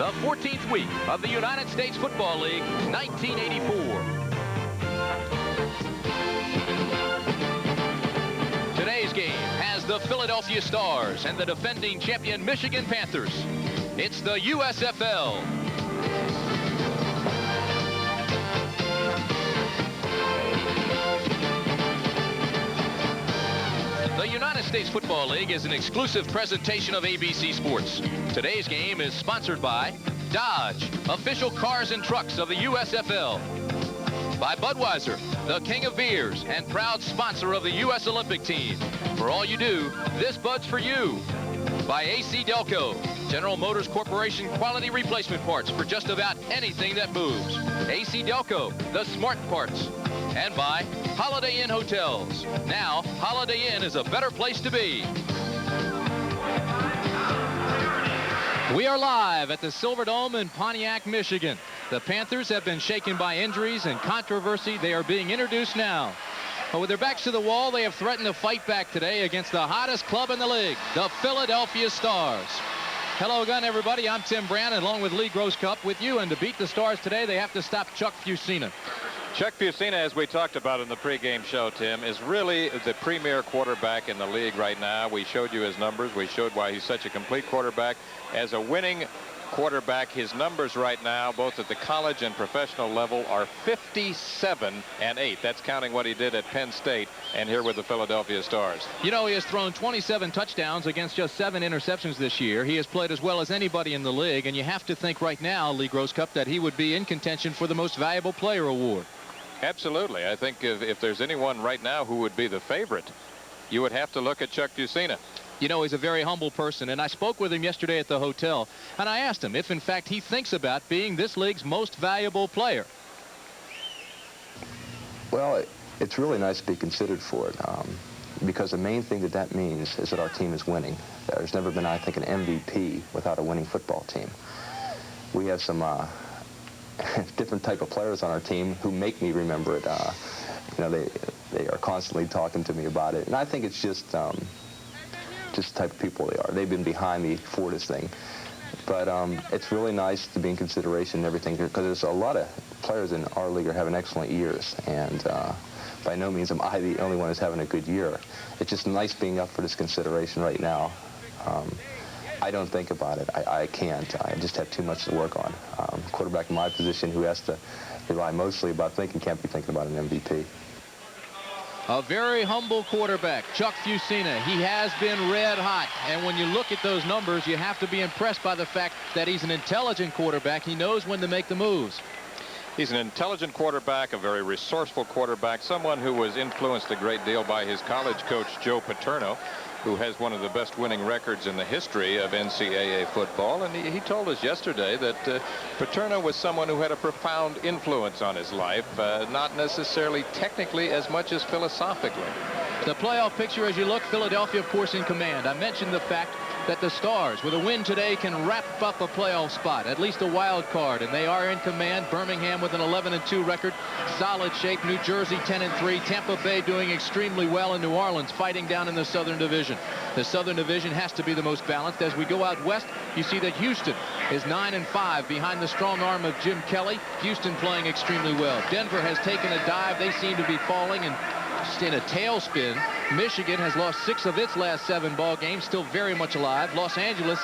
the 14th week of the United States Football League, 1984. Today's game has the Philadelphia Stars and the defending champion Michigan Panthers. It's the USFL. The United States Football League is an exclusive presentation of ABC Sports. Today's game is sponsored by Dodge, official cars and trucks of the USFL. By Budweiser, the king of beers and proud sponsor of the U.S. Olympic team. For all you do, this Bud's for you. By AC Delco, General Motors Corporation quality replacement parts for just about anything that moves. AC Delco, the smart parts. And by Holiday Inn Hotels. Now, Holiday Inn is a better place to be. We are live at the Silverdome in Pontiac, Michigan. The Panthers have been shaken by injuries and controversy. They are being introduced now. But with their backs to the wall, they have threatened to fight back today against the hottest club in the league, the Philadelphia Stars. Hello again, everybody. I'm Tim Brown, along with Lee Grosscup with you. And to beat the Stars today, they have to stop Chuck Fusina. Chuck Fusina, as we talked about in the pregame show, Tim, is really the premier quarterback in the league right now. We showed you his numbers. We showed why he's such a complete quarterback. As a winning quarterback, his numbers right now, both at the college and professional level, are 57-8. That's counting what he did at Penn State and here with the Philadelphia Stars. You know, he has thrown 27 touchdowns against just 7 interceptions this year. He has played as well as anybody in the league, and you have to think right now, Lee Grosscup, that he would be in contention for the Most Valuable Player award. Absolutely. I think if there's anyone right now who would be the favorite, you would have to look at Chuck Fusina. You know, he's a very humble person, and I spoke with him yesterday at the hotel, and I asked him if, in fact, he thinks about being this league's most valuable player. Well, it's really nice to be considered for it, because the main thing that means is that our team is winning. There's never been, I think, an MVP without a winning football team. We have some different type of players on our team who make me remember it. You know, they are constantly talking to me about it, and I think it's just the type of people they are. They've been behind me for this thing. But it's really nice to be in consideration and everything, because there's a lot of players in our league are having excellent years, and by no means am I the only one who's having a good year. It's just nice being up for this consideration right now. I don't think about it. I can't. I just have too much to work on. Quarterback in my position who has to rely mostly about thinking can't be thinking about an MVP. A very humble quarterback, Chuck Fusina. He has been red hot. And when you look at those numbers, you have to be impressed by the fact that he's an intelligent quarterback. He knows when to make the moves. He's an intelligent quarterback, a very resourceful quarterback, someone who was influenced a great deal by his college coach, Joe Paterno, who has one of the best winning records in the history of NCAA football. And he told us yesterday that Paterno was someone who had a profound influence on his life, not necessarily technically as much as philosophically. The playoff picture as you look, Philadelphia, of course, in command. I mentioned the fact that the Stars, with a win today, can wrap up a playoff spot, at least a wild card, and they are in command. Birmingham with an 11-2 record, solid shape. New Jersey 10-3. Tampa Bay doing extremely well, in New Orleans fighting down in the Southern Division. The Southern Division has to be the most balanced. As we go out west, you see that Houston is 9-5 behind the strong arm of Jim Kelly. Houston playing extremely well. Denver has taken a dive. They seem to be falling and in a tailspin. Michigan has lost 6 of its last 7 ball games, still very much alive. Los Angeles,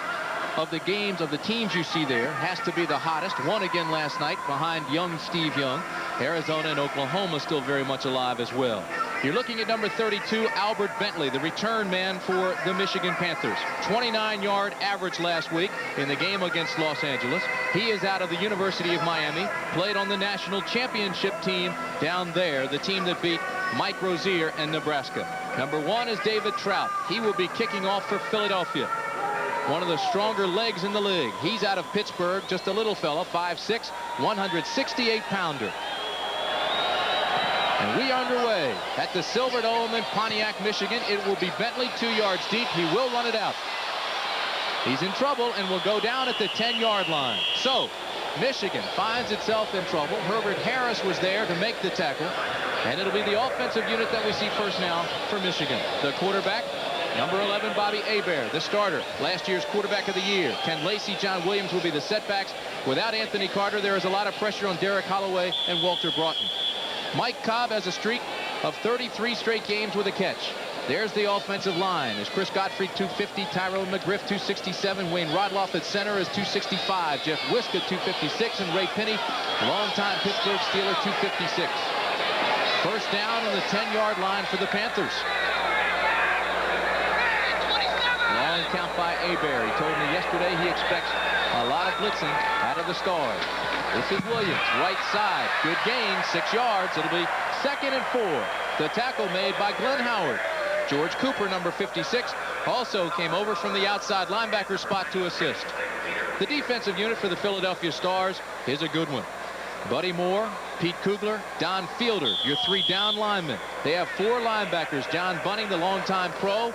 of the games, of the teams you see there, has to be the hottest. Won again last night behind young Steve Young. Arizona and Oklahoma still very much alive as well. You're looking at number 32, Albert Bentley, the return man for the Michigan Panthers. 29-yard average last week in the game against Los Angeles. He is out of the University of Miami, played on the national championship team down there, the team that beat Mike Rozier and Nebraska. Number 1 is David Trout. He will be kicking off for Philadelphia. One of the stronger legs in the league. He's out of Pittsburgh, just a little fella, 5'6", 168-pounder. And we are underway at the Silverdome in Pontiac, Michigan. It will be Bentley 2 yards deep. He will run it out. He's in trouble and will go down at the 10-yard line. So Michigan finds itself in trouble. Herbert Harris was there to make the tackle. And it'll be the offensive unit that we see first now for Michigan. The quarterback, Number 11, Bobby Hebert, the starter, last year's quarterback of the year. Ken Lacey, John Williams will be the setbacks. Without Anthony Carter, there is a lot of pressure on Derek Holloway and Walter Broughton. Mike Cobb has a streak of 33 straight games with a catch. There's the offensive line. Is Chris Godfrey 250, Tyrone McGriff 267, Wayne Rodloff at center is 265, Jeff Wiska 256, and Ray Penny, longtime Pittsburgh Steeler, 256. First down on the 10-yard line for the Panthers. Long count by Hebert. He told me yesterday he expects a lot of blitzing out of the Stars. This is Williams, right side. Good gain, 6 yards. It'll be 2nd and 4. The tackle made by Glenn Howard. George Cooper, number 56, also came over from the outside linebacker spot to assist. The defensive unit for the Philadelphia Stars is a good one. Buddy Moore, Pete Kugler, Don Fielder, your 3 down linemen. They have 4 linebackers. John Bunning, the longtime pro.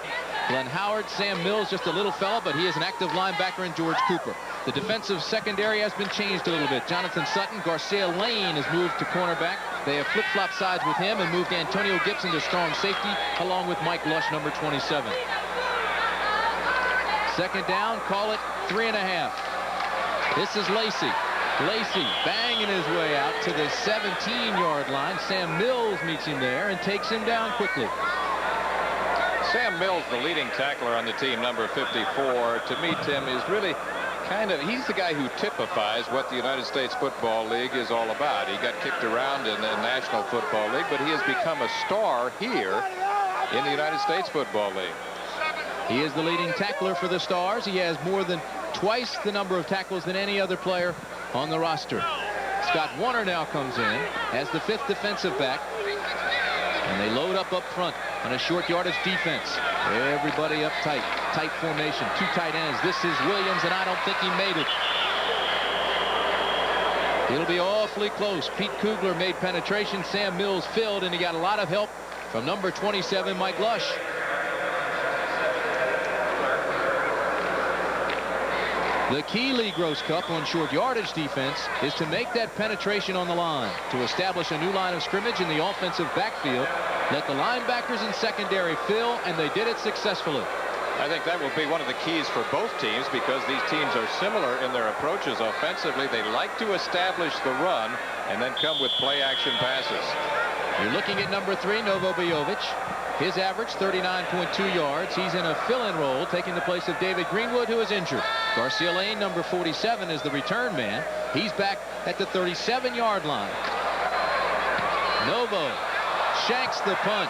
Glenn Howard, Sam Mills, just a little fella, but he is an active linebacker, and George Cooper. The defensive secondary has been changed a little bit. Jonathan Sutton, Garcia Lane has moved to cornerback. They have flip-flop sides with him and moved Antonio Gibson to strong safety, along with Mike Lush, number 27. Second down, call it 3.5. This is Lacey. Lacey banging his way out to the 17-yard line. Sam Mills meets him there and takes him down quickly. Sam Mills, the leading tackler on the team, number 54, to me, Tim, is really he's the guy who typifies what the United States Football League is all about. He got kicked around in the National Football League, but he has become a star here in the United States Football League. He is the leading tackler for the Stars. He has more than twice the number of tackles than any other player on the roster. Scott Warner now comes in as the 5th defensive back, and they load up front on a short yardage defense. Everybody up tight formation, 2 tight ends. This is Williams, and I don't think he made it. It'll be awfully close. Pete Kugler made penetration. Sam Mills filled, and he got a lot of help from number 27, Mike Lush. The key, Lee Gross Cup, on short yardage defense is to make that penetration on the line, to establish a new line of scrimmage in the offensive backfield, let the linebackers and secondary fill, and they did it successfully. I think that will be one of the keys for both teams, because these teams are similar in their approaches offensively. They like to establish the run and then come with play-action passes. You're looking at number 3, Novo Bojovic. His average, 39.2 yards. He's in a fill-in role, taking the place of David Greenwood, who is injured. Garcia Lane, number 47, is the return man. He's back at the 37-yard line. Novo shanks the punt.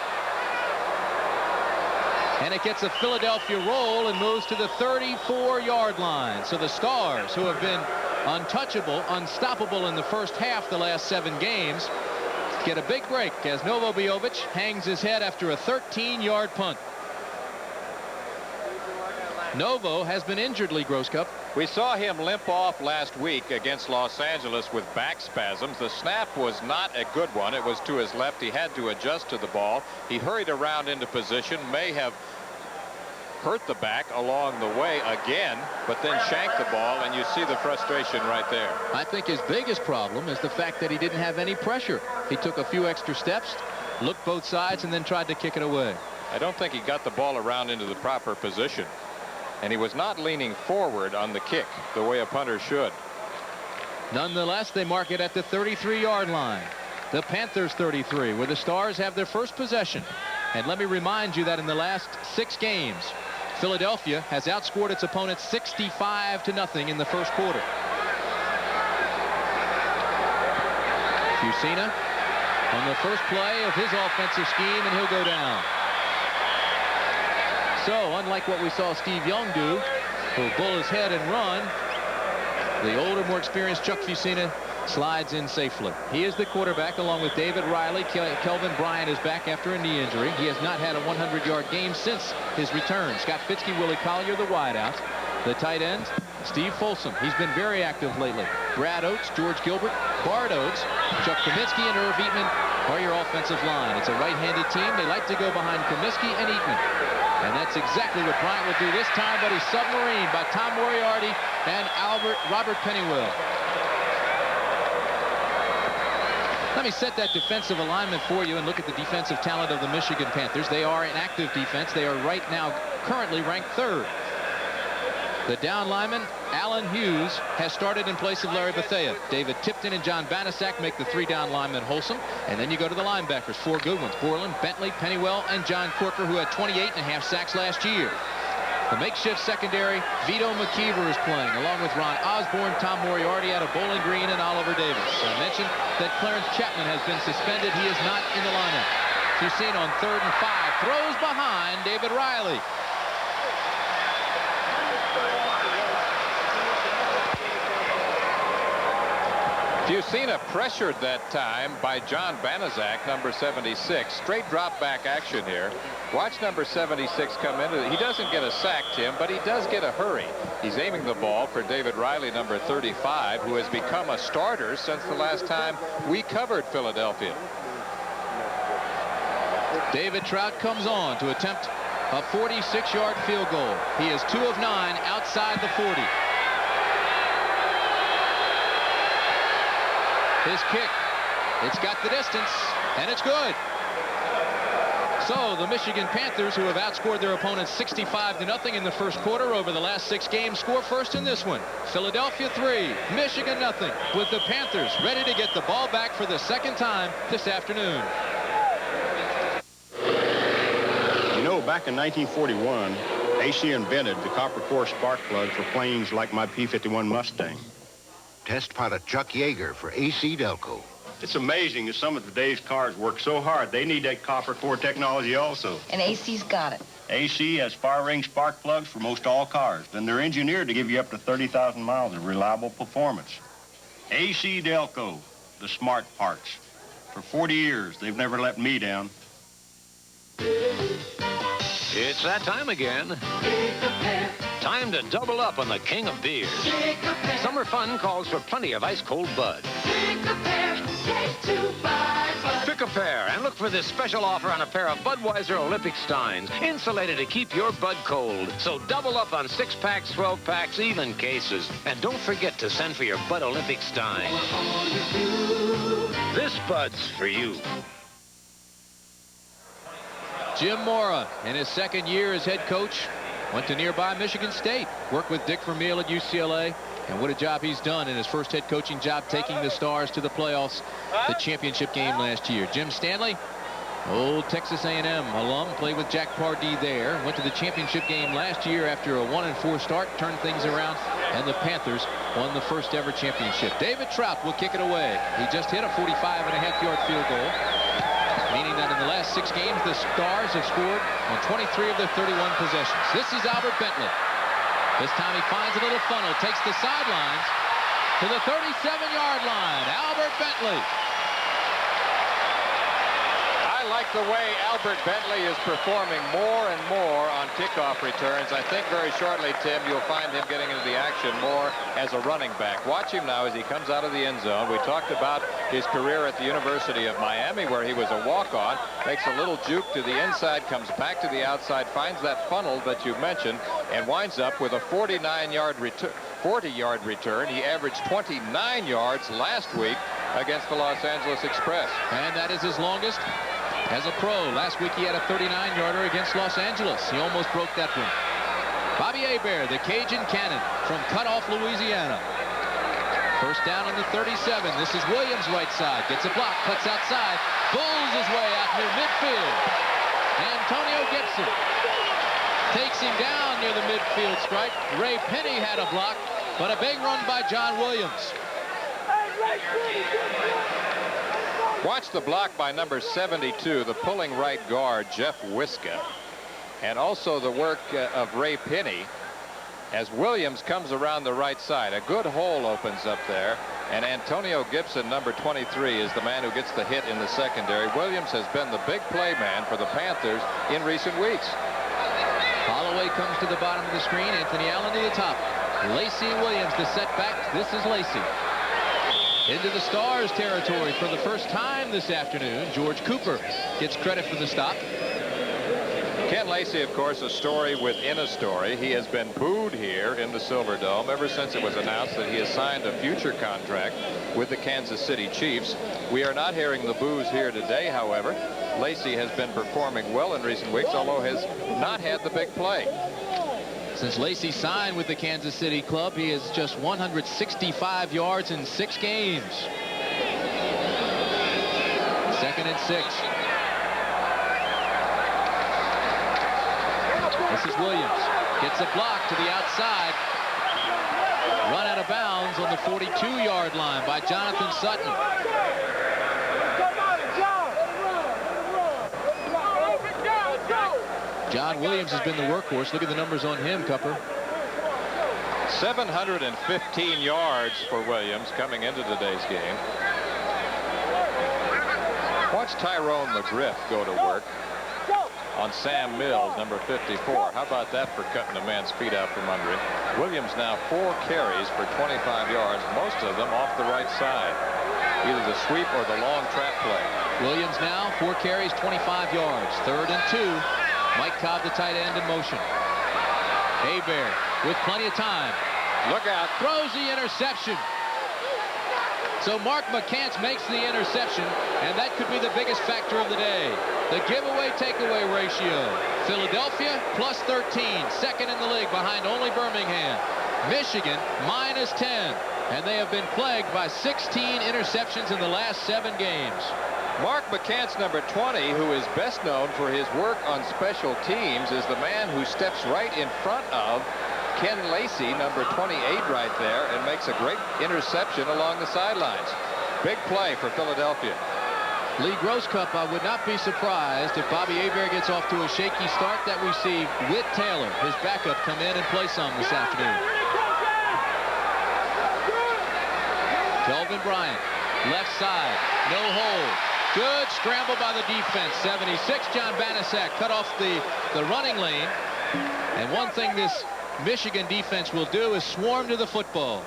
And it gets a Philadelphia roll and moves to the 34-yard line. So the Stars, who have been untouchable, unstoppable in the first half the last 7 games, get a big break as Novo Bojovic hangs his head after a 13-yard punt. Novo has been injured, Lee Gross Cup. We saw him limp off last week against Los Angeles with back spasms. The snap was not a good one. It was to his left. He had to adjust to the ball. He hurried around into position, may have hurt the back along the way again, but then shanked the ball, and you see the frustration right there. I think his biggest problem is the fact that he didn't have any pressure. He took a few extra steps, looked both sides, and then tried to kick it away. I don't think he got the ball around into the proper position, and he was not leaning forward on the kick the way a punter should. Nonetheless, they mark it at the 33-yard line. The Panthers 33, where the Stars have their first possession. And let me remind you that in the last 6 games, Philadelphia has outscored its opponents 65-0 in the first quarter. Fusina on the first play of his offensive scheme, and he'll go down. So, unlike what we saw Steve Young do, who'll bull his head and run, the older, more experienced Chuck Fusina slides in safely. He is the quarterback along with David Riley. Kelvin Bryant is back after a knee injury. He has not had a 100-yard game since his return. Scott Fitzke, Willie Collier, the wideouts. The tight ends, Steve Folsom. He's been very active lately. Brad Oates, George Gilbert, Bart Oates, Chuck Kaminsky, and Irv Eatman are your offensive line. It's a right-handed team. They like to go behind Kaminsky and Eatman. And that's exactly what Bryant will do this time, but he's submarined by Tom Moriarty and Robert Pennywell. Let me set that defensive alignment for you and look at the defensive talent of the Michigan Panthers. They are an active defense. They are right now currently ranked 3rd. The down lineman, Alan Hughes, has started in place of Larry Bethea. David Tipton and John Banasak make the 3 down linemen wholesome. And then you go to the linebackers, 4 good ones: Borland, Bentley, Pennywell, and John Corker, who had 28.5 sacks last year. The makeshift secondary, Vito McKeever is playing, along with Ron Osborne, Tom Moriarty out of Bowling Green, and Oliver Davis. I mentioned that Clarence Chapman has been suspended. He is not in the lineup. As you've seen on 3rd and 5, throws behind David Riley. If you've seen a pressured that time by John Banaszak, number 76, straight drop back action here. Watch number 76 come in. He doesn't get a sack, Tim, but he does get a hurry. He's aiming the ball for David Riley, number 35, who has become a starter since the last time we covered Philadelphia. David Trout comes on to attempt a 46-yard field goal. He is 2 of 9 outside the 40. His kick, it's got the distance, and it's good. So the Michigan Panthers, who have outscored their opponents 65-0 in the first quarter over the last 6 games, score first in this one. Philadelphia 3, Michigan 0, with the Panthers ready to get the ball back for the 2nd time this afternoon. You know, back in 1941, AC invented the copper core spark plug for planes like my P-51 Mustang. Test pilot Chuck Yeager for AC Delco. It's amazing that some of today's cars work so hard, they need that copper core technology also. And AC's got it. AC has far-range spark plugs for most all cars, and they're engineered to give you up to 30,000 miles of reliable performance. AC Delco, the smart parts. For 40 years, they've never let me down. It's that time again. Time to double up on the king of beers. Summer fun calls for plenty of ice-cold Bud. Pick a pair and look for this special offer on a pair of Budweiser Olympic Steins, insulated to keep your Bud cold. So double up on 6-packs, 12-packs, even cases. And don't forget to send for your Bud Olympic Stein. This Bud's for you. Jim Mora, in his 2nd year as head coach, went to nearby Michigan State, worked with Dick Vermeil at UCLA, and what a job he's done in his first head coaching job, taking the Stars to the playoffs, the championship game last year. Jim Stanley, old Texas A&M alum, played with Jack Pardee there, went to the championship game last year after a 1-4 start, turned things around, and the Panthers won the first ever championship. David Trout will kick it away. He just hit a 45.5-yard field goal, meaning that in the last 6 games, the Stars have scored on 23 of their 31 possessions. This is Albert Bentley. This time he finds a little funnel, takes the sidelines to the 37-yard line. Albert Bentley. I like the way Albert Bentley is performing more and more on kickoff returns. I think very shortly, Tim, you'll find him getting into the action more as a running back. Watch him now as he comes out of the end zone. We talked about his career at the University of Miami, where he was a walk-on, makes a little juke to the inside, comes back to the outside, finds that funnel that you mentioned, and winds up with a 40-yard return. He averaged 29 yards last week against the Los Angeles Express. And that is his longest as a pro. Last week he had a 39-yarder against Los Angeles. He almost broke that one. Bobby Hebert, the Cajun Cannon from Cutoff, Louisiana. First down on the 37. This is Williams right side. Gets a block, cuts outside, bulls his way out near midfield. Antonio Gibson takes him down near the midfield stripe. Ray Penny had a block, but a big run by John Williams. Watch the block by number 72, the pulling right guard, Jeff Wiska. And also the work of Ray Penny as Williams comes around the right side. A good hole opens up there. And Antonio Gibson, number 23, is the man who gets the hit in the secondary. Williams has been the big play man for the Panthers in recent weeks. Holloway comes to the bottom of the screen. Anthony Allen to the top. Lacey and Williams, the setback. This is Lacey. Into the Stars territory for the first time this afternoon. George Cooper gets credit for the stop. Ken Lacey, of course, a story within a story. He has been booed here in the Silverdome ever since it was announced that he has signed a future contract with the Kansas City Chiefs. We are not hearing the boos here today, however. Lacey has been performing well in recent weeks, although has not had the big play. Since Lacey signed with the Kansas City club, he has just 165 yards in 6 games. 2nd and 6. This is Williams. Gets a block to the outside. Run out of bounds on the 42-yard line by Jonathan Sutton. John Williams has been the workhorse. Look at the numbers on him, Cupper. 715 yards for Williams coming into today's game. Watch Tyrone McGriff go to work on Sam Mills, number 54. How about that for cutting a man's feet out from under him? Williams now 4 carries for 25 yards, most of them off the right side. Either the sweep or the long trap play. Williams now 4 carries, 25 yards. 3rd and 2. Mike Cobb, the tight end, in motion. Hebert with plenty of time. Look out. Throws the interception. So Mark McCants makes the interception, and that could be the biggest factor of the day. The giveaway-takeaway ratio. Philadelphia plus 13, second in the league behind only Birmingham. Michigan minus 10, and they have been plagued by 16 interceptions in the last 7 games. Mark McCants, number 20, who is best known for his work on special teams, is the man who steps right in front of Ken Lacey, number 28, right there, and makes a great interception along the sidelines. Big play for Philadelphia. Lee Grosscup, I would not be surprised if Bobby Hebert gets off to a shaky start, that we see Whit Taylor, his backup, come in and play some this afternoon. Kelvin Bryant, left side, no hold. Good scramble by the defense. 76, John Banaszak cut off the running lane. And one thing this Michigan defense will do is swarm to the football.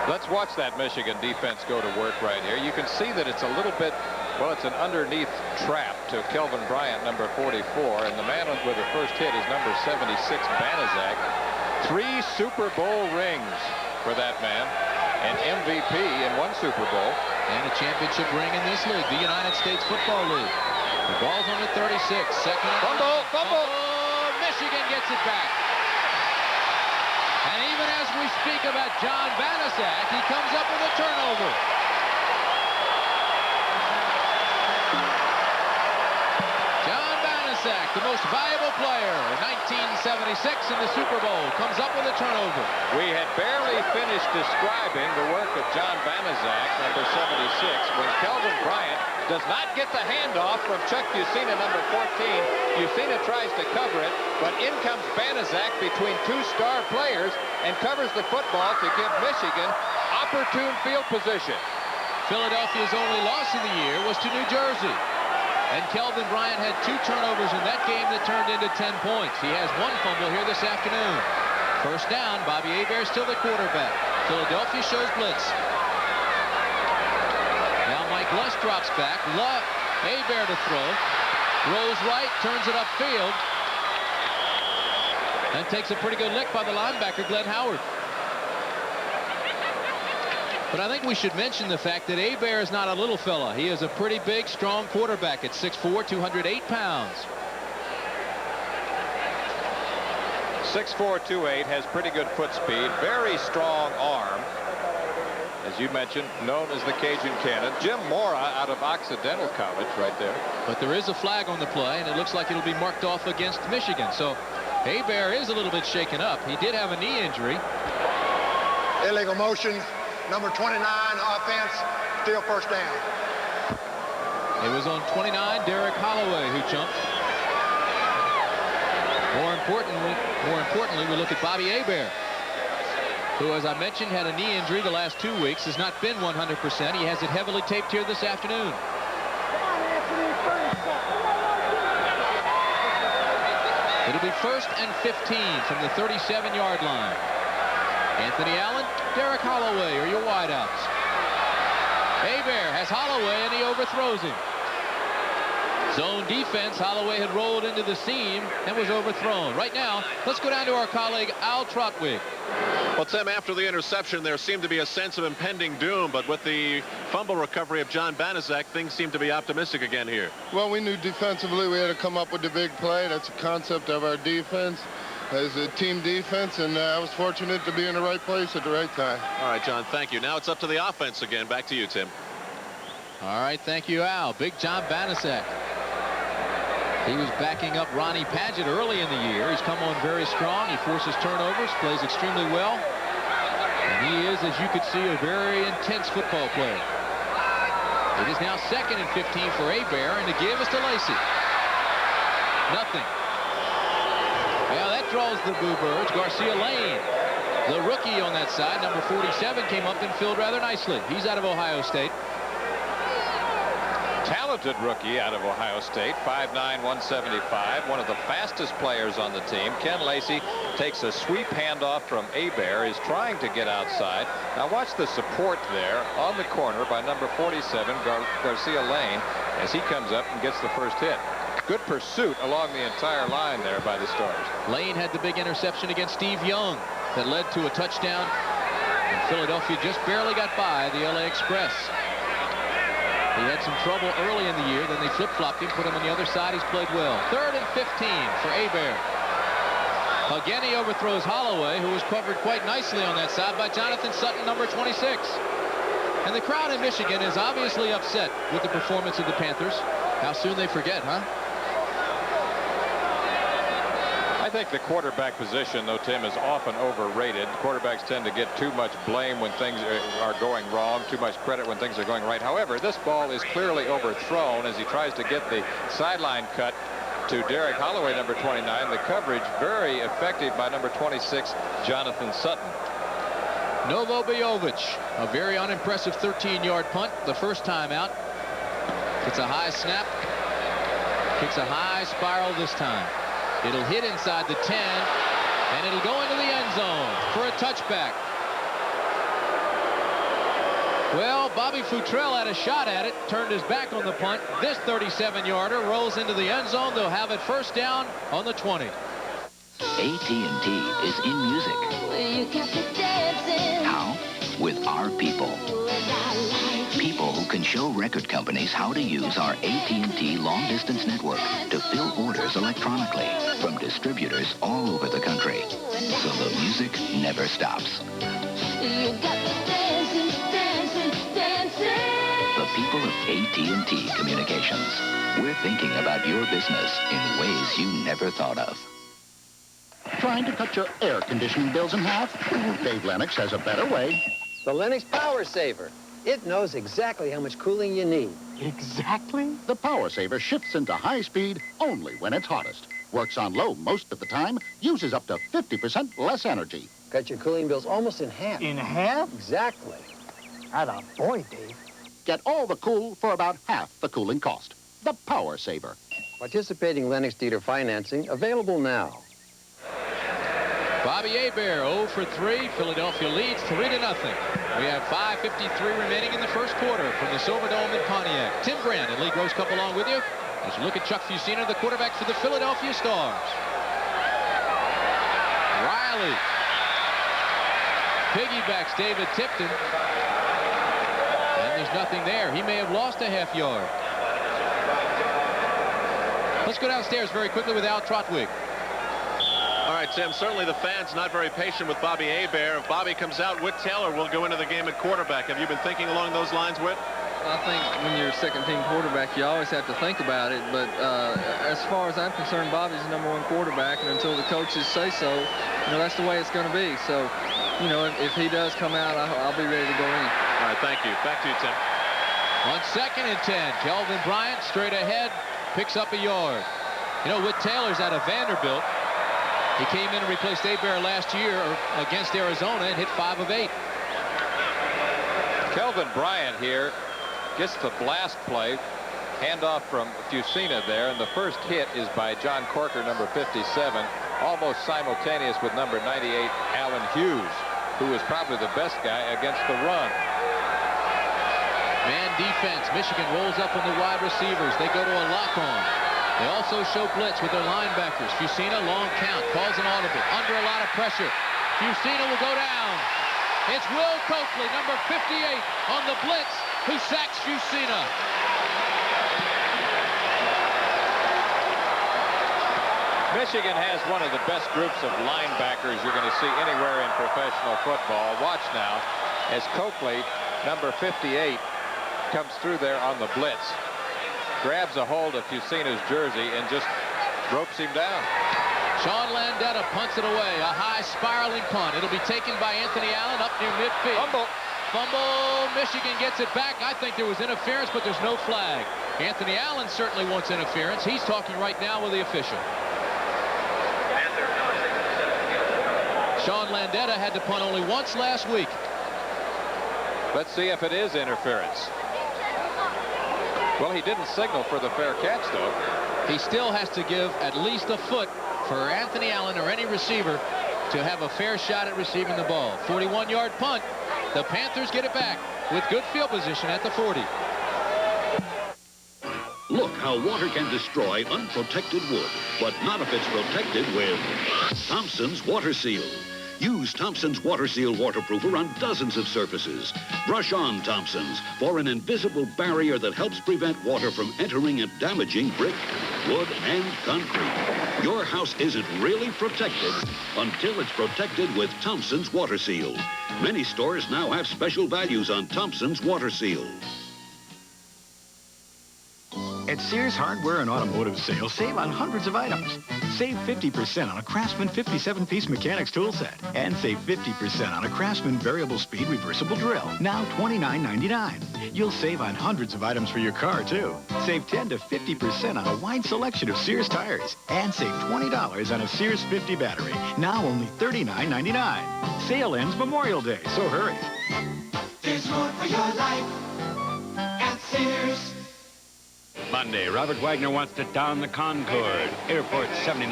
Let's watch that Michigan defense go to work right here. You can see that it's a little bit, well, it's an underneath trap to Kelvin Bryant, number 44. And the man with the first hit is number 76, Banaszak. 3 Super Bowl rings for that man. An MVP in 1 Super Bowl. And a championship ring in this league, the United States Football League. The ball's on the 36. Second. Fumble. Michigan gets it back. And even as we speak about John Banaszak, he comes up with a turnover. John Banaszak, the most valuable player in 1976 in the Super Bowl, comes up with a turnover. We had barely finished describing the work of John Banaszak, number 76, when Kelvin Bryant does not get the handoff from Chuck Ucina, number 14. Ucina tries to cover it, but in comes Banaszak between 2 star players and covers the football to give Michigan opportune field position. Philadelphia's only loss of the year was to New Jersey. And Kelvin Bryant had 2 turnovers in that game that turned into 10 points. He has 1 fumble here this afternoon. First down, Bobby Hebert still the quarterback. Philadelphia shows blitz. Now Mike Luss drops back. Hebert to throw. Rolls right, turns it upfield. And takes a pretty good lick by the linebacker, Glenn Howard. But I think we should mention the fact that Hebert is not a little fella. He is a pretty big, strong quarterback at 6'4", 208 pounds. 6'4", 208, has pretty good foot speed, very strong arm. As you mentioned, known as the Cajun Cannon. Jim Mora out of Occidental College right there. But there is a flag on the play, and it looks like it'll be marked off against Michigan. So Hebert is a little bit shaken up. He did have a knee injury. Illegal motion. Number 29, offense, still first down. It was on 29, Derek Holloway, who jumped. More importantly, we look at Bobby Hebert, who, as I mentioned, had a knee injury the last 2 weeks, has not been 100%. He has it heavily taped here this afternoon. It'll be 1st and 15 from the 37-yard line. Anthony Allen, Derek Holloway are your wideouts. Hebert has Holloway, and he overthrows him. Zone defense. Holloway had rolled into the seam and was overthrown. Right now, let's go down to our colleague Al Trotwig. Well, Tim, after the interception, there seemed to be a sense of impending doom, but with the fumble recovery of John Banaszak, things seem to be optimistic again here. Well, we knew defensively we had to come up with the big play. That's a concept of our defense as a team defense, and I was fortunate to be in the right place at the right time. All right, John, thank you. Now it's up to the offense again. Back to you, Tim. All right, thank you, Al. Big John Banaszak. He was backing up Ronnie Padgett early in the year. He's come on very strong. He forces turnovers, plays extremely well. And he is, as you could see, a very intense football player. It is now 2nd and 15 for Hebert, and the give is to Lacey. Nothing. Well, that draws the Boo Birds. Garcia Lane, the rookie on that side, number 47, came up and filled rather nicely. He's out of Ohio State. Talented rookie out of Ohio State, 5'9", 175, one of the fastest players on the team. Ken Lacey takes a sweep handoff from Hebert, is trying to get outside. Now watch the support there on the corner by number 47, Garcia Lane, as he comes up and gets the first hit. Good pursuit along the entire line there by the Stars. Lane had the big interception against Steve Young that led to a touchdown. And Philadelphia just barely got by the LA Express. He had some trouble early in the year, then they flip-flopped him, put him on the other side. He's played well. 3rd and 15 for Hebert. Again, he overthrows Holloway, who was covered quite nicely on that side by Jonathan Sutton, number 26. And the crowd in Michigan is obviously upset with the performance of the Panthers. How soon they forget, huh? I think the quarterback position, though, Tim, is often overrated. Quarterbacks tend to get too much blame when things are going wrong, too much credit when things are going right. However, this ball is clearly overthrown as he tries to get the sideline cut to Derek Holloway, number 29. The coverage very effective by number 26, Jonathan Sutton. Novo Bojovic, a very unimpressive 13-yard punt the first time out. It's a high snap. Kicks a high spiral this time. It'll hit inside the 10, and it'll go into the end zone for a touchback. Well, Bobby Futrell had a shot at it, turned his back on the punt. This 37-yarder rolls into the end zone. They'll have it first down on the 20. AT&T is in music. How? With our people. People who can show record companies how to use our AT&T long-distance network to fill orders electronically from distributors all over the country. So the music never stops. The people of AT&T Communications. We're thinking about your business in ways you never thought of. Trying to cut your air conditioning bills in half? Dave Lennox has a better way. The Lennox Power Saver. It knows exactly how much cooling you need. Exactly? The Power Saver shifts into high speed only when it's hottest. Works on low most of the time, uses up to 50% less energy. Cut your cooling bills almost in half. In half? Exactly. Atta boy, Dave. Get all the cool for about half the cooling cost. The Power Saver. Participating Lennox dealer financing available now. Bobby Hebert 0 for 3. Philadelphia leads 3-0. We have 5:53 remaining in the first quarter from the Silverdome in Pontiac. Tim Grant and Lee Gross Cup along with you as you look at Chuck Fusina, the quarterback for the Philadelphia Stars. Riley piggybacks David Tipton. And there's nothing there. He may have lost a half yard. Let's go downstairs very quickly with Al Trotwig. All right, Tim, certainly the fans not very patient with Bobby Hebert. If Bobby comes out, Whit Taylor will go into the game at quarterback. Have you been thinking along those lines, Whit? I think when you're a second-team quarterback, you always have to think about it. But as far as I'm concerned, Bobby's the #1 quarterback, and until the coaches say so, that's the way it's going to be. So, if he does come out, I'll be ready to go in. All right, thank you. Back to you, Tim. On 2nd and 10, Kelvin Bryant straight ahead, picks up a yard. Whit Taylor's out of Vanderbilt. He came in and replaced Hebert last year against Arizona and hit 5 of 8. Kelvin Bryant here gets the blast play. Handoff from Fusina there, and the first hit is by John Corker, number 57, almost simultaneous with number 98, Alan Hughes, who was probably the best guy against the run. Man defense. Michigan rolls up on the wide receivers. They go to a lock-on. They also show blitz with their linebackers. Fusina, long count, calls an audible. Under a lot of pressure. Fusina will go down. It's Will Coakley, number 58, on the blitz, who sacks Fusina. Michigan has one of the best groups of linebackers you're going to see anywhere in professional football. Watch now as Coakley, number 58, comes through there on the blitz, grabs a hold of Fusina's jersey and just ropes him down. Sean Landeta punts it away. A high spiraling punt. It'll be taken by Anthony Allen up near midfield. Fumble. Michigan gets it back. I think there was interference, but there's no flag. Anthony Allen certainly wants interference. He's talking right now with the official. Sean Landeta had to punt only once last week. Let's see if it is interference. Well, he didn't signal for the fair catch, though. He still has to give at least a foot for Anthony Allen or any receiver to have a fair shot at receiving the ball. 41-yard punt. The Panthers get it back with good field position at the 40. Look how water can destroy unprotected wood, but not if it's protected with Thompson's Water Seal. Use Thompson's Water Seal waterproofer on dozens of surfaces. Brush on Thompson's for an invisible barrier that helps prevent water from entering and damaging brick, wood, and concrete. Your house isn't really protected until it's protected with Thompson's Water Seal. Many stores now have special values on Thompson's Water Seal. At Sears Hardware and Automotive Sales, save on hundreds of items. Save 50% on a Craftsman 57-piece mechanics tool set. And save 50% on a Craftsman variable speed reversible drill, now $29.99. You'll save on hundreds of items for your car, too. Save 10 to 50% on a wide selection of Sears tires. And save $20 on a Sears 50 battery, now only $39.99. Sale ends Memorial Day, so hurry. There's more for your life at Sears. Monday, Robert Wagner wants to down the Concorde, Airport 79.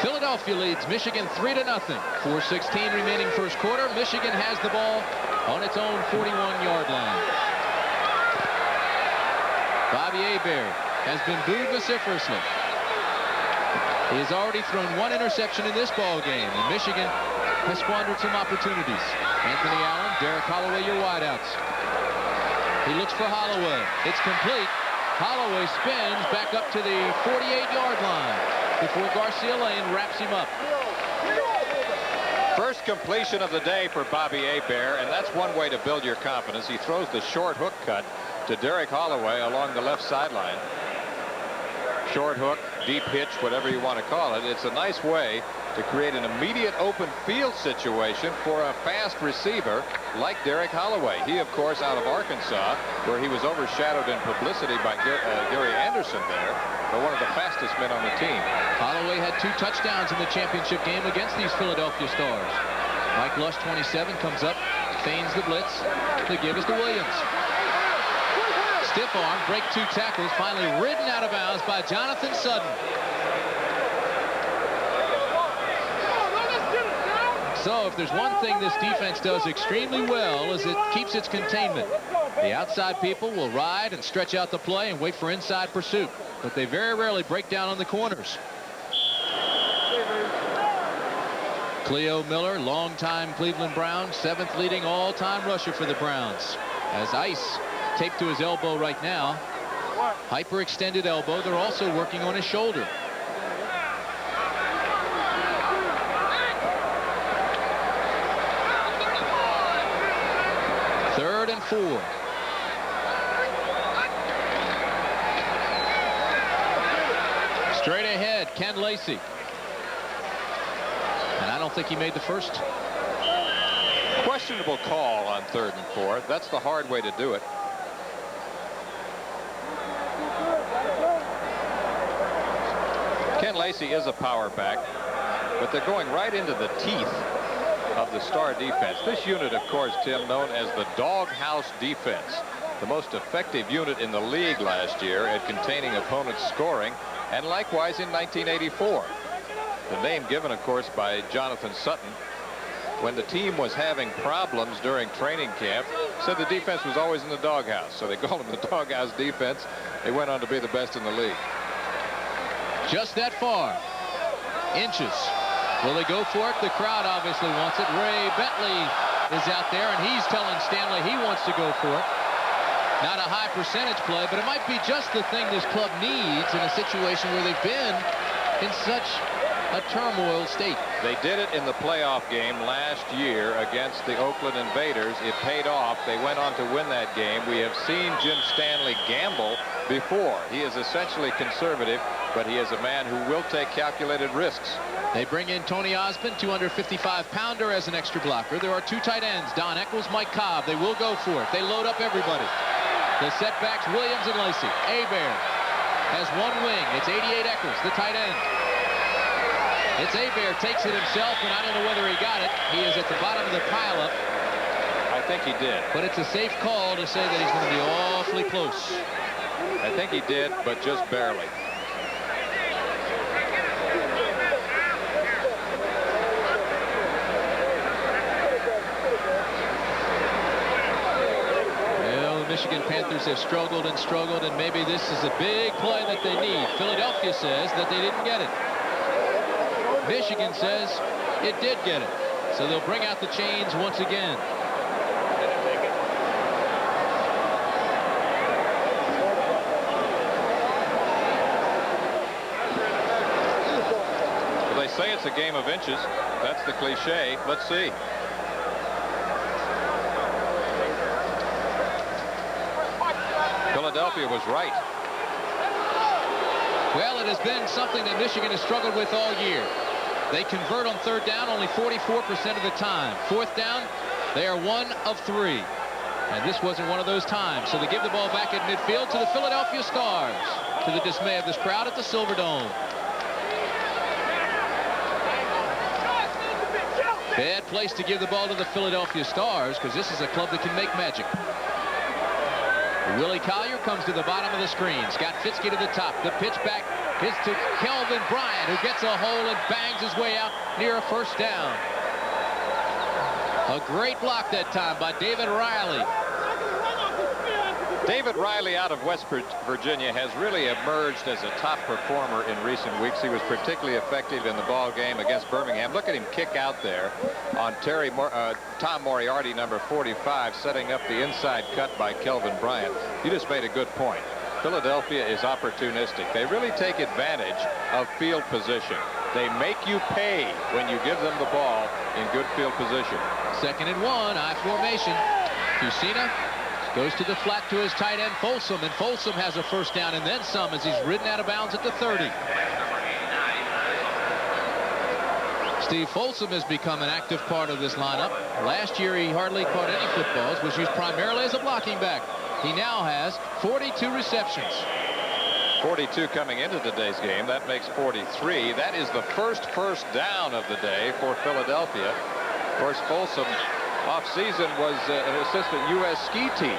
Philadelphia leads Michigan 3-0. 4:16 remaining first quarter. Michigan has the ball on its own 41-yard line. Bobby Hebert has been booed vociferously. He has already thrown one interception in this ball game, and Michigan has squandered some opportunities. Anthony Allen, Derek Holloway, your wideouts. He looks for Holloway. It's complete. Holloway spins back up to the 48-yard line before Garcia Lane wraps him up. First completion of the day for Bobby Hebert, and that's one way to build your confidence. He throws the short hook cut to Derek Holloway along the left sideline. Short hook, deep hitch, whatever you want to call it. It's a nice way to create an immediate open field situation for a fast receiver like Derek Holloway. He, of course, out of Arkansas, where he was overshadowed in publicity by Gary Anderson there, but one of the fastest men on the team. Holloway had 2 touchdowns in the championship game against these Philadelphia Stars. Mike Lush, 27, comes up, feigns the blitz. The give is to Williams. Stiff arm, break 2 tackles, finally ridden out of bounds by Jonathan Sutton. So if there's one thing this defense does extremely well is it keeps its containment. The outside people will ride and stretch out the play and wait for inside pursuit, but they very rarely break down on the corners. Cleo Miller, longtime Cleveland Brown, 7th leading all-time rusher for the Browns. As Ice taped to his elbow right now. Hyperextended elbow. They're also working on his shoulder. Third and 4. Straight ahead, Ken Lacey. And I don't think he made the first. Questionable call on 3rd and 4. That's the hard way to do it. Ken Lacey is a power back, but they're going right into the teeth of the Star defense. This unit, of course, Tim, known as the doghouse defense, the most effective unit in the league last year at containing opponents' scoring, and likewise in 1984. The name given, of course, by Jonathan Sutton, when the team was having problems during training camp, said the defense was always in the doghouse. So they called them the doghouse defense. They went on to be the best in the league. Just that far. Inches. Will they go for it? The crowd obviously wants it. Ray Bentley is out there, and he's telling Stanley he wants to go for it. Not a high percentage play, but it might be just the thing this club needs in a situation where they've been in such a turmoil state. They did it in the playoff game last year against the Oakland Invaders. It paid off. They went on to win that game. We have seen Jim Stanley gamble before. He is essentially conservative, but he is a man who will take calculated risks. They bring in Tony Osmond, 255-pounder, as an extra blocker. There are two tight ends, Don Eccles, Mike Cobb. They will go for it. They load up everybody. The setbacks, Williams and Lacey. Hebert has one wing. It's 88 Eccles, the tight end. It's Hebert, takes it himself, and I don't know whether he got it. He is at the bottom of the pileup. I think he did. But it's a safe call to say that he's going to be awfully close. I think he did, but just barely. Michigan Panthers have struggled and struggled, and maybe this is a big play that they need. Philadelphia says that they didn't get it. Michigan says it did get it. So they'll bring out the chains once again. Well, they say it's a game of inches. That's the cliche. Let's see. Philadelphia was right. Well, it has been something that Michigan has struggled with all year. They convert on third down only 44% of the time. Fourth down, they are 1 of 3. And this wasn't one of those times. So they give the ball back at midfield to the Philadelphia Stars, to the dismay of this crowd at the Silverdome. Bad place to give the ball to the Philadelphia Stars, because this is a club that can make magic. Willie Collier comes to the bottom of the screen. Scott Fitzke to the top. The pitch back is to Kelvin Bryant, who gets a hole and bangs his way out near a first down. A great block that time by David Riley. David Riley out of West Virginia has really emerged as a top performer in recent weeks. He was particularly effective in the ball game against Birmingham. Look at him kick out there on Tom Moriarty, number 45, setting up the inside cut by Kelvin Bryant. You just made a good point. Philadelphia is opportunistic. They really take advantage of field position. They make you pay when you give them the ball in good field position. 2nd and 1, I formation. Fusina goes to the flat to his tight end, Folsom, and Folsom has a first down and then some as he's ridden out of bounds at the 30. Steve Folsom has become an active part of this lineup. Last year he hardly caught any footballs, was used primarily as a blocking back. He now has 42 receptions. 42 coming into today's game. That makes 43. That is the first down of the day for Philadelphia. Of course, Folsom off-season was an assistant U.S. ski team,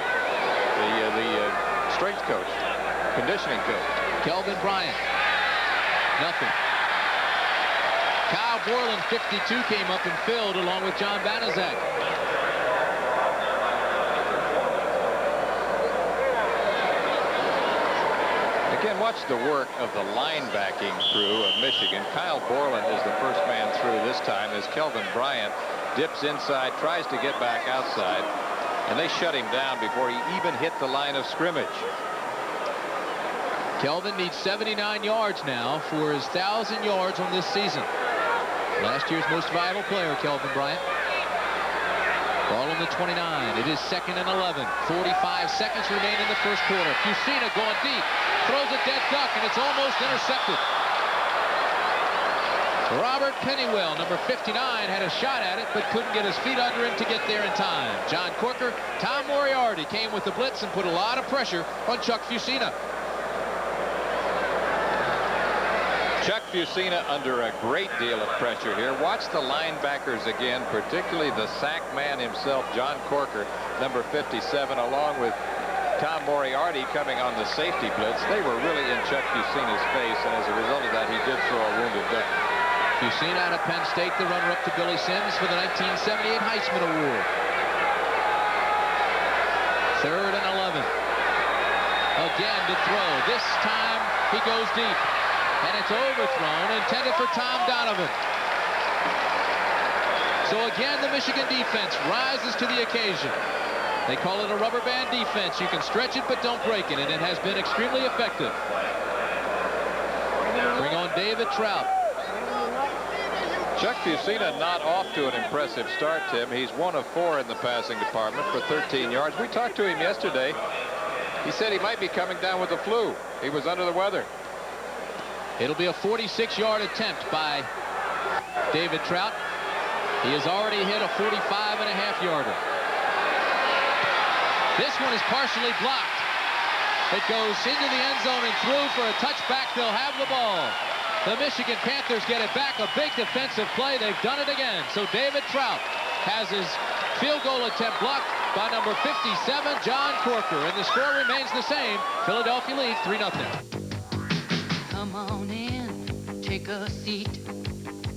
the strength coach, conditioning coach. Kelvin Bryant, nothing. Kyle Borland, 52, came up and filled along with John Banaszak. Again, watch the work of the linebacking crew of Michigan. Kyle Borland is the first man through this time as Kelvin Bryant dips inside, tries to get back outside, and they shut him down before he even hit the line of scrimmage. Kelvin needs 79 yards now for his 1,000 yards on this season. Last year's most valuable player, Kelvin Bryant. Ball on the 29. It is 2nd and 11. 45 seconds remain in the first quarter. Fusina going deep, throws a dead duck, and it's almost intercepted. Robert Pennywell, number 59, had a shot at it, but couldn't get his feet under him to get there in time. John Corker, Tom Moriarty came with the blitz and put a lot of pressure on Chuck Fusina. Chuck Fusina under a great deal of pressure here. Watch the linebackers again, particularly the sack man himself, John Corker, number 57, along with Tom Moriarty coming on the safety blitz. They were really in Chuck Fusina's face, and as a result of that, he did throw a wounded duck. Fusina out of Penn State, the runner-up to Billy Sims for the 1978 Heisman Award. 3rd and 11. Again to throw. This time he goes deep. And it's overthrown, intended for Tom Donovan. So again, the Michigan defense rises to the occasion. They call it a rubber band defense. You can stretch it, but don't break it, and it has been extremely effective. Bring on David Trout. Chuck Fusina not off to an impressive start, Tim. He's 1 of 4 in the passing department for 13 yards. We talked to him yesterday. He said he might be coming down with the flu. He was under the weather. It'll be a 46-yard attempt by David Trout. He has already hit a 45.5-yarder. This one is partially blocked. It goes into the end zone and through for a touchback. They'll have the ball. The Michigan Panthers get it back. A big defensive play. They've done it again. So David Trout has his field goal attempt blocked by number 57, John Corker. And the score remains the same. Philadelphia leads 3-0. Come on in, take a seat.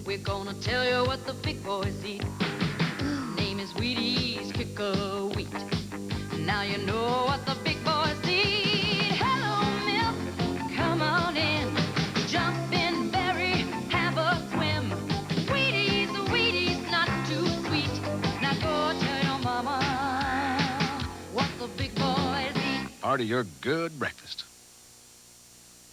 We're gonna tell you what the big boys eat. Name is Wheaties, kick a wheat. Now you know what the big boys eat. Hello, milk, come on in. Jump in, berry, have a swim. Wheaties, Wheaties, not too sweet. Now go tell your mama what the big boys eat. Part of your good breakfast.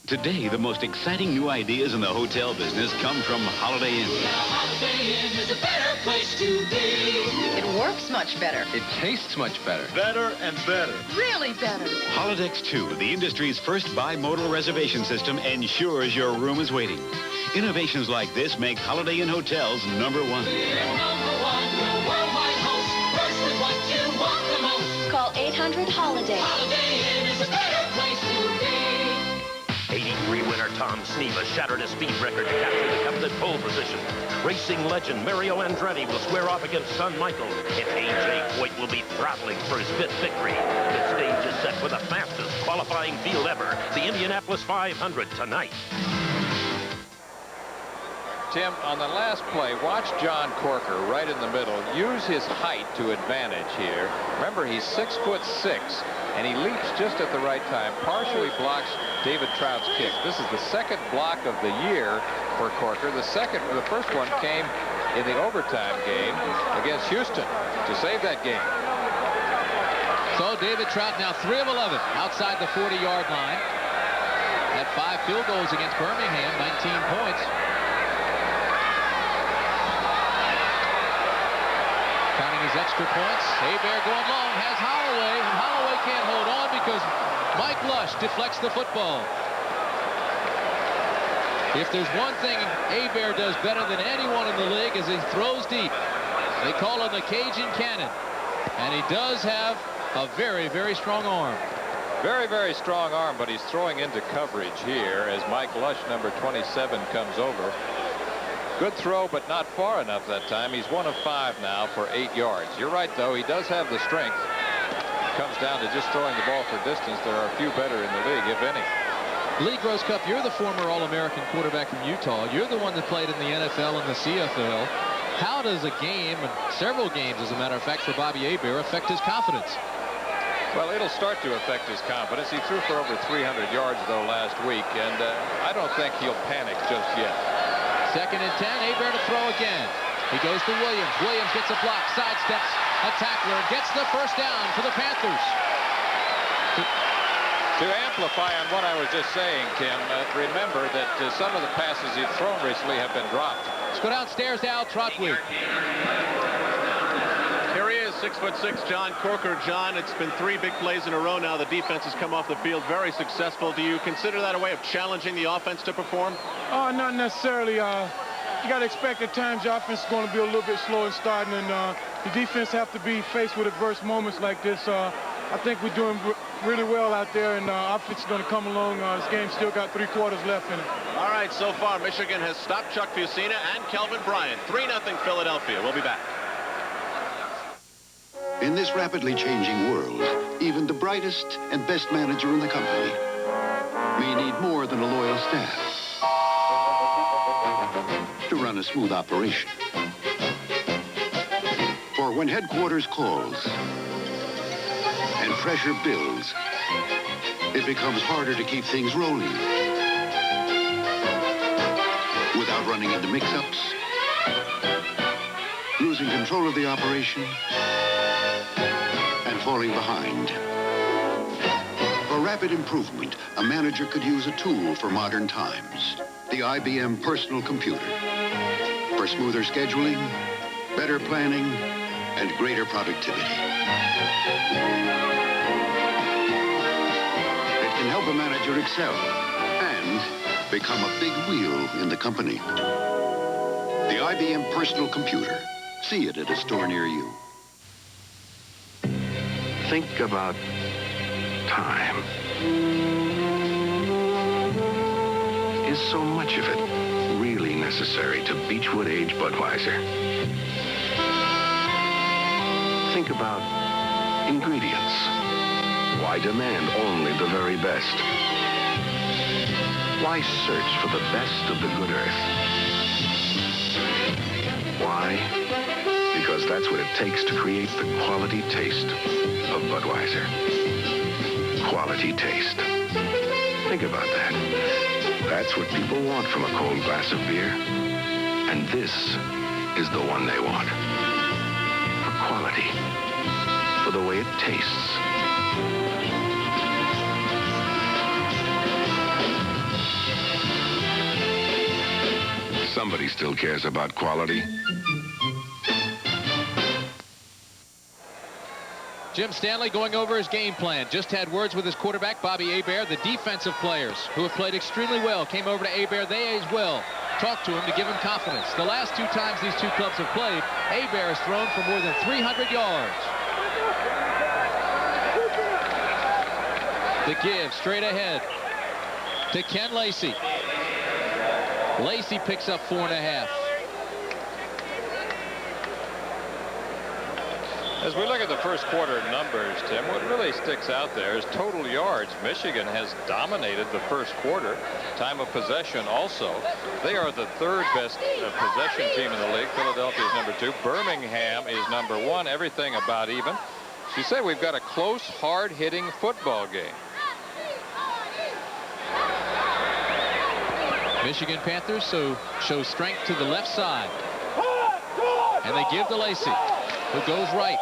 Today, the most exciting new ideas in the hotel business come from Holiday Inn. Holiday Inn is a better place to be. It works much better. It tastes much better. Better and better. Really better. Holodex 2, the industry's first bimodal reservation system, ensures your room is waiting. Innovations like this make Holiday Inn hotels #1. We're #1, your worldwide host. First with what you want the most. Call 800-HOLIDAY. Holiday Inn is a better place to be. 83 winner Tom Sneva shattered his speed record to capture the coveted pole position. Racing legend Mario Andretti will square off against Son Michael, and A.J. Foyt will be throttling for his 5th victory. The stage is set for the fastest qualifying field ever, the Indianapolis 500 tonight. Tim, on the last play, watch John Corker right in the middle use his height to advantage here. Remember, he's 6'6", and he leaps just at the right time, partially blocks David Trout's kick. This is the 2nd block of the year for Corker. The first one came in the overtime game against Houston to save that game. So David Trout now 3 of 11 outside the 40-yard line. Had 5 field goals against Birmingham, 19 points. Counting his extra points. Hebert going long, has Holloway, and Holloway can't hold on because Mike Lush deflects the football. If there's one thing Hebert does better than anyone in the league is he throws deep. They call him the Cajun Cannon. And he does have a very, very strong arm. Very, very strong arm, but he's throwing into coverage here as Mike Lush, number 27, comes over. Good throw, but not far enough that time. He's 1 of 5 now for 8 yards. You're right, though. He does have the strength. Comes down to just throwing the ball for distance. There are a few better in the league, if any. Lee Gross-Cup, you're the former All-American quarterback from Utah. You're the one that played in the NFL and the CFL. How does a game, and several games, as a matter of fact, for Bobby Hebert affect his confidence? Well, it'll start to affect his confidence. He threw for over 300 yards, though, last week, and I don't think he'll panic just yet. 2nd and 10, Hebert to throw again. He goes to Williams. Williams gets a block, sidesteps a tackler, and gets the first down for the Panthers. To amplify on what I was just saying, Tim, remember that some of the passes he's thrown recently have been dropped. Let's go downstairs to Al Trotwood. Here he is, 6'6", John Corker. John, it's been 3 big plays in a row now. The defense has come off the field very successful. Do you consider that a way of challenging the offense to perform? Oh, not necessarily. You got to expect at times your offense is going to be a little bit slow in starting, and the defense have to be faced with adverse moments like this. I think we're doing really well out there, and offense is going to come along. This game's still got 3 quarters left in it. All right, so far, Michigan has stopped Chuck Fusina and Kelvin Bryant. 3-0 Philadelphia. We'll be back. In this rapidly changing world, even the brightest and best manager in the company may need more than a loyal staff to run a smooth operation. For when headquarters calls and pressure builds, it becomes harder to keep things rolling without running into mix-ups, losing control of the operation, and falling behind. For rapid improvement, a manager could use a tool for modern times, the IBM personal computer, for smoother scheduling, better planning, and greater productivity. It can help a manager excel and become a big wheel in the company. The IBM personal computer. See it at a store near you. Think about time. Is so much of it really necessary to Beechwood Age Budweiser? Think about ingredients. Why demand only the very best? Why search for the best of the good earth? Why? Because that's what it takes to create the quality taste of Budweiser. Quality taste. Think about that. That's what people want from a cold glass of beer. And this is the one they want. For quality. For the way it tastes. Somebody still cares about quality. Jim Stanley going over his game plan. Just had words with his quarterback, Bobby Hebert. The defensive players who have played extremely well came over to Hebert. They as well talked to him to give him confidence. The last two times these two clubs have played, Hebert has thrown for more than 300 yards. The give straight ahead to Ken Lacey. Lacey picks up 4.5. As we look at the first quarter numbers, Tim, what really sticks out there is total yards. Michigan has dominated the first quarter. Time of possession also. They are the third best possession team in the league. Philadelphia is number 2. Birmingham is number 1. Everything about even. She said we've got a close, hard-hitting football game. Michigan Panthers show strength to the left side. And they give to Lacey, who goes right.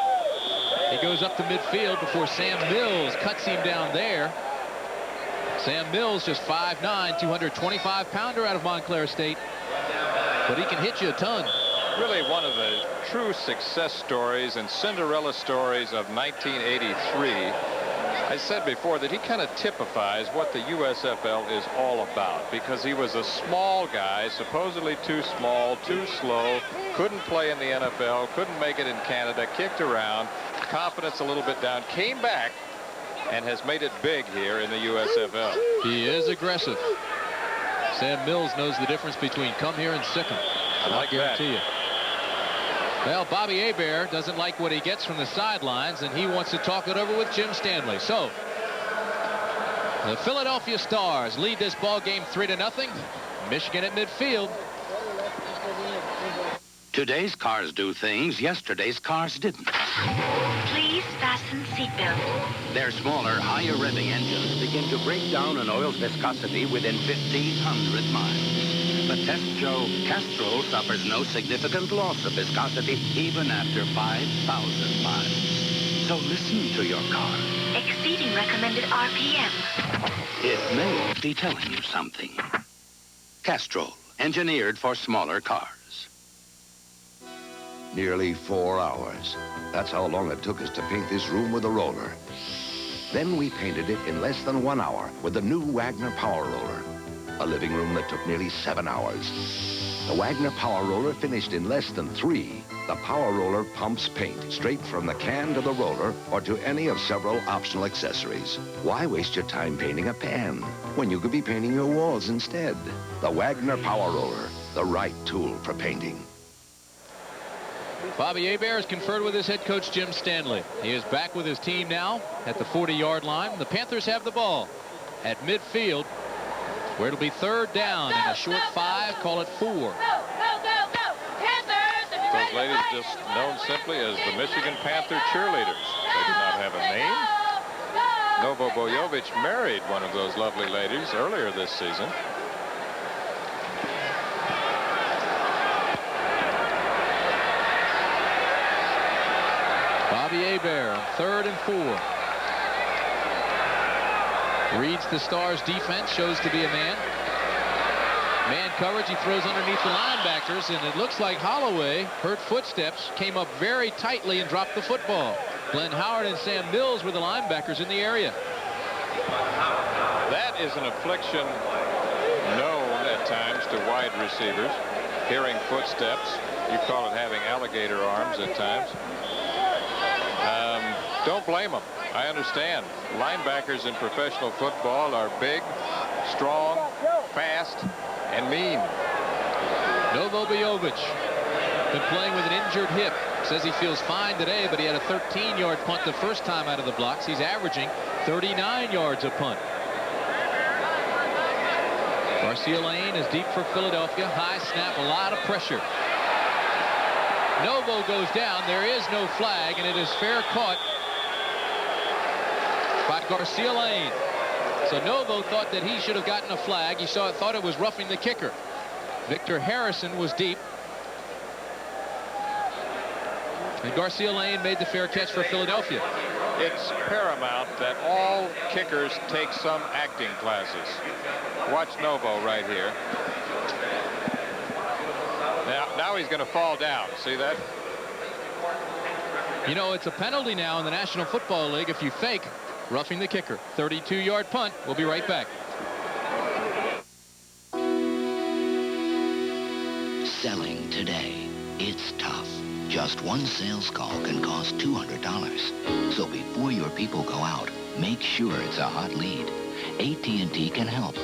He goes up to midfield before Sam Mills cuts him down there. Sam Mills, just 5'9", 225-pounder out of Montclair State. But he can hit you a ton. Really one of the true success stories and Cinderella stories of 1983. I said before that he kind of typifies what the USFL is all about, because he was a small guy, supposedly too small, too slow, couldn't play in the NFL, couldn't make it in Canada, kicked around, confidence a little bit down, came back and has made it big here in the USFL. He is aggressive. Sam Mills knows the difference between come here and sick 'em. I guarantee you. Well, Bobby Hebert doesn't like what he gets from the sidelines, and he wants to talk it over with Jim Stanley. So the Philadelphia Stars lead this ball game 3-0. Michigan at midfield. Today's cars do things yesterday's cars didn't. Please fasten seatbelt. Their smaller, higher revving engines begin to break down an oil's viscosity within 1,500 miles. But tests show Castrol suffers no significant loss of viscosity even after 5,000 miles. So listen to your car. Exceeding recommended RPM. It may be telling you something. Castrol, engineered for smaller cars. Nearly 4 hours. That's how long it took us to paint this room with a roller. Then we painted it in less than 1 hour with the new Wagner Power Roller. A living room that took nearly 7 hours. The Wagner Power Roller finished in less than 3. The Power Roller pumps paint straight from the can to the roller or to any of several optional accessories. Why waste your time painting a pan when you could be painting your walls instead? The Wagner Power Roller, the right tool for painting. Bobby Hebert has conferred with his head coach, Jim Stanley. He is back with his team now at the 40-yard line. The Panthers have the ball at midfield, where it'll be 3rd down and a short 5, call it 4. those ladies just known simply as the Michigan Panther cheerleaders. They did not have a name. Novo Bojovic married one of those lovely ladies earlier this season. Bobby Hebert on 3rd and 4. Reads the Stars defense, shows to be a man. Man coverage, he throws underneath the linebackers, and it looks like Holloway heard footsteps, came up very tightly and dropped the football. Glenn Howard and Sam Mills were the linebackers in the area. That is an affliction known at times to wide receivers, hearing footsteps. You call it having alligator arms at times. Don't blame them. I understand. Linebackers in professional football are big, strong, fast, and mean. Novo Bojovic been playing with an injured hip. Says he feels fine today, but he had a 13-yard punt the first time out of the blocks. He's averaging 39 yards a punt. Garcia Lane is deep for Philadelphia. High snap, a lot of pressure. Novo goes down. There is no flag, and it is fair caught by Garcia Lane. So Novo thought that he should have gotten a flag. He thought it was roughing the kicker. Victor Harrison was deep. And Garcia Lane made the fair catch for Philadelphia. It's paramount that all kickers take some acting classes. Watch Novo right here. Now he's going to fall down. See that? You know, it's a penalty now in the National Football League if you fake roughing the kicker. 32-yard punt. We'll be right back. Selling today, it's tough. Just one sales call can cost $200. So before your people go out, make sure it's a hot lead. AT&T can help.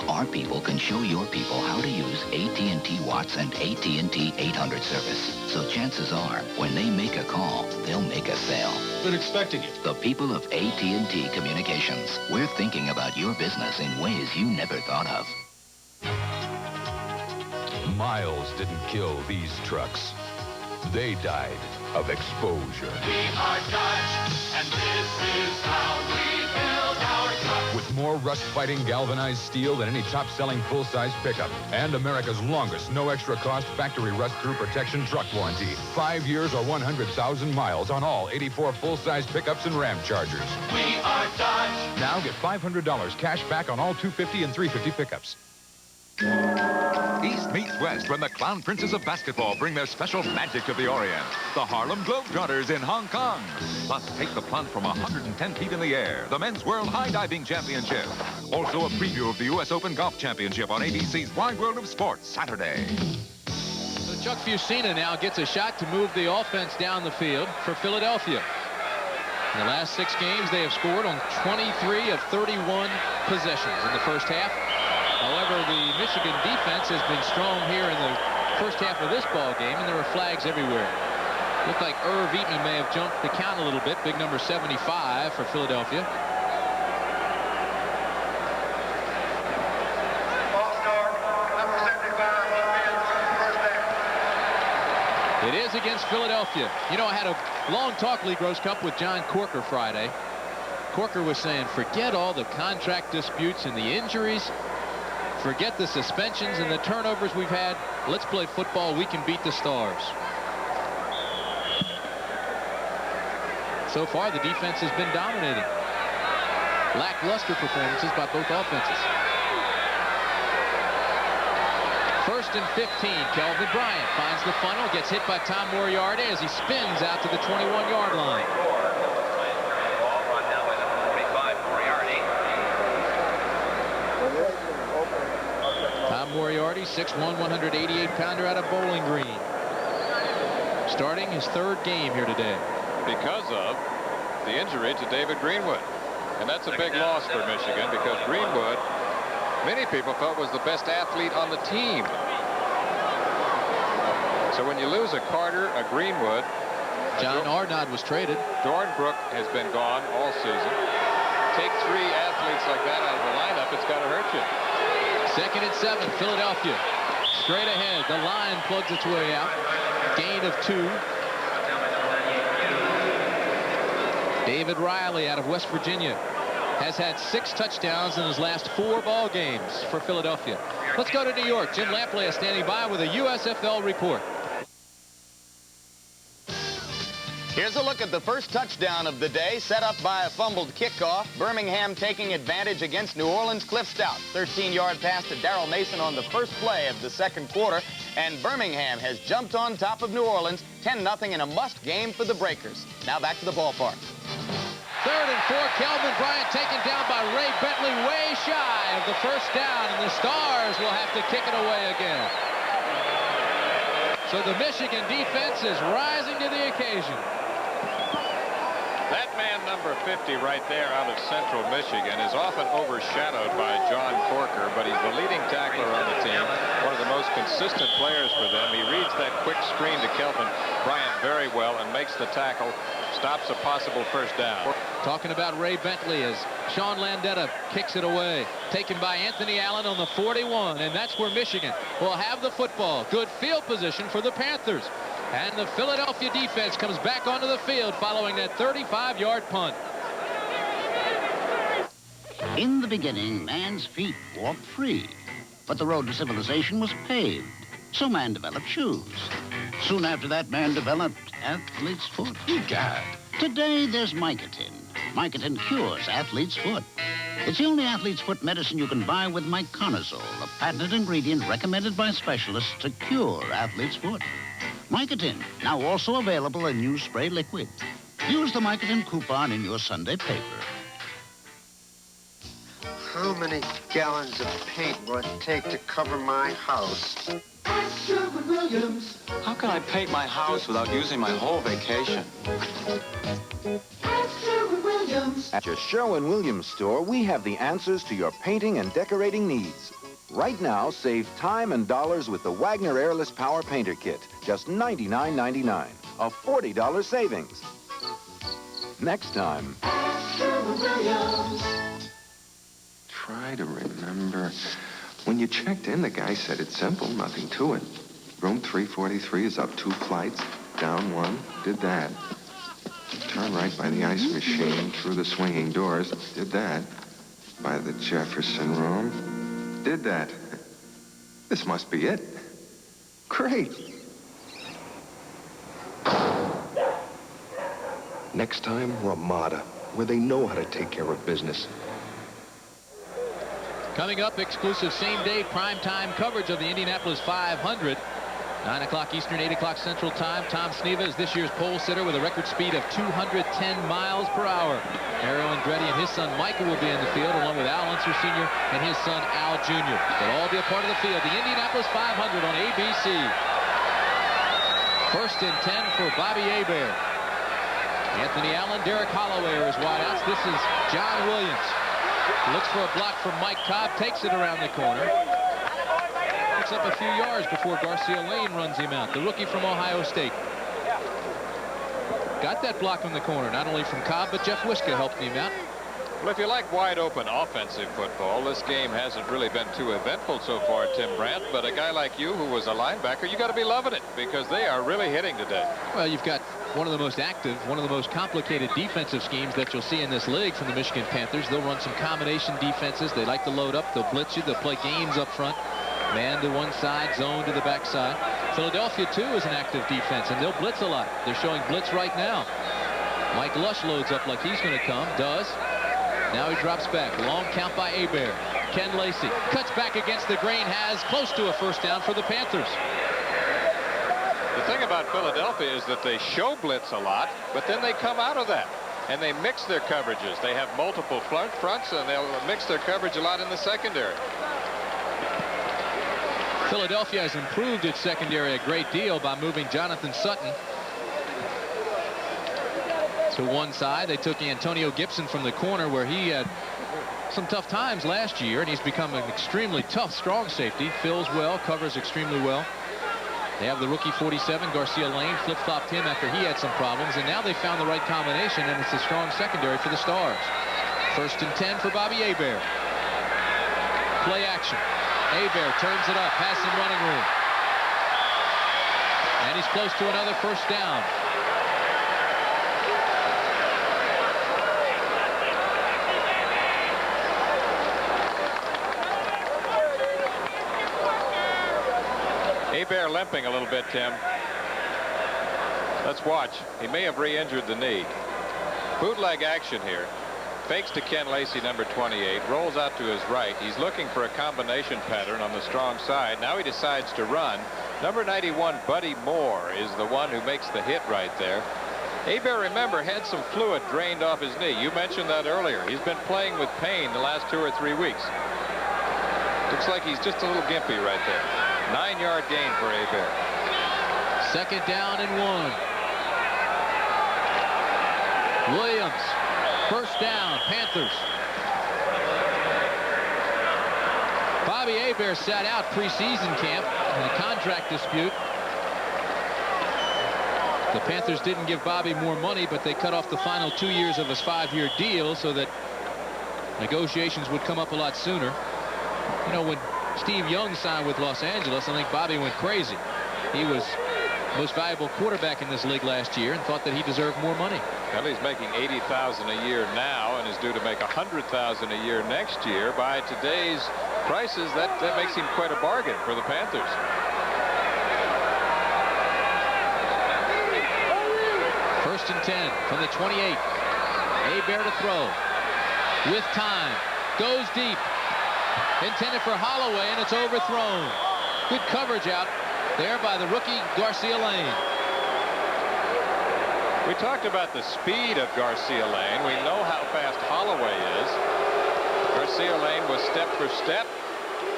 Our people can show your people how to use AT&T Watts and AT&T 800 service. So chances are, when they make a call, they'll make a sale. Been expecting it. The people of AT&T Communications. We're thinking about your business in ways you never thought of. Miles didn't kill these trucks. They died of exposure. We are Dodge, and this is how we build our trucks. With more rust-fighting galvanized steel than any top-selling full-size pickup. And America's longest, no extra cost, factory rust-through protection truck warranty. 5 years or 100,000 miles on all 84 full-size pickups and Ram Chargers. We are Dodge. Now get $500 cash back on all 250 and 350 pickups. East meets West when the Clown Princes of Basketball bring their special magic to the Orient. The Harlem Globetrotters in Hong Kong. Plus, take the plunge from 110 feet in the air. The Men's World High Diving Championship. Also a preview of the U.S. Open Golf Championship on ABC's Wide World of Sports Saturday. So Chuck Fusina now gets a shot to move the offense down the field for Philadelphia. In the last 6 games, they have scored on 23 of 31 possessions in the first half. However, the Michigan defense has been strong here in the first half of this ball game, and there were flags everywhere. Looked like Irv Eaton may have jumped the count a little bit. Big number 75 for Philadelphia. It is against Philadelphia. You know, I had a long talk League Rose Cup with John Corker Friday. Corker was saying, forget all the contract disputes and the injuries. Forget the suspensions and the turnovers we've had. Let's play football. We can beat the Stars. So far, the defense has been dominating. Lackluster performances by both offenses. 1st and 15. Kelvin Bryant finds the funnel, gets hit by Tom Moriarty as he spins out to the 21-yard line. Tom Moriarty, 6'1", 188-pounder out of Bowling Green. Starting his 3rd game here today. Because of the injury to David Greenwood. And that's a big loss for Michigan because Greenwood, many people thought was the best athlete on the team. So when you lose a Carter, a Greenwood. John Arnott was traded. Dornbrook has been gone all season. Take 3 athletes like that out of the lineup, it's got to hurt you. 2nd and 7, Philadelphia. Straight ahead. The line plugs its way out. gain of 2. David Riley out of West Virginia has had 6 touchdowns in his last 4 ball games for Philadelphia. Let's go to New York. Jim Lampley is standing by with a USFL report. Here's a look at the first touchdown of the day, set up by a fumbled kickoff. Birmingham taking advantage against New Orleans. Cliff Stout, 13-yard pass to Darrell Mason on the first play of the second quarter. And Birmingham has jumped on top of New Orleans, 10-0 in a must game for the Breakers. Now back to the ballpark. 3rd and 4, Kelvin Bryant taken down by Ray Bentley, way shy of the first down, and the Stars will have to kick it away again. So the Michigan defense is rising to the occasion. That man number 50 right there out of Central Michigan is often overshadowed by John Corker, but he's the leading tackler on the team, one of the most consistent players for them. He reads that quick screen to Kelvin Bryant very well and makes the tackle, stops a possible first down. Talking about Ray Bentley as Sean Landetta kicks it away, taken by Anthony Allen on the 41, and that's where Michigan will have the football. Good field position for the Panthers. And the Philadelphia defense comes back onto the field following that 35-yard punt. In the beginning, man's feet walked free, but the road to civilization was paved, so man developed shoes. Soon after that, man developed athlete's foot. God. Today, there's Mycotin. Mycotin cures athlete's foot. It's the only athlete's foot medicine you can buy with Myconazole, a patented ingredient recommended by specialists to cure athlete's foot. Mycotin, now also available in new spray liquid. Use the Mycotin coupon in your Sunday paper. How many gallons of paint will it take to cover my house? Ask Sherwin-Williams. How can I paint my house without using my whole vacation? Ask Sherwin-Williams. At your Sherwin-Williams store, we have the answers to your painting and decorating needs. Right now, save time and dollars with the Wagner Airless Power Painter Kit. Just $99.99. A $40 savings. Next time. Try to remember. When you checked in, the guy said it's simple, nothing to it. Room 343 is up 2 flights, down 1, did that. Turn right by the ice machine, through the swinging doors, did that. By the Jefferson room. Did that. This must be it. Great. Next time, Ramada, where they know how to take care of business. Coming up, exclusive same-day primetime coverage of the Indianapolis 500. 9 o'clock Eastern, 8 o'clock Central Time. Tom Sneva is this year's pole sitter with a record speed of 210 miles per hour. Mario Andretti and his son Michael will be in the field, along with Al Unser Sr. and his son Al Jr. They'll all be a part of the field. The Indianapolis 500 on ABC. 1st and 10 for Bobby Hebert. Anthony Allen, Derek Holloway are his wideouts. This is John Williams. Looks for a block from Mike Cobb, takes it around the corner. Picks up a few yards before Garcia Lane runs him out, the rookie from Ohio State. Got that block on the corner, not only from Cobb, but Jeff Wiska helped him out. Well, if you like wide-open offensive football, this game hasn't really been too eventful so far, Tim Brandt. But a guy like you, who was a linebacker, you got to be loving it because they are really hitting today. Well, you've got one of the most active, one of the most complicated defensive schemes that you'll see in this league from the Michigan Panthers. They'll run some combination defenses. They like to load up. They'll blitz you. They'll play games up front. Man to one side, zone to the backside. Philadelphia, too, is an active defense, and they'll blitz a lot. They're showing blitz right now. Mike Lush loads up like he's going to come. Does. Now he drops back. Long count by Hebert. Ken Lacey cuts back against the grain, has close to a first down for the Panthers. The thing about Philadelphia is that they show blitz a lot, but then they come out of that. And they mix their coverages. They have multiple fronts, and they'll mix their coverage a lot in the secondary. Philadelphia has improved its secondary a great deal by moving Jonathan Sutton to one side. They took Antonio Gibson from the corner, where he had some tough times last year, and he's become an extremely tough, strong safety. Fills well, covers extremely well. They have the rookie 47, Garcia Lane, flip-flopped him after he had some problems, and now they found the right combination, and it's a strong secondary for the Stars. 1st and 10 for Bobby Hebert. Play action. Hebert turns it up, has some running room. And he's close to another first down. Hebert limping a little bit, Tim. Let's watch. He may have re-injured the knee. Bootleg action here. Fakes to Ken Lacey, number 28. Rolls out to his right. He's looking for a combination pattern on the strong side. Now he decides to run. Number 91, Buddy Moore, is the one who makes the hit right there. Hebert, remember, had some fluid drained off his knee. You mentioned that earlier. He's been playing with pain the last 2 or 3 weeks. Looks like he's just a little gimpy right there. 9-yard gain for Hebert. Second down and 1. Williams, first down, Panthers. Bobby Hebert sat out preseason camp in a contract dispute. The Panthers didn't give Bobby more money, but they cut off the final 2 years of his 5-year deal so that negotiations would come up a lot sooner. You know, when Steve Young signed with Los Angeles, I think Bobby went crazy. He was the most valuable quarterback in this league last year and thought that he deserved more money. Well, he's making $80,000 a year now and is due to make $100,000 a year next year. By today's prices, that makes him quite a bargain for the Panthers. First and 10 from the 28. Hebert to throw. With time. Goes deep. Intended for Holloway, and it's overthrown. Good coverage out there by the rookie Garcia Lane. We talked about the speed of Garcia Lane. We know how fast Holloway is. Garcia Lane was step for step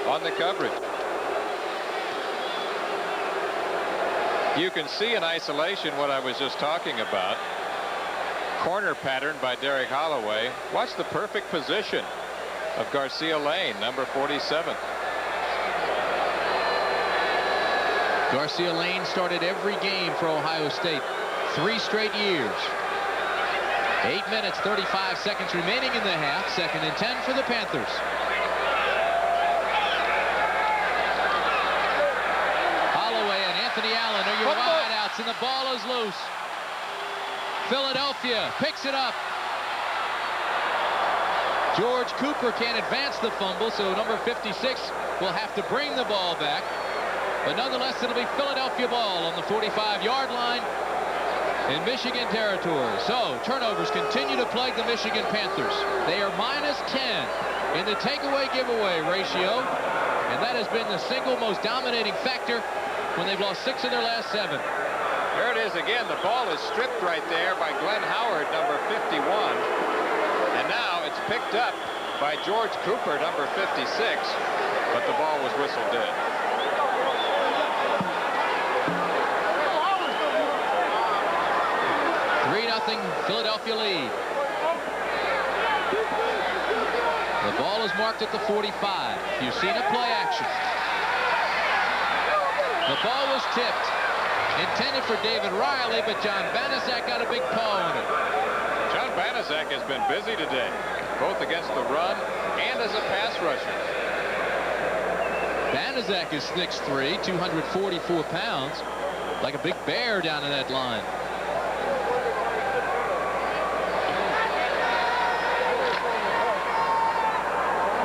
on the coverage. You can see in isolation what I was just talking about. Corner pattern by Derek Holloway. Watch the perfect position of Garcia Lane, number 47. Garcia Lane started every game for Ohio State. 3 straight years. 8 minutes, 35 seconds remaining in the half. Second and 10 for the Panthers. Holloway and Anthony Allen are your wideouts, and the ball is loose. Philadelphia picks it up. George Cooper can't advance the fumble, so number 56 will have to bring the ball back. But nonetheless, it'll be Philadelphia ball on the 45-yard line in Michigan territory. So turnovers continue to plague the Michigan Panthers. They are -10 in the takeaway giveaway ratio, and that has been the single most dominating factor when they've lost 6 of their last 7. There it is again. The ball is stripped right there by Glenn Howard, number 51. And now it's picked up by George Cooper, number 56. But the ball was whistled in. Philadelphia lead. The ball is marked at the 45. You've seen a play action. The ball was tipped. Intended for David Riley, but John Banaszak got a big paw on it. John Banaszak has been busy today, both against the run and as a pass rusher. Banaszak is 6'3", 244 pounds, like a big bear down in that line.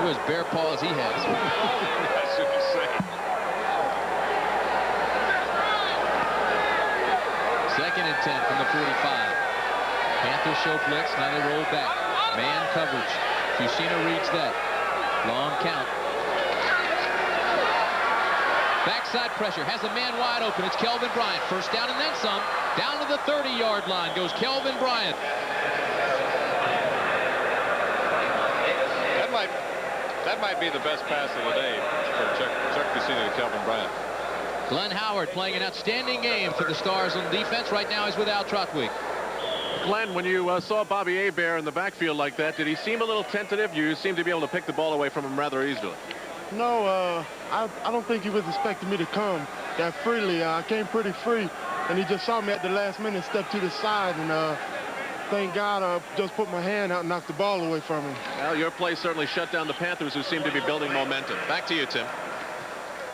Look at his bare paws he has. I shouldn't say. Second and 10 from the 45. Panthers show blitz. Now they roll back. Man coverage. Fusina reads that. Long count. Backside pressure. Has a man wide open. It's Kelvin Bryant. First down and then some. Down to the 30-yard line goes Kelvin Bryant. That might be the best pass of the day for Chuck Fusina to Kelvin Bryant. Glenn Howard playing an outstanding game for the Stars on defense. Right now he's without Trotwig. Glenn, when you saw Bobby Hebert in the backfield like that, did he seem a little tentative? You seem to be able to pick the ball away from him rather easily. No, I don't think he was expecting me to come that freely. I came pretty free, and he just saw me at the last minute, stepped to the side, and thank God I just put my hand out and knocked the ball away from him. Well, your play certainly shut down the Panthers, who seem to be building momentum. Back to you, Tim.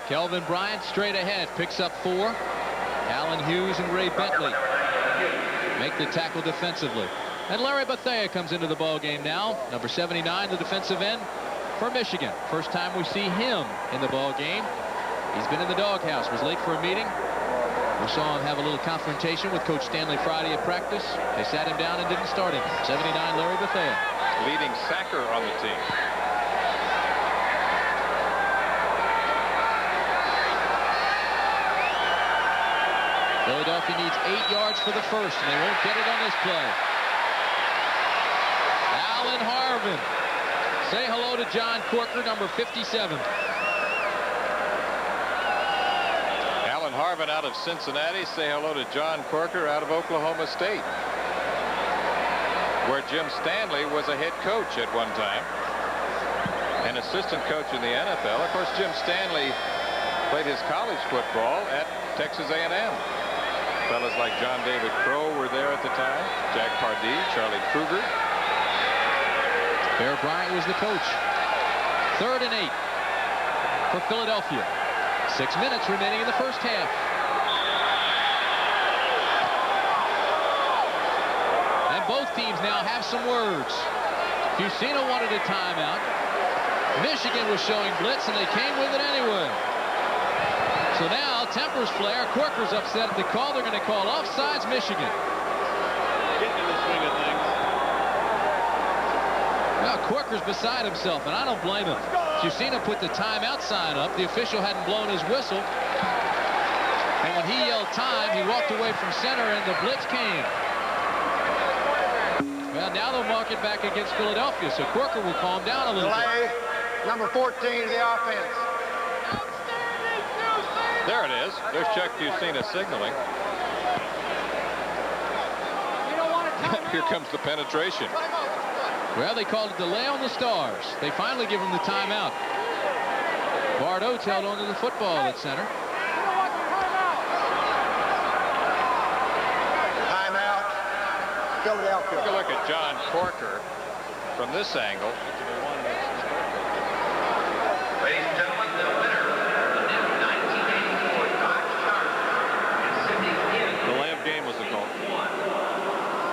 Kelvin Bryant straight ahead, picks up 4. Alan Hughes and Ray Bentley make the tackle defensively. And Larry Bethea comes into the ball game now. Number 79, the defensive end for Michigan. First time we see him in the ball game. He's been in the doghouse, was late for a meeting. We saw him have a little confrontation with Coach Stanley Friday at practice. They sat him down and didn't start him. 79, Larry Bethea. Leading sacker on the team. Philadelphia needs 8 yards for the first, and they won't get it on this play. Alan Harvin. Say hello to John Corker, number 57. Alan Harvin out of Cincinnati. Say hello to John Corker out of Oklahoma State, where Jim Stanley was a head coach at one time, an assistant coach in the NFL. Of course, Jim Stanley played his college football at Texas A&M. Fellas like John David Crow were there at the time. Jack Pardee, Charlie Kruger. Bear Bryant was the coach. 3rd and 8 for Philadelphia. 6 minutes remaining in the first half. And both teams now have some words. Fusina wanted a timeout. Michigan was showing blitz, and they came with it anyway. So now tempers flare. Corker's upset at the call. They're going to call offsides Michigan. Getting in the swing of things. Now Corker's beside himself, and I don't blame him. Fusina put the timeout sign up. The official hadn't blown his whistle. And when he yelled time, he walked away from center, and the blitz came. Well, now they'll mark it back against Philadelphia, so Corker will calm down a little bit. Number 14 to the offense. There it is. There's Chuck Fusina signaling. Here comes the penetration. Well, they called a delay on the Stars. They finally give him the timeout. Bart Oates held on to the football at center. Timeout. Philadelphia. Take a look at John Corker from this angle. Ladies and gentlemen, the winner of the new 1984 Dodge Charger is sitting in. Delay of game was the call.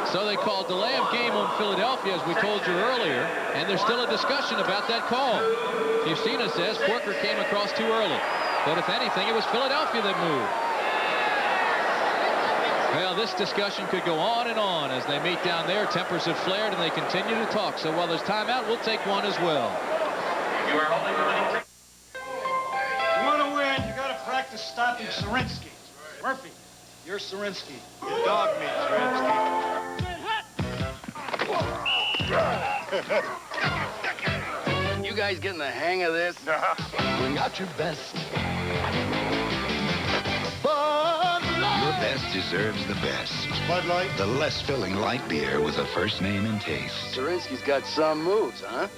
So they called delay of game on Philadelphia, as we told you earlier, and there's still a discussion about that call. Fusina says Corker came across too early, but if anything, it was Philadelphia that moved. Well, this discussion could go on and on as they meet down there. Tempers have flared, and they continue to talk. So while there's timeout, we'll take one as well. You are holding the winning ticket. You want to win, you got to practice stopping Sarinsky. Murphy, you're Sarinsky. You dog me, Sarinsky. You guys getting the hang of this? Bring out your best. Your best deserves the best. Bud Light. The less filling light beer with a first name and taste. Sarinsky's got some moves, huh?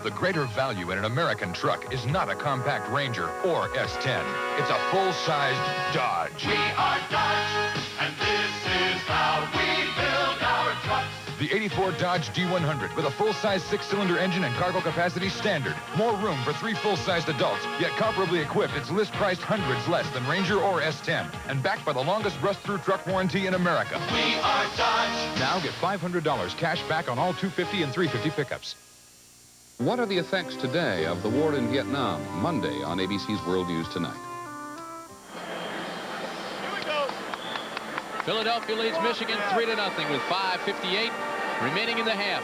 The greater value in an American truck is not a compact Ranger or S10. It's a full-sized Dodge. We are Dodge, and this is how we build our trucks. The 84 Dodge D100 with a full-size 6-cylinder engine and cargo capacity standard. More room for 3 full-sized adults, yet comparably equipped. It's list-priced hundreds less than Ranger or S10, and backed by the longest rust-through truck warranty in America. We are Dodge. Now get $500 cash back on all 250 and 350 pickups. What are the effects today of the war in Vietnam? Monday on ABC's World News Tonight. Philadelphia leads Michigan 3-0 with 5:58 remaining in the half.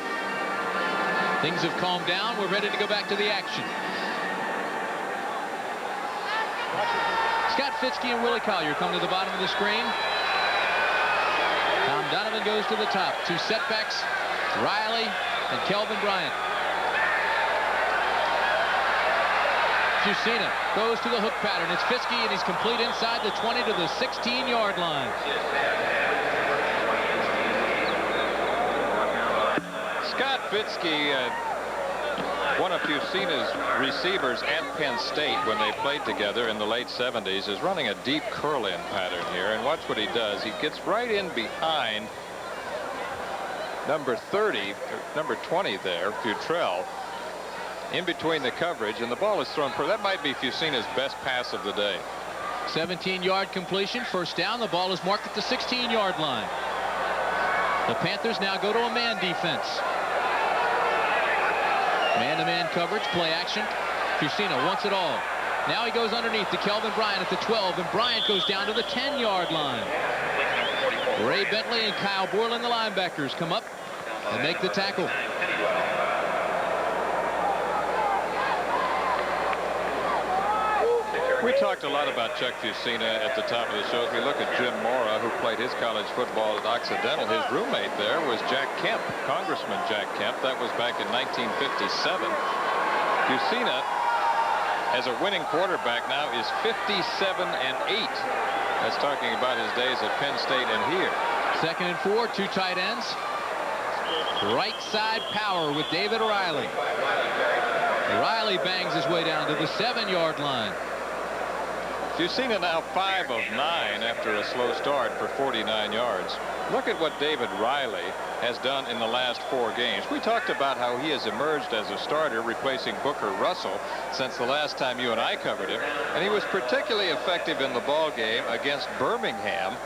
Things have calmed down. We're ready to go back to the action. Scott Fitzke and Willie Collier come to the bottom of the screen. Tom Donovan goes to the top. 2 setbacks, Riley and Kelvin Bryant. Fusina goes to the hook pattern. It's Fitzke, and he's complete inside the 20 to the 16-yard line. Scott Fitzke, one of Fusina's receivers at Penn State when they played together in the late 70s, is running a deep curl-in pattern here. And watch what he does. He gets right in behind number 30, or number 20 there, Futrell. in between the coverage, and the ball is thrown. That might be Fusina's best pass of the day. 17-yard completion, first down. The ball is marked at the 16-yard line. The Panthers now go to a man defense. Man-to-man coverage, play action. Fusina wants it all. Now he goes underneath to Kelvin Bryant at the 12, and Bryant goes down to the 10-yard line. Ray Bentley and Kyle Borland, the linebackers, come up and make the tackle. We talked a lot about Chuck Fusina at the top of the show. If we look at Jim Mora, who played his college football at Occidental, his roommate there was Jack Kemp, Congressman Jack Kemp. That was back in 1957. Fusina, as a winning quarterback now, is 57-8. That's talking about his days at Penn State and here. 2nd and 4, 2 tight ends. Right side power with David Riley. Riley bangs his way down to the 7-yard line. Fusina now 5 of 9 after a slow start for 49 yards. Look at what David Riley has done in the last 4 games. We talked about how he has emerged as a starter, replacing Booker Russell since the last time you and I covered him. And he was particularly effective in the ball game against Birmingham.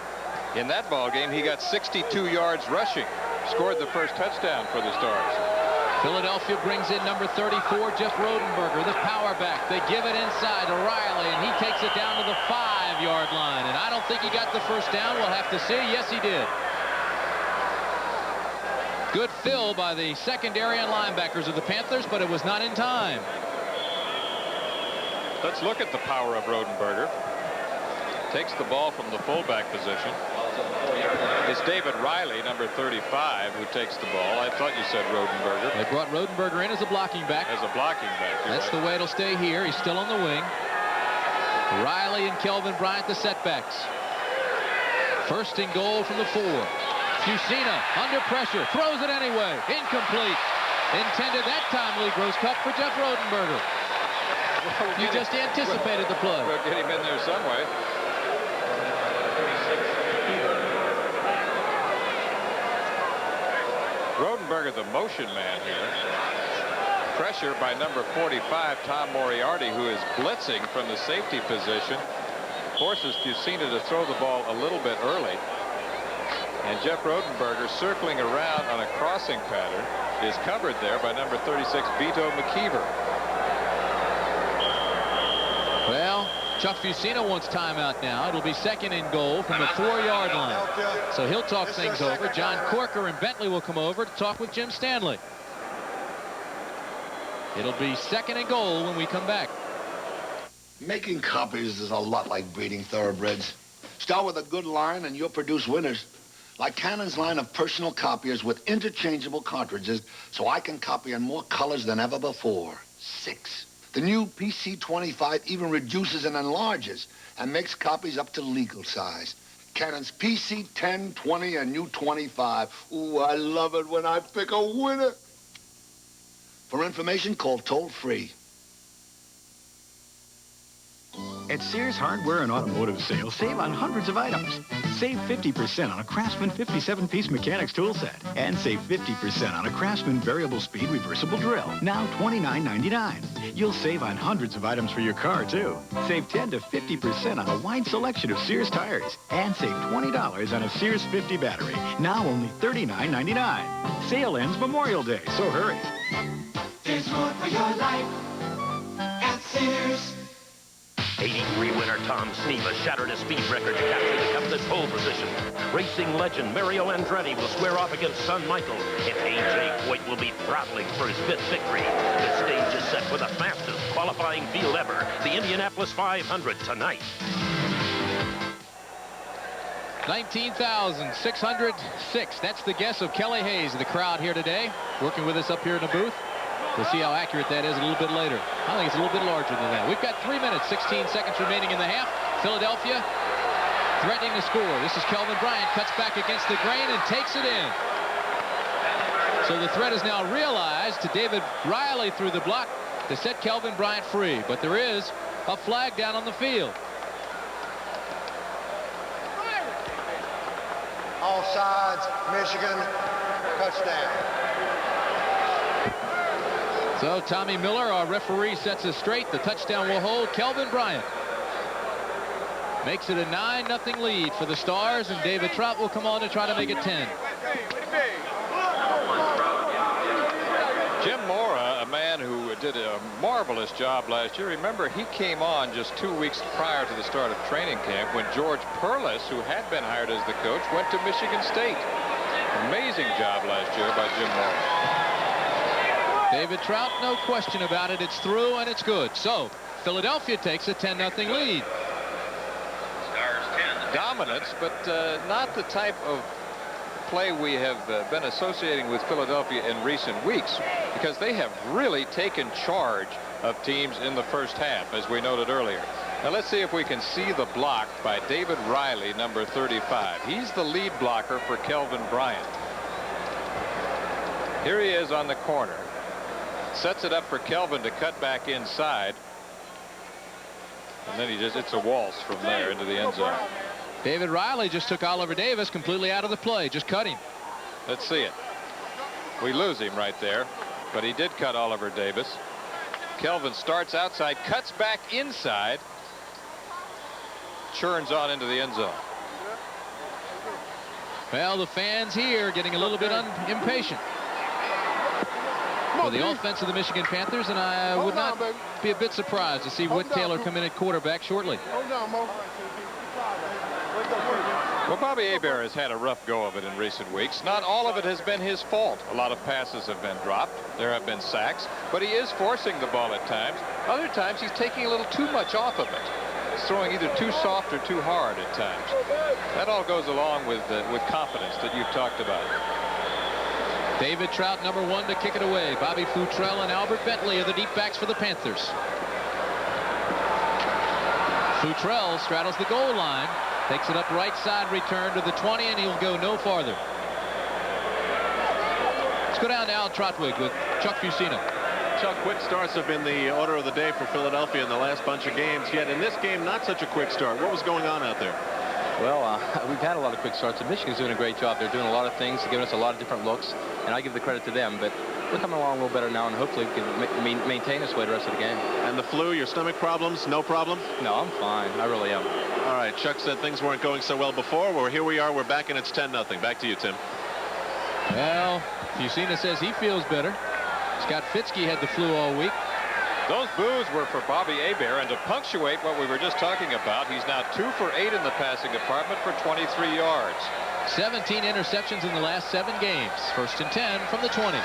In that ball game, he got 62 yards rushing, scored the first touchdown for the Stars. Philadelphia brings in number 34, Jeff Rodenberger, the power back. They give it inside to Riley, and he takes it down to the 5-yard line. And I don't think he got the first down. We'll have to see. Yes, he did. Good fill by the secondary and linebackers of the Panthers, but it was not in time. Let's look at the power of Rodenberger. Takes the ball from the fullback position. It's David Riley, number 35, who takes the ball. I thought you said Rodenberger. They brought Rodenberger in as a blocking back. As a blocking back. That's the way it'll stay here. He's still on the wing. Riley and Kelvin Bryant, the setbacks. 1st and goal from the 4. Fusina under pressure, throws it anyway. Incomplete. Intended that time, Lee Grosskopf, for Jeff Rodenberger. You just anticipated the play. We'll get him in there some way. Rodenberger, the motion man here. Pressure by number 45, Tom Moriarty, who is blitzing from the safety position. Forces Fusina to throw the ball a little bit early. And Jeff Rodenberger, circling around on a crossing pattern, is covered there by number 36, Vito McKeever. Well, Chuck Fusina wants timeout now. It'll be 2nd and goal from the 4-yard line. So he'll talk things over. John Corker and Bentley will come over to talk with Jim Stanley. It'll be 2nd and goal when we come back. Making copies is a lot like breeding thoroughbreds. Start with a good line and you'll produce winners. Like Canon's line of personal copiers with interchangeable cartridges, so I can copy in more colors than ever before. 6. The new PC-25 even reduces and enlarges and makes copies up to legal size. Canon's PC-10, 20, and new 25. Ooh, I love it when I pick a winner. For information, call toll-free. At Sears Hardware and Automotive Sales, save on hundreds of items. Save 50% on a Craftsman 57-piece mechanics tool set. And save 50% on a Craftsman variable speed reversible drill. Now $29.99. You'll save on hundreds of items for your car, too. Save 10 to 50% on a wide selection of Sears tires. And save $20 on a Sears 50 battery. Now only $39.99. Sale ends Memorial Day, so hurry. There's more for your life at Sears. 83 winner Tom Sneva shattered a speed record to capture the coveted pole position. Racing legend Mario Andretti will square off against Son Michael, and A.J. Foyt will be throttling for his 5th victory. The stage is set for the fastest qualifying field ever, the Indianapolis 500 tonight. 19,606. That's the guess of Kelly Hayes, the crowd here today, working with us up here in the booth. We'll see how accurate that is a little bit later. I think it's a little bit larger than that. We've got 3 minutes, 16 seconds remaining in the half. Philadelphia threatening to score. This is Kelvin Bryant, cuts back against the grain and takes it in. So the threat is now realized to David Riley through the block to set Kelvin Bryant free. But there is a flag down on the field. All sides, Michigan, touchdown. So Tommy Miller, our referee, sets us straight. The touchdown will hold. Kelvin Bryant makes it a 9-0 lead for the Stars, and David Trout will come on to try to make it 10. Jim Mora, a man who did a marvelous job last year. Remember, he came on just 2 weeks prior to the start of training camp when George Perlis, who had been hired as the coach, went to Michigan State. Amazing job last year by Jim Mora. David Trout, no question about it. It's through and it's good. So Philadelphia takes a 10-0 lead. Dominance, but not the type of play we have been associating with Philadelphia in recent weeks, because they have really taken charge of teams in the first half, as we noted earlier. Now let's see if we can see the block by David Riley, number 35. He's the lead blocker for Kelvin Bryant. Here he is on the corner. Sets it up for Kelvin to cut back inside. And then it's a waltz from there into the end zone. David Riley just took Oliver Davis completely out of the play. Just cut him. Let's see it. We lose him right there, but he did cut Oliver Davis. Kelvin starts outside, cuts back inside, churns on into the end zone. Well, the fans here getting a little bit impatient for the offense of the Michigan Panthers, and I would not be a bit surprised to see Whit Taylor come in at quarterback shortly. Well, Bobby Hebert has had a rough go of it in recent weeks. Not all of it has been his fault. A lot of passes have been dropped. There have been sacks, but he is forcing the ball at times. Other times he's taking a little too much off of it. He's throwing either too soft or too hard at times. That all goes along with confidence that you've talked about. David Trout, number 1, to kick it away. Bobby Futrell and Albert Bentley are the deep backs for the Panthers. Futrell straddles the goal line. Takes it up right side, return to the 20, and he'll go no farther. Let's go down to Al Trotwig with Chuck Fusina. Chuck, quick starts have been the order of the day for Philadelphia in the last bunch of games, yet in this game, not such a quick start. What was going on out there? Well, we've had a lot of quick starts, and Michigan's doing a great job. They're doing a lot of things, giving us a lot of different looks, and I give the credit to them. But we're coming along a little better now, and hopefully we can maintain this way the rest of the game. And the flu, your stomach problems, no problem? No, I'm fine. I really am. All right, Chuck said things weren't going so well before. Well, here we are. We're back, and it's 10-0. Back to you, Tim. Well, Fusina says he feels better. Scott Fitzke had the flu all week. Those boos were for Bobby Hebert, and to punctuate what we were just talking about, he's now 2 for 8 in the passing department for 23 yards. 17 interceptions in the last 7 games. 1st and 10 from the 20.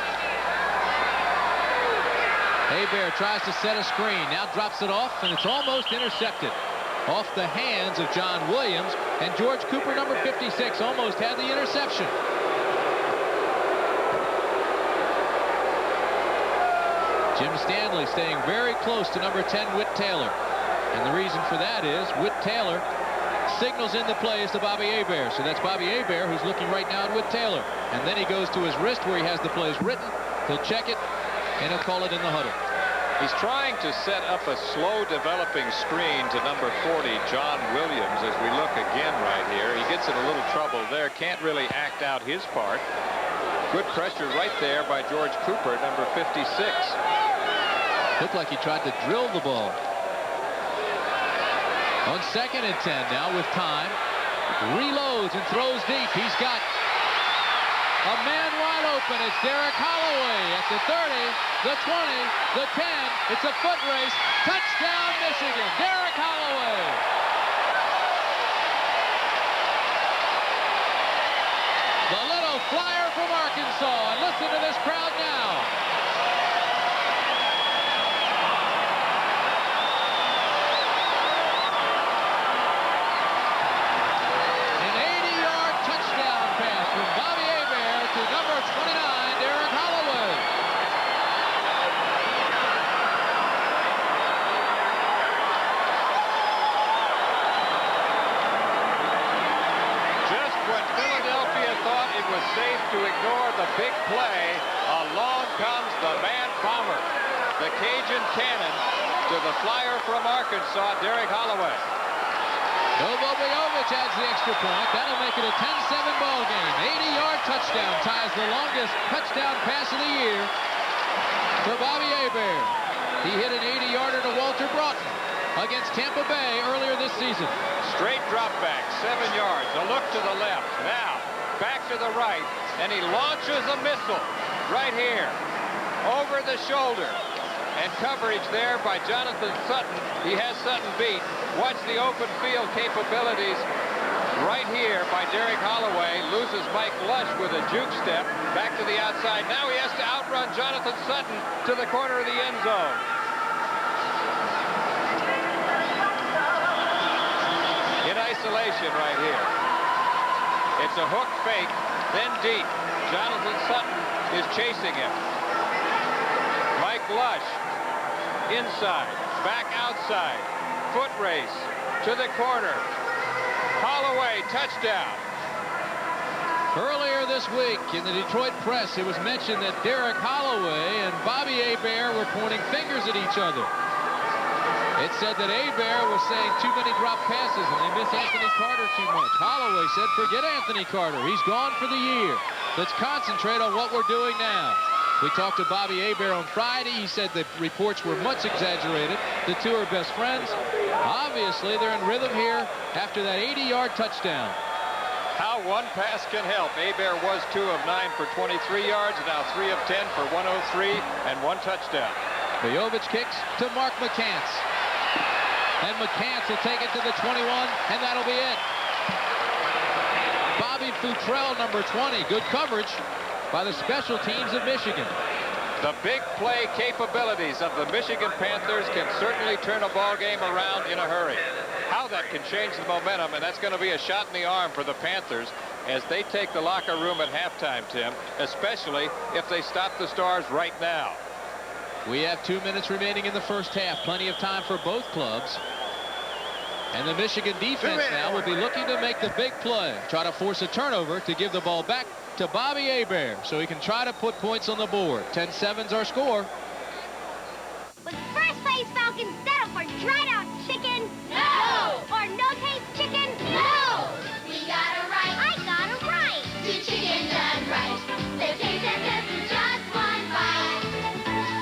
Hebert tries to set a screen, now drops it off, and it's almost intercepted. Off the hands of John Williams, and George Cooper, number 56, almost had the interception. Jim Stanley staying very close to number 10, Whit Taylor. And the reason for that is Whit Taylor signals in the plays to Bobby Hebert. So that's Bobby Hebert who's looking right now at Whit Taylor. And then he goes to his wrist where he has the plays written. He'll check it, and he'll call it in the huddle. He's trying to set up a slow developing screen to number 40, John Williams, as we look again right here. He gets in a little trouble there. Can't really act out his part. Good pressure right there by George Cooper, number 56. Looked like he tried to drill the ball. On 2nd and 10 now with time. Reloads and throws deep. He's got a man wide open. It's Derek Holloway at the 30, the 20, the 10. It's a foot race. Touchdown, Michigan. Derek Holloway. The little flyer from Arkansas. And listen to this crowd now. Safe to ignore the big play. Along comes the man bomber, the Cajun cannon, to the flyer from Arkansas, Derek Holloway. Novoviovich adds the extra point. That'll make it a 10-7 ball game. 80-yard touchdown ties the longest touchdown pass of the year. for Bobby Hebert. He hit an 80-yarder to Walter Broughton against Tampa Bay earlier this season. Straight drop back, 7 yards. A look to the left. Now, back to the right. And he launches a missile right here. Over the shoulder. And coverage there by Jonathan Sutton. He has Sutton beat. Watch the open field capabilities right here by Derek Holloway. Loses Mike Lush with a juke step. Back to the outside. Now he has to outrun Jonathan Sutton to the corner of the end zone. In isolation right here. It's a hook fake, then deep. Jonathan Sutton is chasing him. Mike Lush, inside, back outside. Foot race to the corner. Holloway, touchdown. Earlier this week in the Detroit press, it was mentioned that Derek Holloway and Bobby Hebert were pointing fingers at each other. It said that Hebert was saying too many drop passes and they miss Anthony Carter too much. Holloway said, forget Anthony Carter. He's gone for the year. Let's concentrate on what we're doing now. We talked to Bobby Hebert on Friday. He said the reports were much exaggerated. The two are best friends. Obviously, they're in rhythm here after that 80-yard touchdown. How one pass can help. Hebert was 2 of 9 for 23 yards. Now 3 of 10 for 103 and 1 touchdown. Bojovich kicks to Mark McCants. And McCants will take it to the 21, and that'll be it. Bobby Futrell, number 20. Good coverage by the special teams of Michigan. The big play capabilities of the Michigan Panthers can certainly turn a ball game around in a hurry. How that can change the momentum, and that's going to be a shot in the arm for the Panthers as they take the locker room at halftime, Tim, especially if they stop the Stars right now. We have 2 minutes remaining in the first half. Plenty of time for both clubs. And the Michigan defense now will be looking to make the big play. Try to force a turnover to give the ball back to Bobby Hebert so he can try to put points on the board. 10-7's our score. Was first place Falcons settle for dried out chicken? No! Or no-taste chicken? No! We got it right. I got it right. Do chicken done right. The taste and test in just one bite.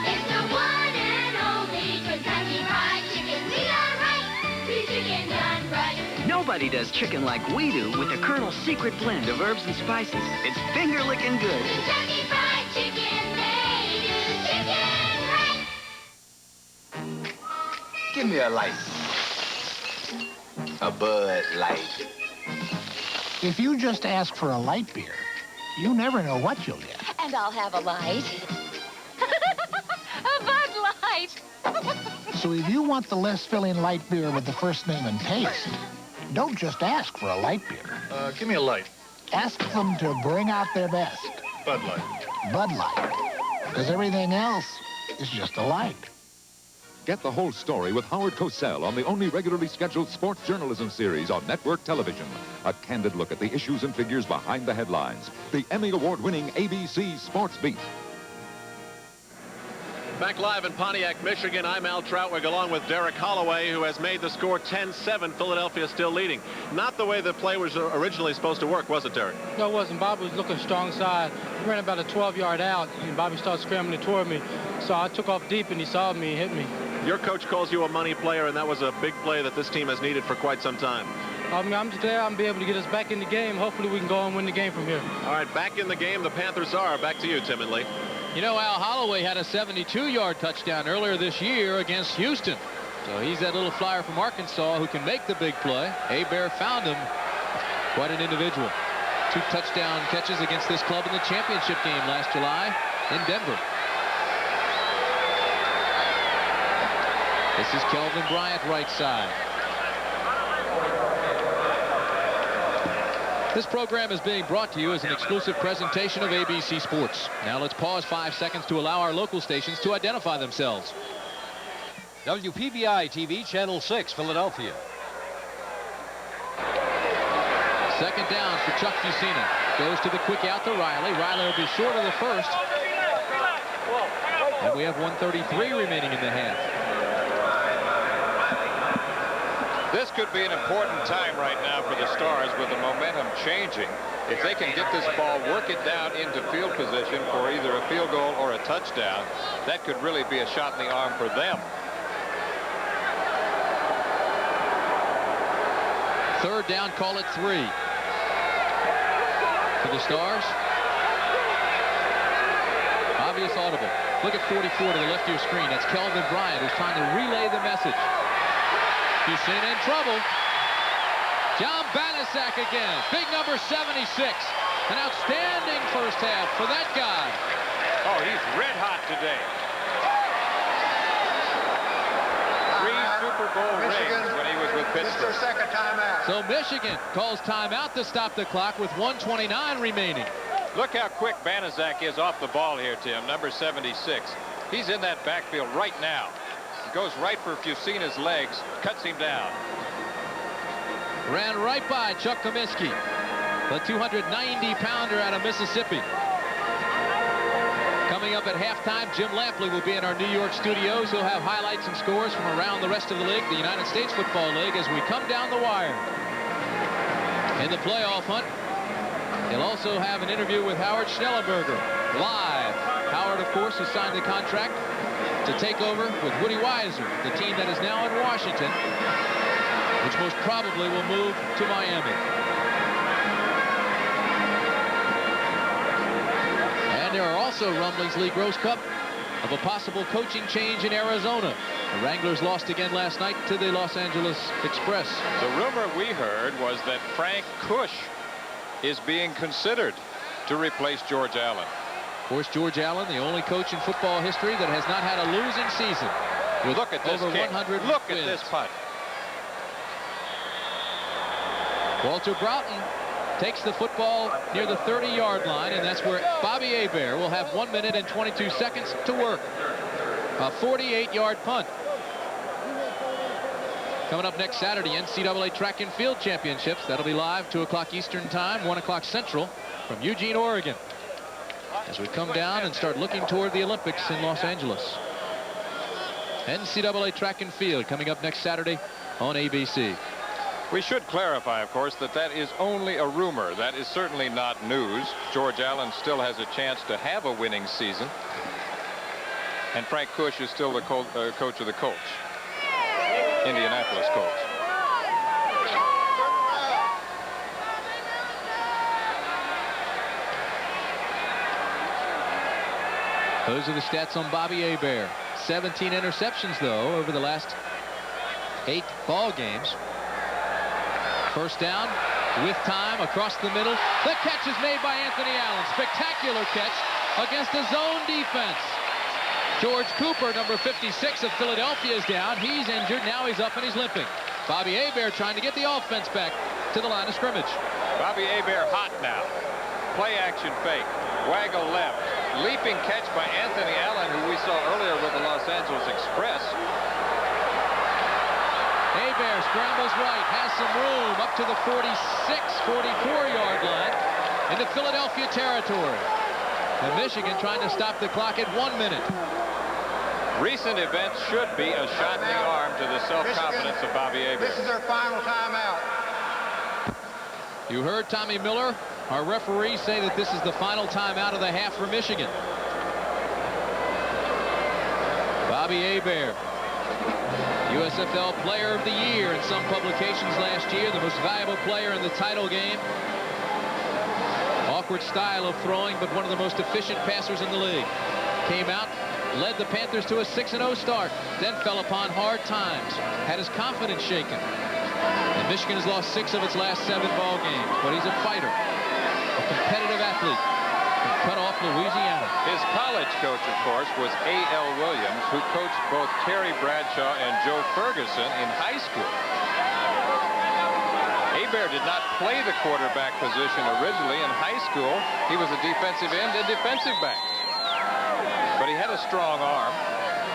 It's the one and only Kentucky Fried Chicken. We got it right. Do chicken done right. Nobody does chicken like we do with the Colonel's secret blend of herbs and spices. It's finger-licking good. Kentucky Fried Chicken. They do chicken right. Give me a light. A Bud Light. If you just ask for a light beer, you never know what you'll get. And I'll have a light. A Bud Light. So if you want the less filling light beer with the first name and taste, don't just ask for a light beer. Give me a light. Ask them to bring out their best. Bud Light. Bud Light. Because everything else is just a light. Get the whole story with Howard Cosell on the only regularly scheduled sports journalism series on network television. A candid look at the issues and figures behind the headlines. The Emmy Award-winning ABC Sports Beat. Back live in Pontiac, Michigan, I'm Al Troutwig along with Derek Holloway, who has made the score 10-7. Philadelphia still leading. Not the way the play was originally supposed to work, was it, Derek? No, it wasn't. Bobby was looking strong side. He ran about a 12-yard out, and Bobby started scrambling toward me. So I took off deep, and he saw me and hit me. Your coach calls you a money player, and that was a big play that this team has needed for quite some time. I'm just glad I'm be able to get us back in the game. Hopefully we can go and win the game from here. All right, back in the game, the Panthers are. Back to you, Tim and Lee. You know, Al Holloway had a 72-yard touchdown earlier this year against Houston. So he's that little flyer from Arkansas who can make the big play. Hebert found him. Quite an individual. 2 touchdown catches against this club in the championship game last July in Denver. This is Kelvin Bryant, right side. This program is being brought to you as an exclusive presentation of ABC Sports. Now let's pause 5 seconds to allow our local stations to identify themselves. WPBI TV, Channel 6, Philadelphia. Second down for Chuck Fusina. Goes to the quick out to Riley. Riley will be short of the first. And we have 1:33 remaining in the half. This could be an important time right now for the Stars with the momentum changing. If they can get this ball, work it down into field position for either a field goal or a touchdown, that could really be a shot in the arm for them. Third down, call it 3. For the Stars. Obvious audible. Look at 44 to the left of your screen. That's Kelvin Bryant, who's trying to relay the message. He's seen in trouble. John Banaszak again. Big number 76. An outstanding first half for that guy. Oh, he's red hot today. 3 Super Bowl rings when he was with Pittsburgh. It's their second timeout. So Michigan calls timeout to stop the clock with 1:29 remaining. Look how quick Banaszak is off the ball here, Tim, number 76. He's in that backfield right now. He goes right for, if you've seen his legs, cuts him down. Ran right by Chuck Comiskey, the 290-pounder out of Mississippi. Coming up at halftime, Jim Lampley will be in our New York studios. He'll have highlights and scores from around the rest of the league, the United States Football League, as we come down the wire. In the playoff hunt, he'll also have an interview with Howard Schnellenberger live. Howard, of course, has signed the contract to take over with Woody Weiser, the team that is now in Washington, which most probably will move to Miami. And there are also rumblings, Lee Gross Cup, of a possible coaching change in Arizona. The Wranglers lost again last night to the Los Angeles Express. The rumor we heard was that Frank Kush is being considered to replace George Allen. Of course, George Allen, the only coach in football history that has not had a losing season. With Look at this over kick. 100 Look wins. at this punt. Walter Broughton takes the football near the 30-yard line, and that's where Bobby Hebert will have 1 minute and 22 seconds to work. A 48-yard punt. Coming up next Saturday, NCAA Track and Field Championships. That'll be live, 2 o'clock Eastern Time, 1 o'clock Central, from Eugene, Oregon, as we come down and start looking toward the Olympics in Los Angeles. NCAA Track and Field coming up next Saturday on ABC. We should clarify, of course, that that is only a rumor. That is certainly not news. George Allen still has a chance to have a winning season. And Frank Kush is still the coach of the Colts. Indianapolis Colts. Those are the stats on Bobby Hebert. 17 interceptions, though, over the last 8 ball games. First down, with time, across the middle. The catch is made by Anthony Allen. Spectacular catch against a zone defense. George Cooper, number 56 of Philadelphia, is down. He's injured. Now he's up and he's limping. Bobby Hebert trying to get the offense back to the line of scrimmage. Bobby Hebert hot now. Play action fake. Waggle left. Leaping catch by Anthony Allen, who we saw earlier with the Los Angeles Express. Hebert scrambles right, has some room up to the 46, 44-yard line into Philadelphia territory. And Michigan trying to stop the clock at 1 minute. Recent events should be a shot in the arm to the self-confidence of Bobby Hebert. This is their final timeout. You heard Tommy Miller, our referee, say that this is the final timeout of the half for Michigan. Bobby Hebert, USFL Player of the Year in some publications last year, the most valuable player in the title game. Awkward style of throwing, but one of the most efficient passers in the league. Came out, led the Panthers to a 6-0 start, then fell upon hard times, had his confidence shaken. And Michigan has lost 6 of its last 7 ball games, but he's a fighter, a competitive athlete from cut off Louisiana. His college coach, of course, was A.L. Williams, who coached both Terry Bradshaw and Joe Ferguson in high school. Hebert did not play the quarterback position originally. In high school, he was a defensive end and defensive back. But he had a strong arm.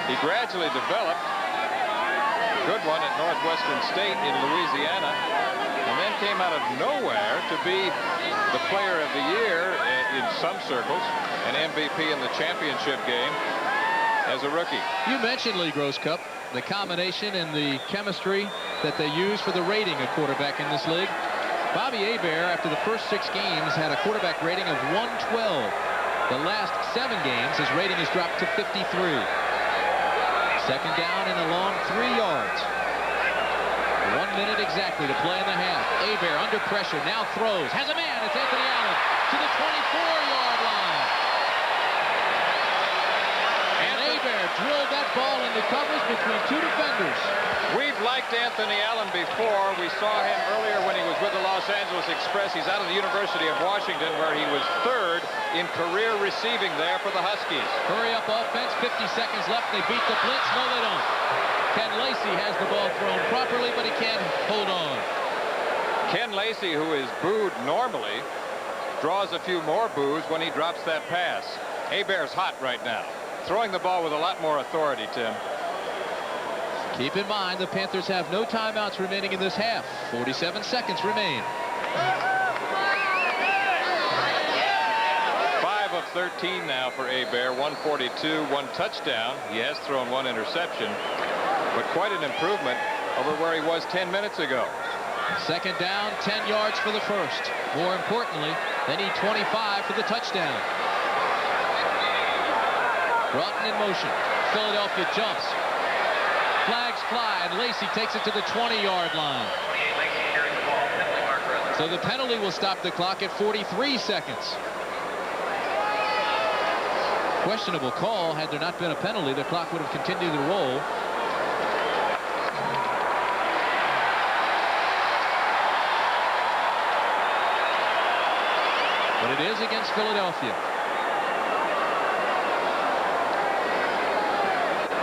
He gradually developed a good one at Northwestern State in Louisiana, and then came out of nowhere to be the player of the year in some circles, an MVP in the championship game as a rookie. You mentioned Lee Gross Cup, the combination and the chemistry that they use for the rating of quarterback in this league. Bobby Hebert, after the first 6 games, had a quarterback rating of 112. The last 7 games, his rating has dropped to 53. Second down and a long 3 yards. 1 minute exactly to play in the half. Hebert under pressure, now throws, has a man. It's Anthony Allen to the 24-yard line. And Hebert drilled that ball into coverage between 2 defenders. We've liked Anthony Allen before. We saw him earlier when he was with the Los Angeles Express. He's out of the University of Washington, where he was 3rd in career receiving there for the Huskies. Hurry up offense, 50 seconds left. They beat the blitz. No, they don't. Ken Lacey has the ball thrown properly, but he can't hold on. Ken Lacey, who is booed normally, draws a few more boos when he drops that pass. Hebert's hot right now, throwing the ball with a lot more authority, Tim. Keep in mind, the Panthers have no timeouts remaining in this half. 47 seconds remain. 5 of 13 now for Hebert. 142, 1 touchdown. He has thrown 1 interception, but quite an improvement over where he was 10 minutes ago. Second down, 10 yards for the first. More importantly, they need 25 for the touchdown. Broughton in motion. Philadelphia jumps. Flags fly, and Lacey takes it to the 20-yard line. So the penalty will stop the clock at 43 seconds. Questionable call. Had there not been a penalty, the clock would have continued to roll. But it is against Philadelphia.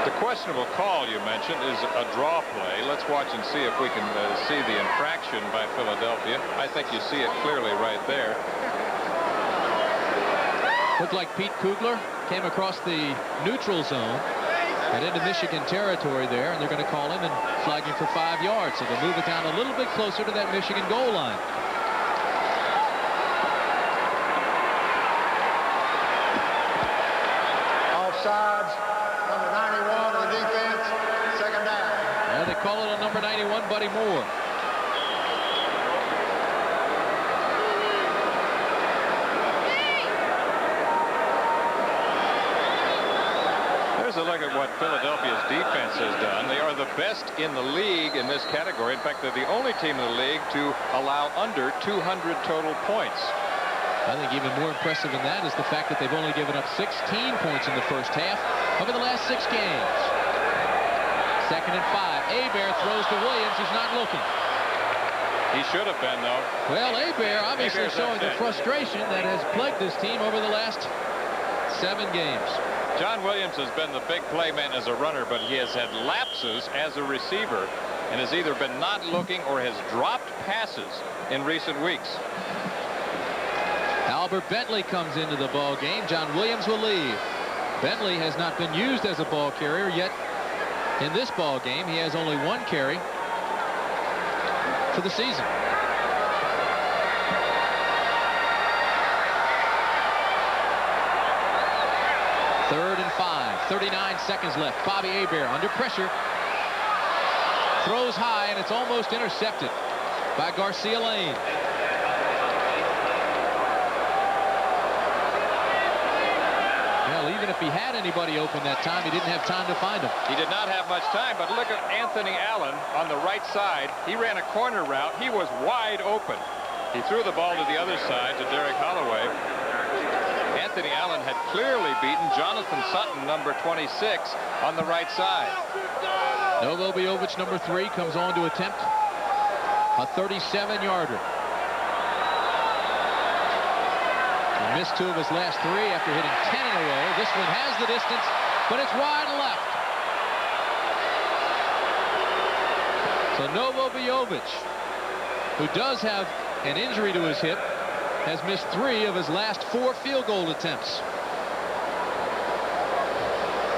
The questionable call you mentioned is a draw play. Let's watch and see if we can see the infraction by Philadelphia. I think you see it clearly right there. Looked like Pete Kugler came across the neutral zone and into Michigan territory there, and they're going to call him and flag him for 5 yards. So they'll move it down a little bit closer to that Michigan goal line. Offsides. Number 91 of the defense. Second down. And they call it on number 91, Buddy Moore. There's a look at what Philadelphia's defense has done. They are the best in the league in this category. In fact, they're the only team in the league to allow under 200 total points. I think even more impressive than that is the fact that they've only given up 16 points in the first half over the last 6 games. Second and 5. Hebert throws to Williams. He's not looking. He should have been, though. Well, Hebert obviously showing the frustration that has plagued this team over the last 7 games. John Williams has been the big playman as a runner, but he has had lapses as a receiver and has either been not looking or has dropped passes in recent weeks. Albert Bentley comes into the ball game. John Williams will leave. Bentley has not been used as a ball carrier yet. In this ball game, he has only 1 carry for the season. Third and 5. 39 seconds left. Bobby Hebert under pressure. Throws high, and it's almost intercepted by Garcia Lane. Well, even if he had anybody open that time, he didn't have time to find him. He did not have much time, but look at Anthony Allen on the right side. He ran a corner route. He was wide open. He threw the ball to the other side to Derek Holloway. Anthony Allen had clearly beaten Jonathan Sutton, number 26, on the right side. Novo Biovic, number 3, comes on to attempt a 37-yarder. He missed 2 of his last 3 after hitting 10 in a row. This one has the distance, but it's wide left. So Novo Biovic, who does have an injury to his hip, has missed 3 of his last 4 field goal attempts.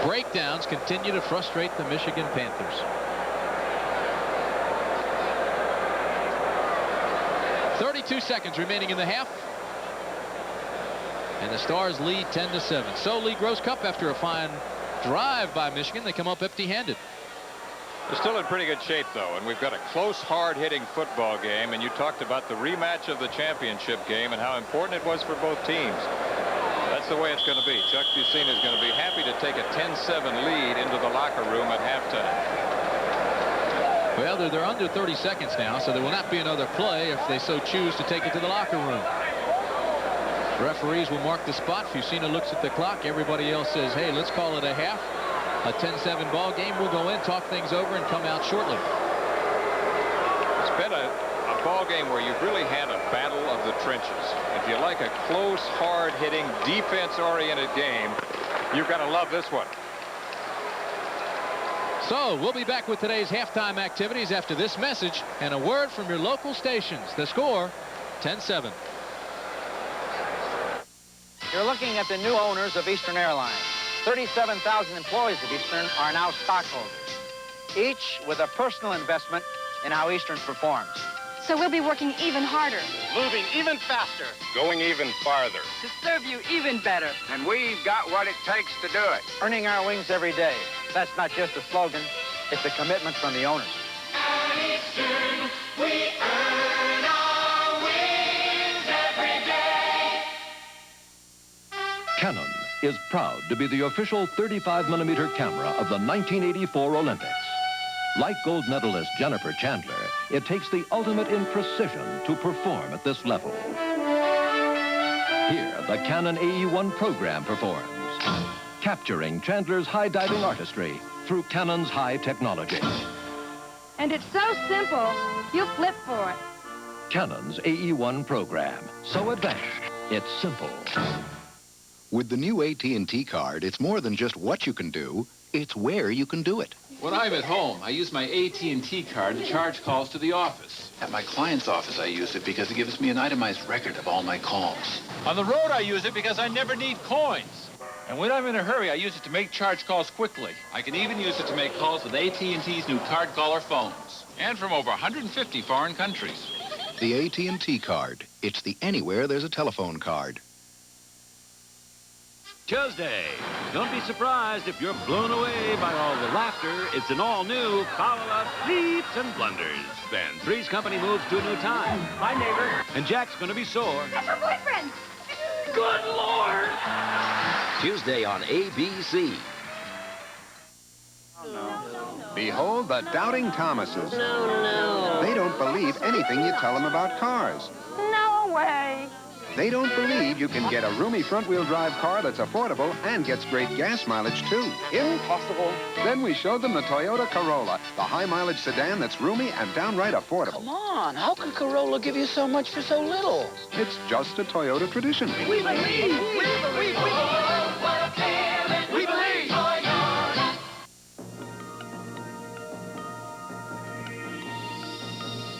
Breakdowns continue to frustrate the Michigan Panthers. .32 seconds remaining in the half. And the Stars lead 10-7. So Lee Gross Cup, after a fine drive by Michigan, they come up empty-handed. They're still in pretty good shape, though, and we've got a close, hard-hitting football game, and you talked about the rematch of the championship game and how important it was for both teams. That's the way it's going to be. Chuck Bucina is going to be happy to take a 10-7 lead into the locker room at halftime. Well, they're under 30 seconds now, so there will not be another play if they so choose to take it to the locker room. Referees will mark the spot. Bucina looks at the clock. Everybody else says, hey, let's call it a half. A 10-7 ball game. We'll go in, talk things over, and come out shortly. It's been a ball game where you've really had a battle of the trenches. If you like a close, hard-hitting, defense-oriented game, you've got to love this one. So we'll be back with today's halftime activities after this message and a word from your local stations. The score, 10-7. You're looking at the new owners of Eastern Airlines. 37,000 employees of Eastern are now stockholders, each with a personal investment in how Eastern performs. So we'll be working even harder. Moving even faster. Going even farther. To serve you even better. And we've got what it takes to do it. Earning our wings every day. That's not just a slogan, it's a commitment from the owners. At Eastern, we earn our wings every day. Canon is proud to be the official 35mm camera of the 1984 Olympics. Like gold medalist Jennifer Chandler, it takes the ultimate in precision to perform at this level. Here, the Canon AE1 program performs, capturing Chandler's high diving artistry through Canon's high technology. And it's so simple, you flip for it. Canon's AE1 program, so advanced, it's simple. With the new AT&T card, it's more than just what you can do, it's where you can do it. When I'm at home, I use my AT&T card to charge calls to the office. At my client's office, I use it because it gives me an itemized record of all my calls. On the road, I use it because I never need coins. And when I'm in a hurry, I use it to make charge calls quickly. I can even use it to make calls with AT&T's new card caller phones. And from over 150 foreign countries. The AT&T card. It's the anywhere there's a telephone card. Tuesday. Don't be surprised if you're blown away by all the laughter. It's an all-new Power-Up Leaps and Blunders. Then Three's Company moves to a new time. My neighbor. And Jack's gonna be sore. That's her boyfriend. Good Lord! Tuesday on ABC. Behold the Doubting Thomases. They don't believe anything you tell them about cars. No way. They don't believe you can get a roomy front-wheel drive car that's affordable and gets great gas mileage, too. Impossible. Then we showed them the Toyota Corolla, the high-mileage sedan that's roomy and downright affordable. Come on, how can Corolla give you so much for so little? It's just a Toyota tradition. We believe. We believe.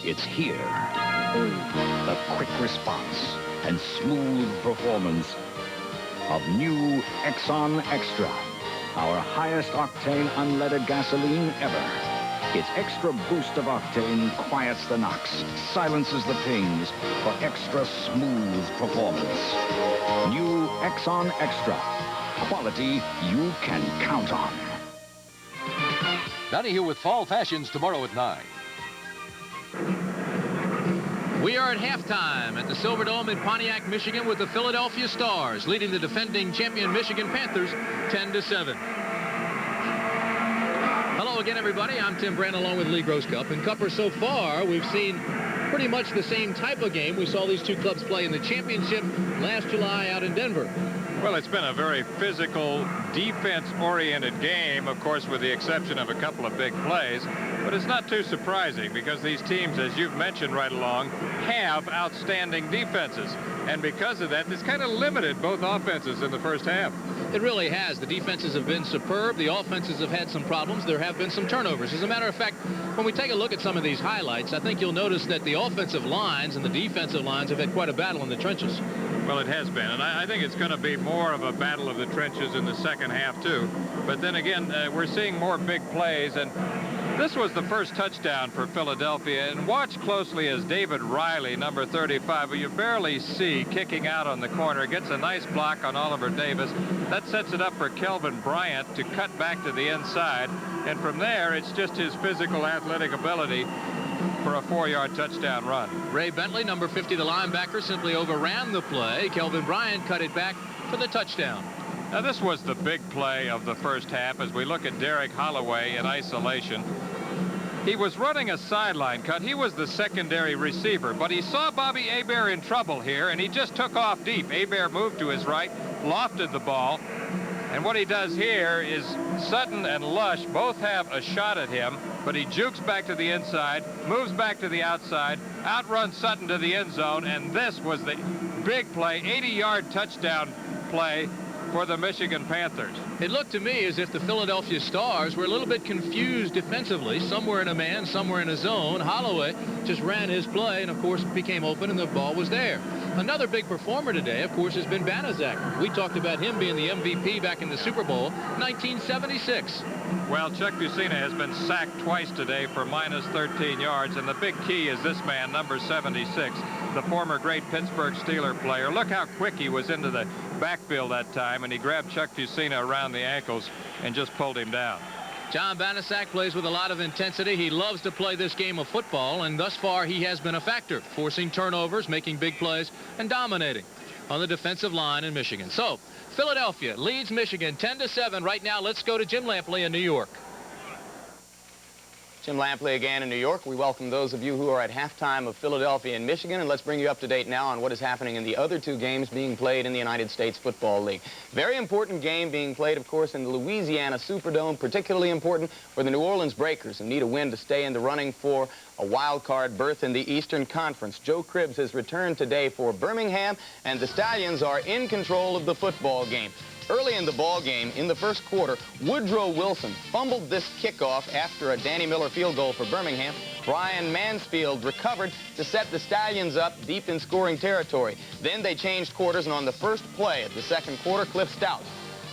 It's here. The quick response and smooth performance of new Exxon Extra, our highest octane unleaded gasoline ever. Its extra boost of octane quiets the knocks, silences the pings for extra smooth performance. New Exxon Extra, quality you can count on. Donahue with Fall Fashions tomorrow at 9. We are at halftime at the Silverdome in Pontiac, Michigan, with the Philadelphia Stars leading the defending champion Michigan Panthers 10-7. Hello again, everybody. I'm Tim Brand along with Lee Groscup. And Cupper, so far, we've seen pretty much the same type of game we saw these two clubs play in the championship last July out in Denver. Well, it's been a very physical, defense-oriented game, of course, with the exception of a couple of big plays. But it's not too surprising because these teams, as you've mentioned right along, have outstanding defenses. And because of that, it's kind of limited both offenses in the first half. It really has. The defenses have been superb. The offenses have had some problems. There have been some turnovers. As a matter of fact, when we take a look at some of these highlights, I think you'll notice that the offensive lines and the defensive lines have had quite a battle in the trenches. Well, it has been, and I think it's going to be more of a battle of the trenches in the second half, too. But then again, we're seeing more big plays, and This was the first touchdown for Philadelphia, and watch closely as David Riley, number 35, who you barely see kicking out on the corner, gets a nice block on Oliver Davis. That sets it up for Kelvin Bryant to cut back to the inside, and from there it's just his physical athletic ability for a 4-yard touchdown run. Ray Bentley, number 50, the linebacker, simply overran the play. Kelvin Bryant cut it back for the touchdown. Now this was the big play of the first half as we look at Derek Holloway in isolation. He was running a sideline cut. He was the secondary receiver, but he saw Bobby Hebert in trouble here, and he just took off deep. Hebert moved to his right, lofted the ball, and what he does here is Sutton and Lush both have a shot at him, but he jukes back to the inside, moves back to the outside, outruns Sutton to the end zone, and this was the big play, 80-yard touchdown play for the Michigan Panthers. It looked to me as if the Philadelphia Stars were a little bit confused defensively. Some were in a man, some were in a zone. Holloway just ran his play and, of course, became open, and the ball was there. Another big performer today, of course, has been Banaszak. We talked about him being the MVP back in the Super Bowl 1976. Well, Chuck Bucina has been sacked twice today for minus 13 yards, and the big key is this man, number 76, the former great Pittsburgh Steeler player. Look how quick he was into the backfield that time, and he grabbed Chuck Bucina around the ankles and just pulled him down. John Banaszak plays with a lot of intensity. He loves to play this game of football, and thus far he has been a factor, forcing turnovers, making big plays, and dominating on the defensive line in Michigan. So, Philadelphia leads Michigan 10-7. Right now, let's go to Jim Lampley in New York. Jim Lampley again in New York. We welcome those of you who are at halftime of Philadelphia and Michigan, and let's bring you up to date now on what is happening in the other two games being played in the United States Football League. Very important game being played, of course, in the Louisiana Superdome, particularly important for the New Orleans Breakers, who need a win to stay in the running for a wild card berth in the Eastern Conference. Joe Cribbs has returned today for Birmingham, and the Stallions are in control of the football game. Early in the ball game, in the first quarter, Woodrow Wilson fumbled this kickoff after a Danny Miller field goal for Birmingham. Brian Mansfield recovered to set the Stallions up deep in scoring territory. Then they changed quarters, and on the first play of the second quarter, Cliff Stout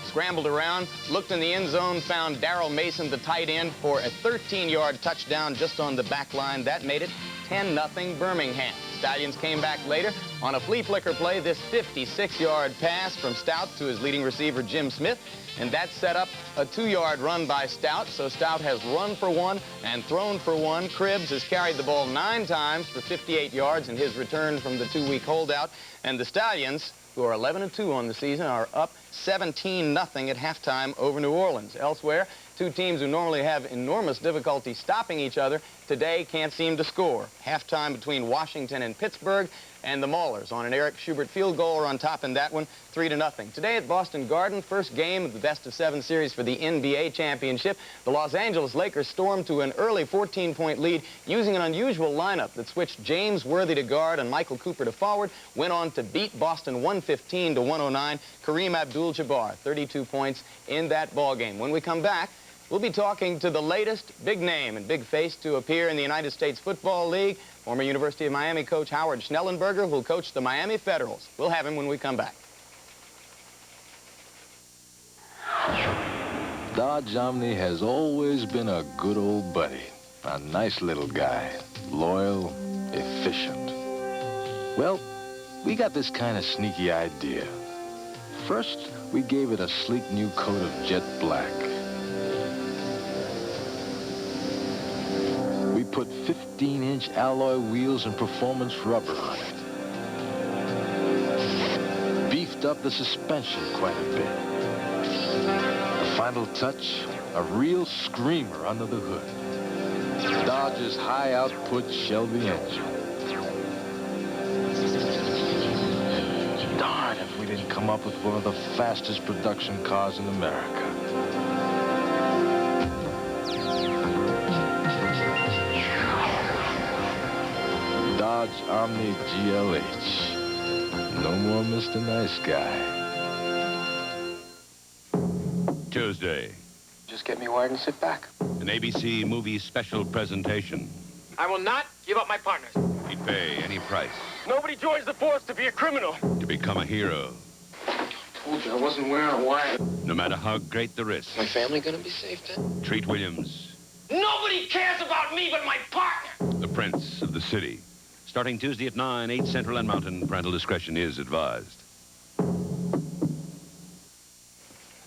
scrambled around, looked in the end zone, found Darrell Mason, the tight end, for a 13-yard touchdown just on the back line. That made it 10-0 Birmingham. Stallions came back later on a flea flicker play, this 56-yard pass from Stout to his leading receiver, Jim Smith, and that set up a 2-yard run by Stout. So Stout has run for 1 and thrown for 1. Cribbs has carried the ball 9 times for 58 yards in his return from the 2-week holdout, and the Stallions, who are 11-2 on the season, are up 17-0 at halftime over New Orleans. Elsewhere, two teams who normally have enormous difficulty stopping each other today can't seem to score. Halftime between Washington and Pittsburgh, and the Maulers on an Eric Schubert field goal are on top in that one, 3-0. Today at Boston Garden, first game of the best-of-7 series for the NBA championship, the Los Angeles Lakers stormed to an early 14-point lead using an unusual lineup that switched James Worthy to guard and Michael Cooper to forward, went on to beat Boston 115-109. Kareem Abdul-Jabbar, 32 points in that ball game. When we come back, we'll be talking to the latest big name and big face to appear in the United States Football League, former University of Miami coach Howard Schnellenberger, who will coach the Miami Federals. We'll have him when we come back. Dodge Omni has always been a good old buddy. A nice little guy. Loyal, efficient. Well, we got this kind of sneaky idea. First, we gave it a sleek new coat of jet black. We put 15-inch alloy wheels and performance rubber on it. Beefed up the suspension quite a bit. The final touch, a real screamer under the hood. Dodge's high-output Shelby engine. Darn if we didn't come up with one of the fastest production cars in America. Dodge Omni GLH. No more Mr. Nice Guy. Tuesday. Just get me wired and sit back. An ABC movie special presentation. I will not give up my partners. He'd pay any price Nobody joins the force to be a criminal. to become a hero, Told you I wasn't wearing a wire. no matter how great the risk. My family gonna be safe then? Treat Williams Nobody cares about me but my partner. The Prince of the City. Starting Tuesday at 9, 8 Central and Mountain. Parental discretion is advised.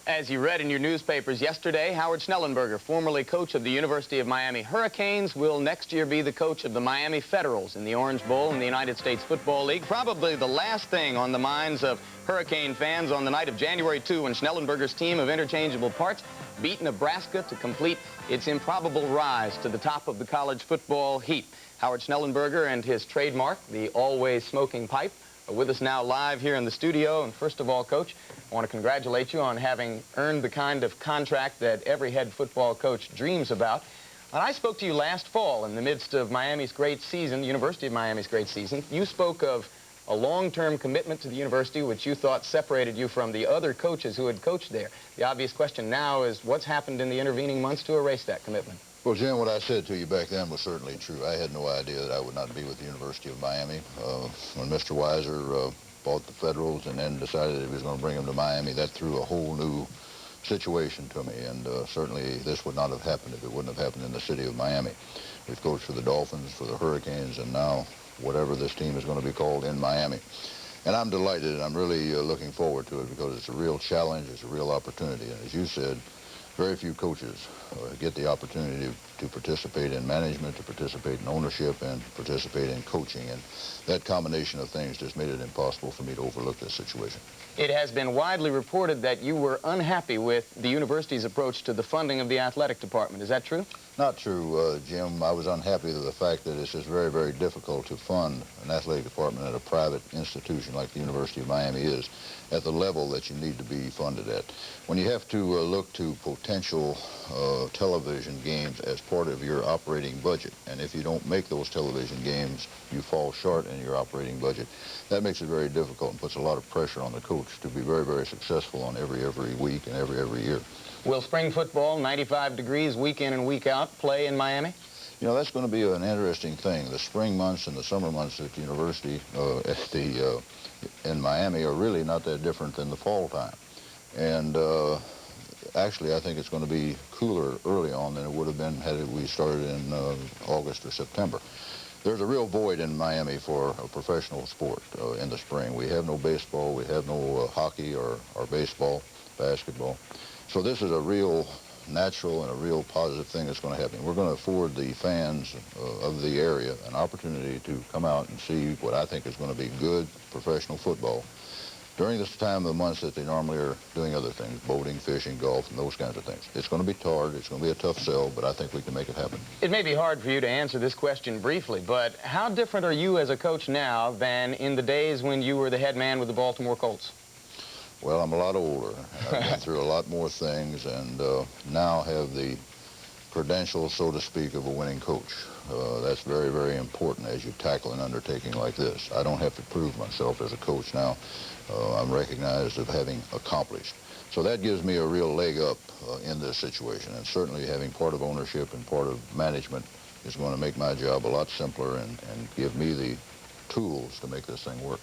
As you read in your newspapers yesterday, Howard Schnellenberger, formerly coach of the University of Miami Hurricanes, will next year be the coach of the Miami Federals in the Orange Bowl in the United States Football League. Probably the last thing on the minds of Hurricane fans on the night of January 2 when Schnellenberger's team of interchangeable parts beat Nebraska to complete its improbable rise to the top of the college football heap. Howard Schnellenberger and his trademark, the always smoking pipe, are with us now live here in the studio. And first of all, Coach, I want to congratulate you on having earned the kind of contract that every head football coach dreams about. When I spoke to you last fall in the midst of Miami's great season, the University of Miami's great season, you spoke of a long-term commitment to the university which you thought separated you from the other coaches who had coached there. The obvious question now is what's happened in the intervening months to erase that commitment? Well, Jim, what I said to you back then was certainly true. I had no idea that I would not be with the University of Miami. When Mr. Weiser bought the Federals and then decided he was going to bring them to Miami, that threw a whole new situation to me, and certainly this would not have happened if it wouldn't have happened in the city of Miami. We've coached for the Dolphins, for the Hurricanes, and now whatever this team is going to be called in Miami. And I'm delighted, and I'm really looking forward to it because it's a real challenge, it's a real opportunity, and as you said, very few coaches get the opportunity to participate in management, to participate in ownership, and participate in coaching. And that combination of things just made it impossible for me to overlook this situation. It has been widely reported that you were unhappy with the university's approach to the funding of the athletic department. Is that true? Not true, Jim. I was unhappy with the fact that it's just very, very difficult to fund an athletic department at a private institution like the University of Miami is at the level that you need to be funded at. When you have to look to potential television games as part of your operating budget, and if you don't make those television games, you fall short in your operating budget, that makes it very difficult and puts a lot of pressure on the coach to be very, very successful on every week and every year. Will spring football, 95 degrees, week in and week out, play in Miami? You know, that's going to be an interesting thing. The spring months and the summer months at the university in Miami are really not that different than the fall time. And actually, I think it's going to be cooler early on than it would have been had we started in August or September. There's a real void in Miami for a professional sport in the spring. We have no baseball, we have no hockey or baseball, basketball. So this is a real natural and a real positive thing that's going to happen. We're going to afford the fans of the area an opportunity to come out and see what I think is going to be good professional football during this time of the months that they normally are doing other things, boating, fishing, golf, and those kinds of things. It's going to be hard, it's going to be a tough sell, but I think we can make it happen. It may be hard for you to answer this question briefly, but how different are you as a coach now than in the days when you were the head man with the Baltimore Colts? Well, I'm a lot older. I've been through a lot more things and now have the credentials, so to speak, of a winning coach. That's very, very important as you tackle an undertaking like this. I don't have to prove myself as a coach now. I'm recognized of having accomplished. So that gives me a real leg up in this situation, and certainly having part of ownership and part of management is going to make my job a lot simpler and give me the tools to make this thing work.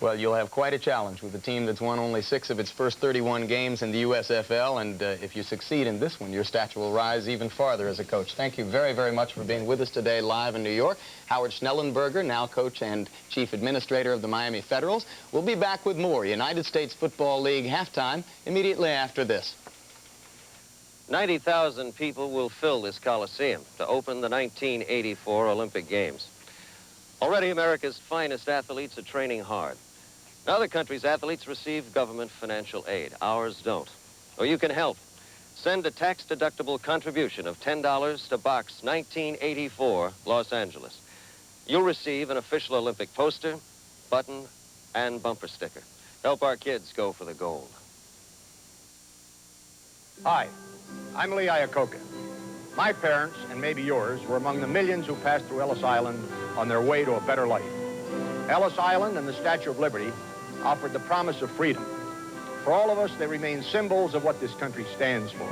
Well, you'll have quite a challenge with a team that's won only 6 of its first 31 games in the USFL, and if you succeed in this one, your stature will rise even farther as a coach. Thank you very, very much for being with us today live in New York. Howard Schnellenberger, now coach and chief administrator of the Miami Federals. We'll be back with more United States Football League halftime immediately after this. 90,000 people will fill this Coliseum to open the 1984 Olympic Games. Already, America's finest athletes are training hard. In other countries' athletes receive government financial aid. Ours don't. Or you can help. Send a tax-deductible contribution of $10 to Box 1984, Los Angeles. You'll receive an official Olympic poster, button, and bumper sticker. Help our kids go for the gold. Hi, I'm Lee Iacocca. My parents, and maybe yours, were among the millions who passed through Ellis Island on their way to a better life. Ellis Island and the Statue of Liberty offered the promise of freedom. For all of us, they remain symbols of what this country stands for.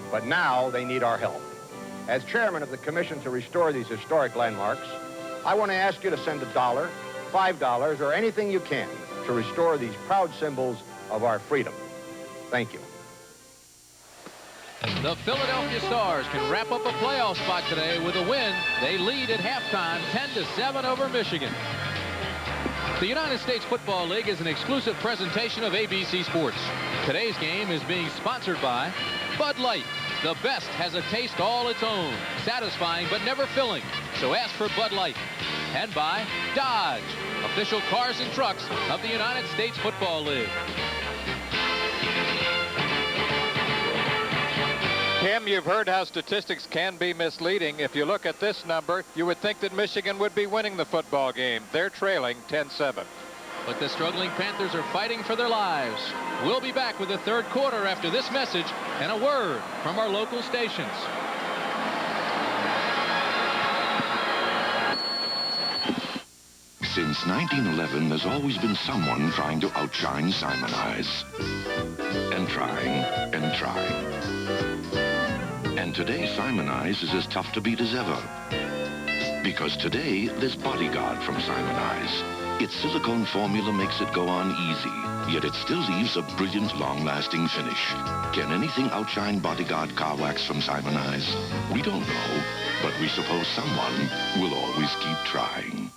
But now they need our help. As chairman of the Commission to Restore these historic landmarks, I want to ask you to send $1, $5, or anything you can to restore these proud symbols of our freedom. Thank you. The Philadelphia Stars can wrap up a playoff spot today with a win. They lead at halftime 10-7 over Michigan. The United States Football League is an exclusive presentation of ABC Sports. Today's game is being sponsored by Bud Light. The best has a taste all its own, satisfying but never filling. So ask for Bud Light. And by Dodge, official cars and trucks of the United States Football League. Kim, you've heard how statistics can be misleading. If you look at this number, you would think that Michigan would be winning the football game. They're trailing 10-7. But the struggling Panthers are fighting for their lives. We'll be back with the third quarter after this message and a word from our local stations. Since 1911, there's always been someone trying to outshine Simon Eyes. And trying, and trying. And today, Simon Eyes is as tough to beat as ever. Because today, there's Bodyguard from Simon Eyes. Its silicone formula makes it go on easy, yet it still leaves a brilliant, long-lasting finish. Can anything outshine Bodyguard car wax from Simon Eyes? We don't know, but we suppose someone will always keep trying.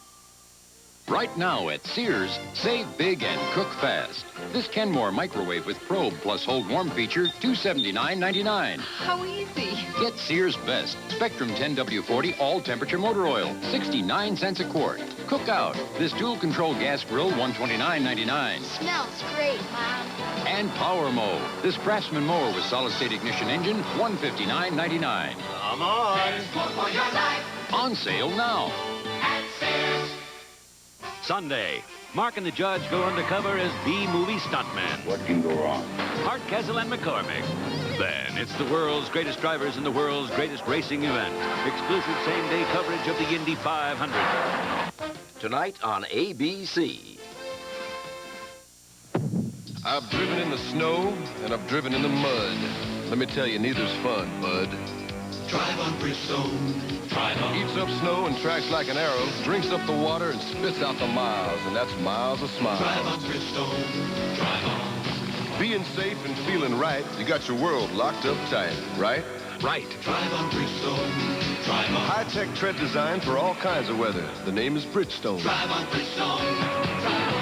Right now at Sears, save big and cook fast. This Kenmore microwave with probe plus hold warm feature, $279.99. How easy. Get Sears Best Spectrum 10W40 all temperature motor oil, 69 cents a quart. Cook out. This dual control gas grill, $129.99. Smells great, Mom. And Power Mow. This Craftsman mower with solid state ignition engine, $159.99. Come on. There's more for your life. On sale now. At Sears. Sunday, Mark and the Judge go undercover as B-movie stuntman. What can go wrong? Hart, Kessel, and McCormick. Then it's the world's greatest drivers in the world's greatest racing event. Exclusive same-day coverage of the Indy 500. Tonight on ABC. I've driven in the snow, and I've driven in the mud. Let me tell you, neither's fun, bud. Drive on Bridgestone. Drive on. Eats up snow and tracks like an arrow, drinks up the water and spits out the miles, and that's miles of smiles. Drive on Bridgestone. Drive on. Being safe and feeling right, you got your world locked up tight, right? Right. Drive on Bridgestone. Drive on. High-tech tread design for all kinds of weather. The name is Bridgestone. Drive on Bridgestone. Drive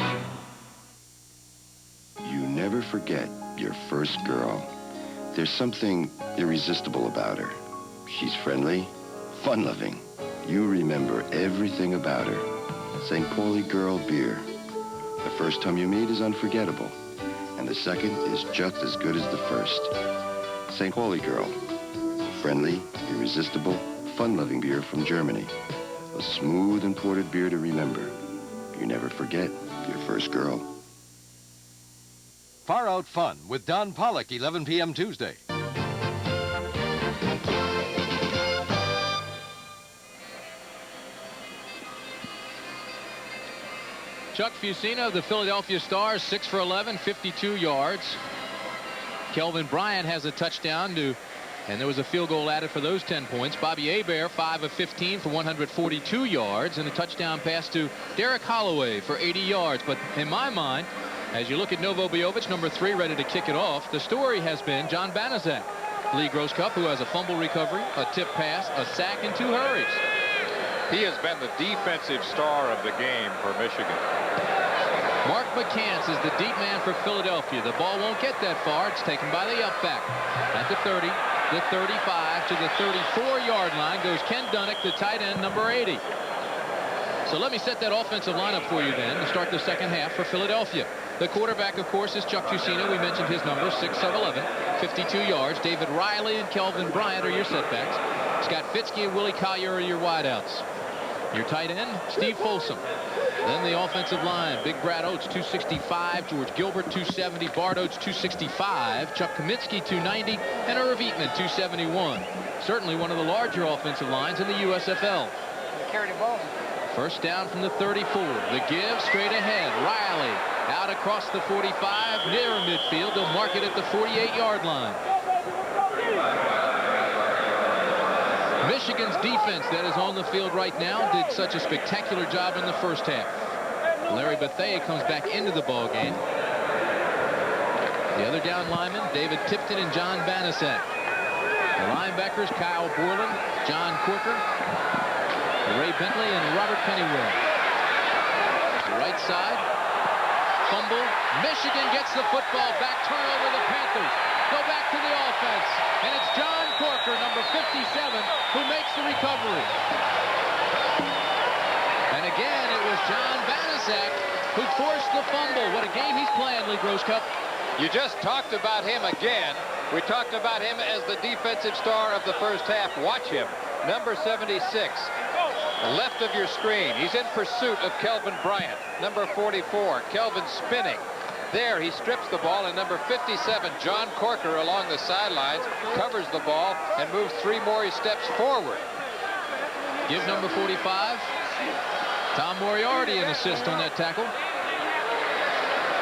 on. You never forget your first girl. There's something irresistible about her. She's friendly, fun-loving. You remember everything about her. St. Pauli Girl Beer. The first time you meet is unforgettable, and the second is just as good as the first. St. Pauli Girl. Friendly, irresistible, fun-loving beer from Germany. A smooth imported beer to remember. You never forget your first girl. Far Out Fun with Don Pollock, 11 p.m. Tuesday. Chuck Fusina of the Philadelphia Stars, 6 for 11, 52 yards. Kelvin Bryant has a touchdown and there was a field goal added for those 10 points. Bobby Hebert, 5 of 15 for 142 yards, and a touchdown pass to Derek Holloway for 80 yards. But in my mind, as you look at Novo Biovic, number 3, ready to kick it off, the story has been John Banaszak. Lee Grosscup, who has a fumble recovery, a tip pass, a sack, and 2 hurries. He has been the defensive star of the game for Michigan. Mark McCants is the deep man for Philadelphia. The ball won't get that far. It's taken by the upback. At the 30, the 35, to the 34-yard line goes Ken Dunnick, the tight end, number 80. So let me set that offensive lineup for you then to start the second half for Philadelphia. The quarterback, of course, is Chuck Fusina. We mentioned his numbers, 6 of 11, 52 yards. David Riley and Kelvin Bryant are your setbacks. Scott Fitzke and Willie Collier are your wideouts. Your tight end, Steve Folsom. Then the offensive line, Big Brad Oates, 265, George Gilbert, 270, Bart Oates, 265, Chuck Kaminsky, 290, and Irv Eatman, 271. Certainly one of the larger offensive lines in the USFL. Carry the ball. First down from the 34. The give straight ahead. Riley out across the 45, near midfield. They'll mark it at the 48-yard line. Michigan's defense that is on the field right now did such a spectacular job in the first half. Larry Bethea comes back into the ball game. The other down linemen, David Tipton and John Banaszak. The linebackers, Kyle Borland, John Corker, Ray Bentley, and Robert Pennywell. The right side, fumble. Michigan gets the football back. Turnover the Panthers. Go back to the offense. And it's John Corker, number 57, who makes the recovery. And again, it was John Banaszak who forced the fumble. What a game he's playing, Lee Grosscup. You just talked about him again. We talked about him as the defensive star of the first half. Watch him. Number 76. Left of your screen. He's in pursuit of Kelvin Bryant. Number 44. Kelvin spinning. There, he strips the ball, and number 57, John Corker, along the sidelines, covers the ball and moves 3 more steps forward. Give number 45, Tom Moriarty, an assist on that tackle.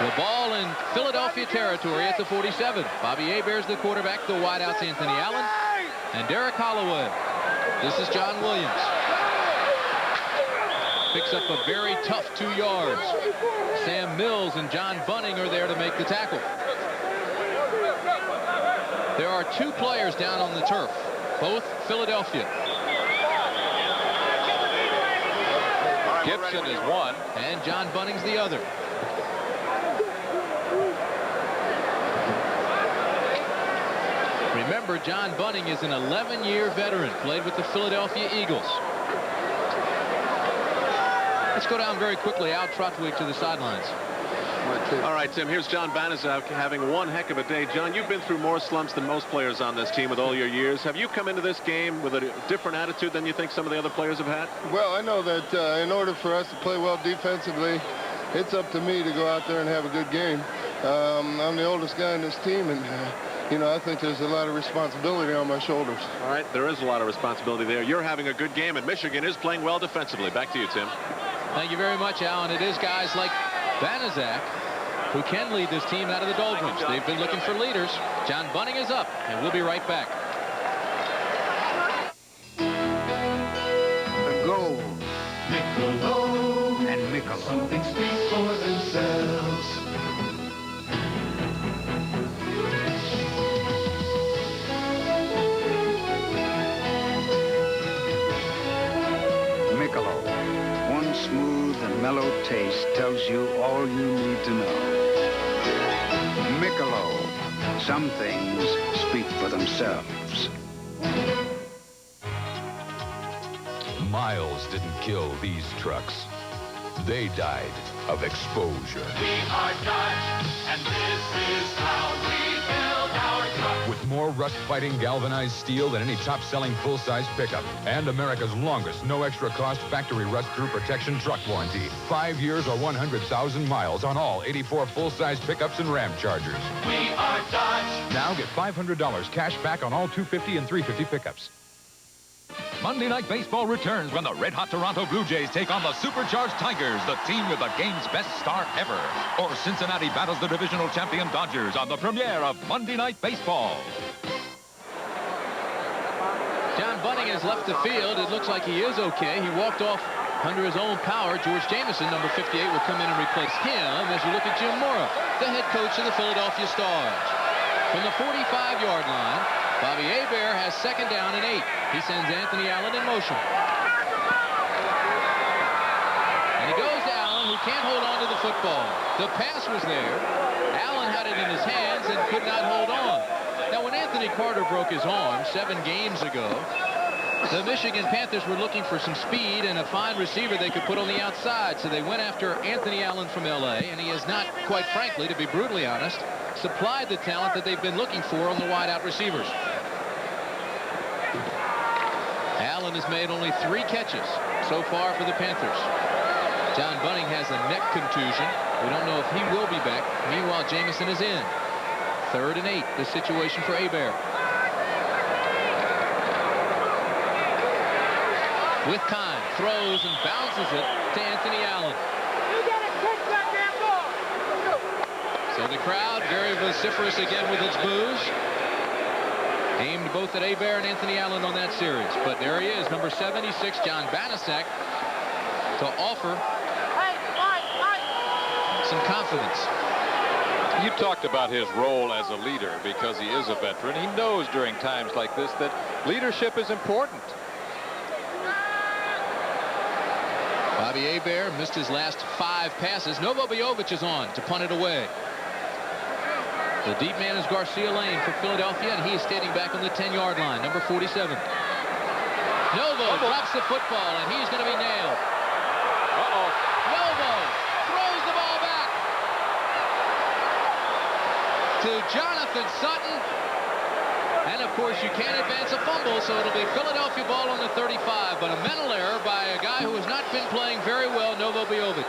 The ball in Philadelphia territory at the 47. Bobby Hebert's the quarterback. The wideouts Anthony Allen and Derek Holloway. This is John Williams. Picks up a very tough 2 yards. Sam Mills and John Bunning are there to make the tackle. There are 2 players down on the turf, both Philadelphia. Gibson is one, and John Bunning's the other. Remember, John Bunning is an 11-year veteran, played with the Philadelphia Eagles. Let's go down very quickly. Al Trotwig to the sidelines. All right, Tim, here's John Banaszak having one heck of a day. John, you've been through more slumps than most players on this team with all your years. Have you come into this game with a different attitude than you think some of the other players have had? Well, I know that in order for us to play well defensively, it's up to me to go out there and have a good game. I'm the oldest guy in this team, and you know, I think there's a lot of responsibility on my shoulders. All right, there is a lot of responsibility there. You're having a good game, and Michigan is playing well defensively. Back to you, Tim. Thank you very much, Alan. It is guys like Banaszak who can lead this team out of the doldrums. They've been looking for leaders. John Bunning is up, and we'll be right back. The goal. Michelob. And Michelob. Something speaks for themselves. Michelob. One smooth and mellow taste tells you all you need to know. Michelob. Some things speak for themselves. Miles didn't kill these trucks. They died of exposure. We are Dodge, and this is how we build our truck. With more rust-fighting galvanized steel than any top-selling full-size pickup. And America's longest, no extra-cost factory rust-through protection truck warranty. 5 years or 100,000 miles on all 84 full-size pickups and Ram Chargers. We are Dodge. Now get $500 cash back on all 250 and 350 pickups. Monday Night Baseball returns when the red-hot Toronto Blue Jays take on the supercharged Tigers, the team with the game's best star ever. Or Cincinnati battles the divisional champion Dodgers on the premiere of Monday Night Baseball. John Bunning has left the field. It looks like he is okay. He walked off under his own power. George Jameson, number 58, will come in and replace him as you look at Jim Mora, the head coach of the Philadelphia Stars. From the 45-yard line, Bobby Hebert has second down and 8. He sends Anthony Allen in motion. And he goes to Allen, who can't hold on to the football. The pass was there. Allen had it in his hands and could not hold on. Now, when Anthony Carter broke his arm 7 games ago, the Michigan Panthers were looking for some speed and a fine receiver they could put on the outside. So they went after Anthony Allen from L.A., and he has not, quite frankly, to be brutally honest, supplied the talent that they've been looking for on the wideout receivers. Allen has made only 3 catches so far for the Panthers. John Bunning has a neck contusion. We don't know if he will be back. Meanwhile, Jameson is in. 3rd and 8, the situation for Hebert. With time, throws and bounces it to Anthony Allen. So the crowd, very vociferous again with its boos. Aimed both at Hebert and Anthony Allen on that series. But there he is, number 76, John Banaszak, to offer some confidence. You talked about his role as a leader because he is a veteran. He knows during times like this that leadership is important. Bobby Hebert missed his last 5 passes. Novo Biovic is on to punt it away. The deep man is Garcia Lane for Philadelphia, and he is standing back on the 10-yard line, number 47. Novo drops the football, and he's going to be nailed. Novo throws the ball back to Jonathan Sutton. And, of course, you can't advance a fumble, so it'll be Philadelphia ball on the 35. But a mental error by a guy who has not been playing very well, Novo Biovic.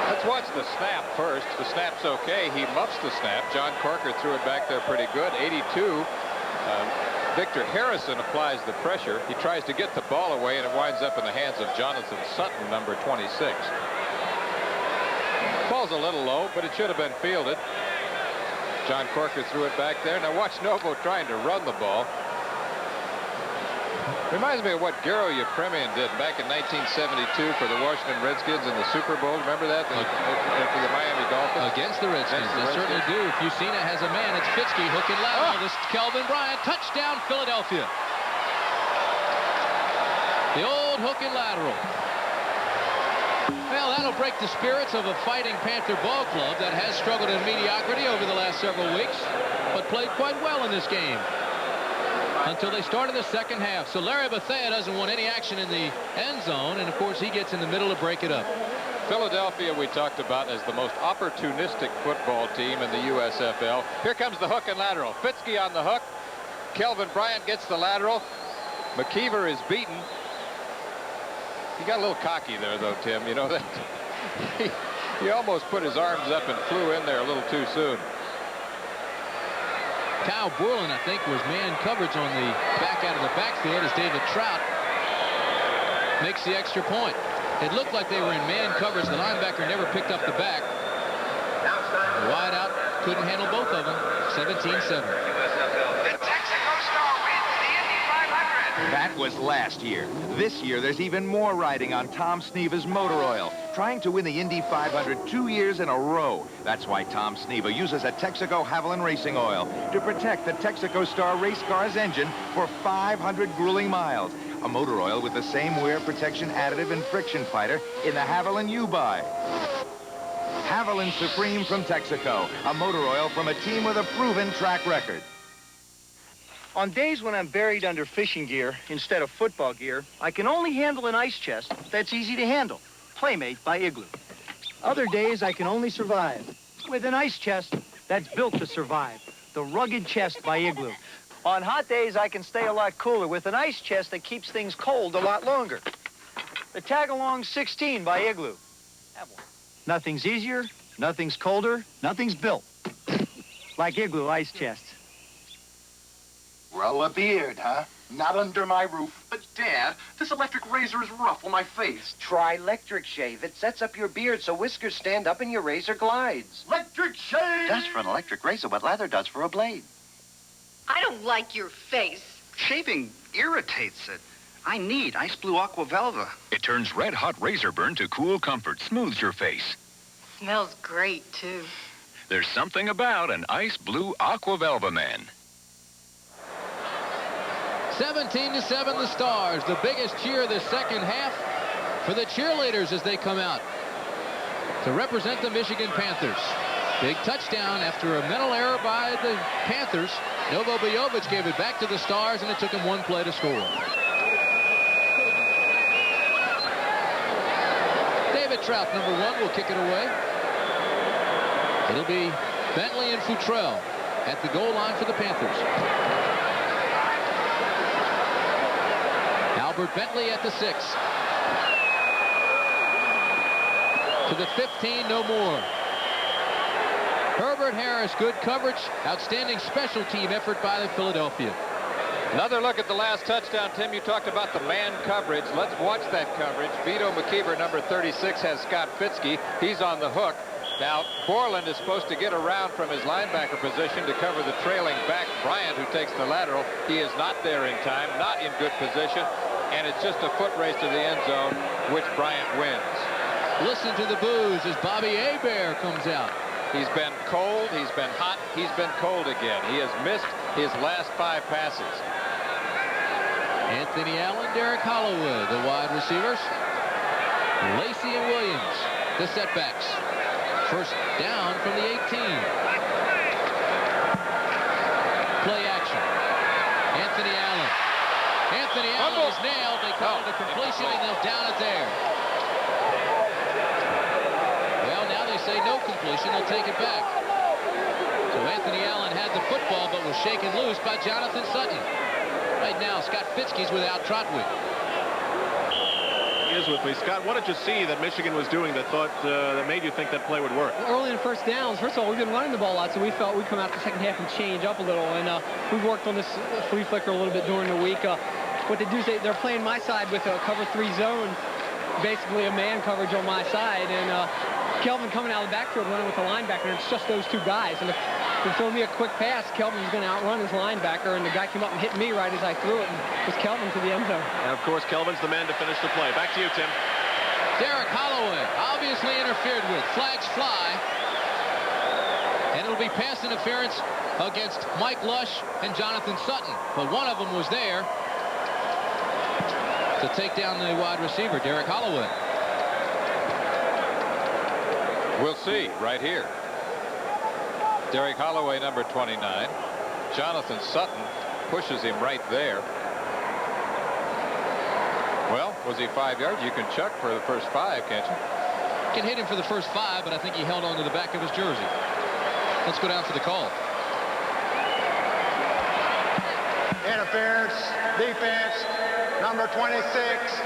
Let's watch the snap first. The snap's okay. He muffs the snap. John Corker threw it back there pretty good. 82. Victor Harrison applies the pressure. He tries to get the ball away, and it winds up in the hands of Jonathan Sutton, number 26. Ball's a little low, but it should have been fielded. John Corker threw it back there. Now watch Novo trying to run the ball. Reminds me of what Garo Yepremian did back in 1972 for the Washington Redskins in the Super Bowl. Remember that? For the Miami Dolphins? Against the Redskins. They certainly do. If Fusina has a man, it's Fitzke, hook and lateral. This is Kelvin Bryant. Touchdown, Philadelphia. The old hook and lateral. Well, that'll break the spirits of a fighting Panther ball club that has struggled in mediocrity over the last several weeks, but played quite well in this game until they started the second half. So Larry Bethea doesn't want any action in the end zone, and of course he gets in the middle to break it up. Philadelphia we talked about as the most opportunistic football team in the USFL. Here comes the hook and lateral. Fitzke on the hook. Kelvin Bryant gets the lateral. McKeever is beaten. He got a little cocky there, though, Tim. You know that he almost put his arms up and flew in there a little too soon. Kyle Borland, I think, was man coverage on the back out of the backfield as David Trout makes the extra point. It looked like they were in man coverage. The linebacker never picked up the back. The wide out couldn't handle both of them. 17-7. That was last year. This year, there's even more riding on Tom Sneva's motor oil, trying to win the Indy 500 2 years in a row. That's why Tom Sneva uses a Texaco Haviland Racing Oil to protect the Texaco Star race car's engine for 500 grueling miles. A motor oil with the same wear protection additive and friction fighter in the Haviland you buy. Haviland Supreme from Texaco, a motor oil from a team with a proven track record. On days when I'm buried under fishing gear instead of football gear, I can only handle an ice chest that's easy to handle. Playmate by Igloo. Other days I can only survive with an ice chest that's built to survive. The rugged chest by Igloo. On hot days I can stay a lot cooler with an ice chest that keeps things cold a lot longer. The Tagalong 16 by Igloo. Have one. Nothing's easier, nothing's colder, nothing's built like Igloo ice chests. Grow a beard, huh? Not under my roof. But, Dad, this electric razor is rough on my face. Try Electric Shave. It sets up your beard so whiskers stand up and your razor glides. Electric Shave! Does for an electric razor what lather does for a blade. I don't like your face. Shaving irritates it. I need Ice Blue Aqua Velva. It turns red-hot razor burn to cool comfort, smooths your face. Smells great, too. There's something about an Ice Blue Aqua Velva man. 17-7 the Stars. The biggest cheer of the second half for the cheerleaders as they come out to represent the Michigan Panthers. Big touchdown after a mental error by the Panthers. Novo Biovic gave it back to the Stars, and it took him one play to score. David Trout, number 1, will kick it away. It'll be Bentley and Futrell at the goal line for the Panthers. Albert Bentley at the 6. To the 15, no more. Herbert Harris, good coverage. Outstanding special team effort by the Philadelphia. Another look at the last touchdown, Tim. You talked about the man coverage. Let's watch that coverage. Vito McKeever, number 36, has Scott Fitzke. He's on the hook. Now, Borland is supposed to get around from his linebacker position to cover the trailing back Bryant, who takes the lateral. He is not there in time, not in good position. and it's just a foot race to the end zone, which Bryant wins. Listen to the boos as Bobby Hebert comes out. He's been cold, he's been hot, he's been cold again. He has missed his last 5 passes. Anthony Allen, Derek Holloway, the wide receivers. Lacey and Williams, the setbacks. First down from the 18. Play action. Anthony Allen. Anthony Allen is nailed. They call it a completion, and they'll down it there. Well, now they say no completion. They'll take it back. So Anthony Allen had the football, but was shaken loose by Jonathan Sutton. Right now, Scott Fitzke's without Trotwick. He is with me. Scott, what did you see that Michigan was doing that that made you think that play would work? Well, early in first downs, first of all, we've been running the ball a lot, so we felt we'd come out the second half and change up a little. And we've worked on this flea flicker a little bit during the week. What they do is they're playing my side with a cover 3 zone, basically a man coverage on my side. And Kelvin coming out of the backfield running with the linebacker, and it's just those 2 guys. And if they throw me a quick pass, Kelvin's going to outrun his linebacker, and the guy came up and hit me right as I threw it, and it was Kelvin to the end zone. And of course, Kelvin's the man to finish the play. Back to you, Tim. Derek Holloway, obviously interfered with. Flags fly. And it'll be pass interference against Mike Lush and Jonathan Sutton. But one of them was there to take down the wide receiver, Derek Holloway. We'll see right here. Derek Holloway, number 29. Jonathan Sutton pushes him right there. Well, was he 5 yards? You can chuck for the first 5, can't you? Can hit him for the first 5, but I think he held on to the back of his jersey. Let's go down for the call. Interference, defense, number 26.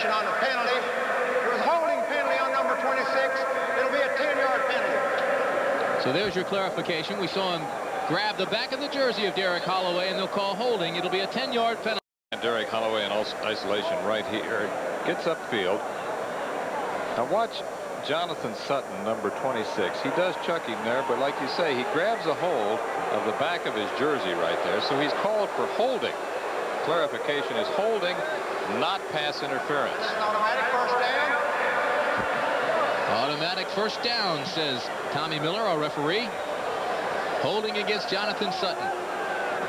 On the penalty. There was a holding penalty on number 26. It'll be a 10-yard penalty. So there's your clarification. We saw him grab the back of the jersey of Derek Holloway, and they'll call holding. It'll be a 10-yard penalty. And Derek Holloway in isolation right here. Gets upfield. Now watch Jonathan Sutton, number 26. He does chuck him there, but like you say, he grabs a hold of the back of his jersey right there. So he's called for holding. Clarification is holding, not pass interference. Automatic first down. Automatic first down, says Tommy Miller, our referee. Holding against Jonathan Sutton.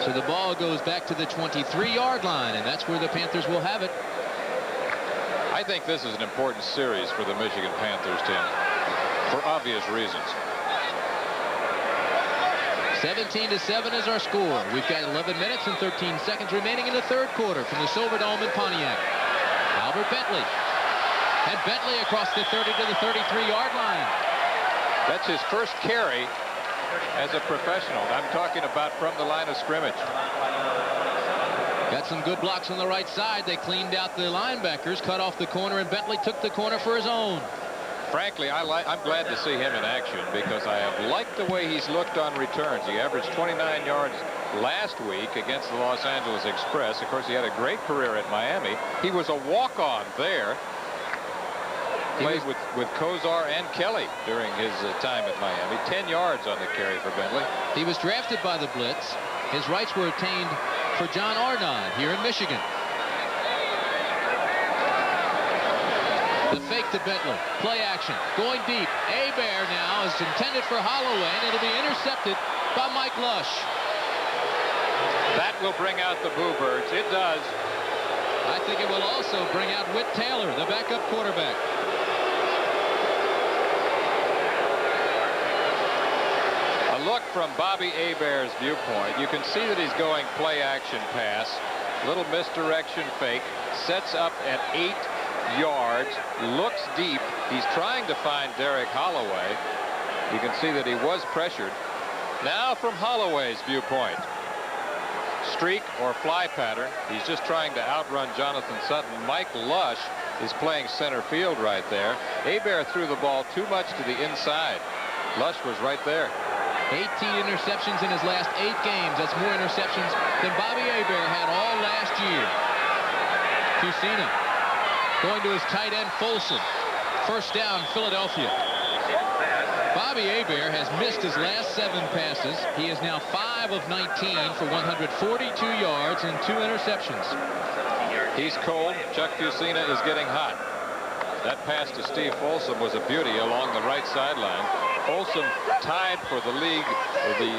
So the ball goes back to the 23-yard line, and that's where the Panthers will have it. I think this is an important series for the Michigan Panthers, Tim, for obvious reasons. 17-7 is our score. We've got 11 minutes and 13 seconds remaining in the third quarter from the Silverdome in Pontiac. Albert Bentley. And Bentley across the 30 to the 33-yard line. That's his first carry as a professional. I'm talking about from the line of scrimmage. Got some good blocks on the right side. They cleaned out the linebackers, cut off the corner, and Bentley took the corner for his own. Frankly, I'm glad to see him in action because I have liked the way he's looked on returns. He averaged 29 yards last week against the Los Angeles Express. Of course, he had a great career at Miami. He was a walk-on there. Played with Kozar and Kelly during his time at Miami. 10 yards on the carry for Bentley. He was drafted by the Blitz. His rights were obtained for John Arnott here in Michigan. The fake to Bentley. Play action. Going deep. Hebert now is intended for Holloway, and it'll be intercepted by Mike Lush. That will bring out the Boo Birds. It does. I think it will also bring out Whit Taylor, the backup quarterback. A look from Bobby Hebert's viewpoint. You can see that he's going play action pass. Little misdirection fake. Sets up at 8 yards, looks deep. He's trying to find Derek Holloway. You can see that he was pressured. Now from Holloway's viewpoint. Streak or fly pattern. He's just trying to outrun Jonathan Sutton. Mike Lush is playing center field right there. Hebert threw the ball too much to the inside. Lush was right there. 18 interceptions in his last 8 games. That's more interceptions than Bobby Hebert had all last year. Fusina going to his tight end, Folsom. First down, Philadelphia. Bobby Hebert has missed his last 7 passes. He is now 5 of 19 for 142 yards and 2 interceptions. He's cold. Chuck Fusina is getting hot. That pass to Steve Folsom was a beauty along the right sideline. Folsom tied for the league, the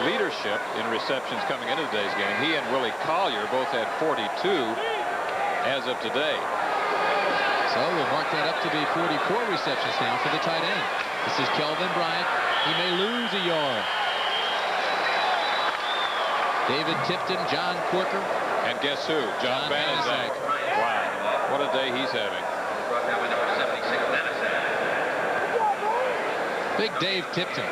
leadership in receptions coming into today's game. He and Willie Collier both had 42 as of today. So we'll mark that up to be 44 receptions now for the tight end. This is Kelvin Bryant. He may lose a yard. David Tipton, John Corker. And guess who? John Banaszak. Wow, what a day he's having. Big Dave Tipton.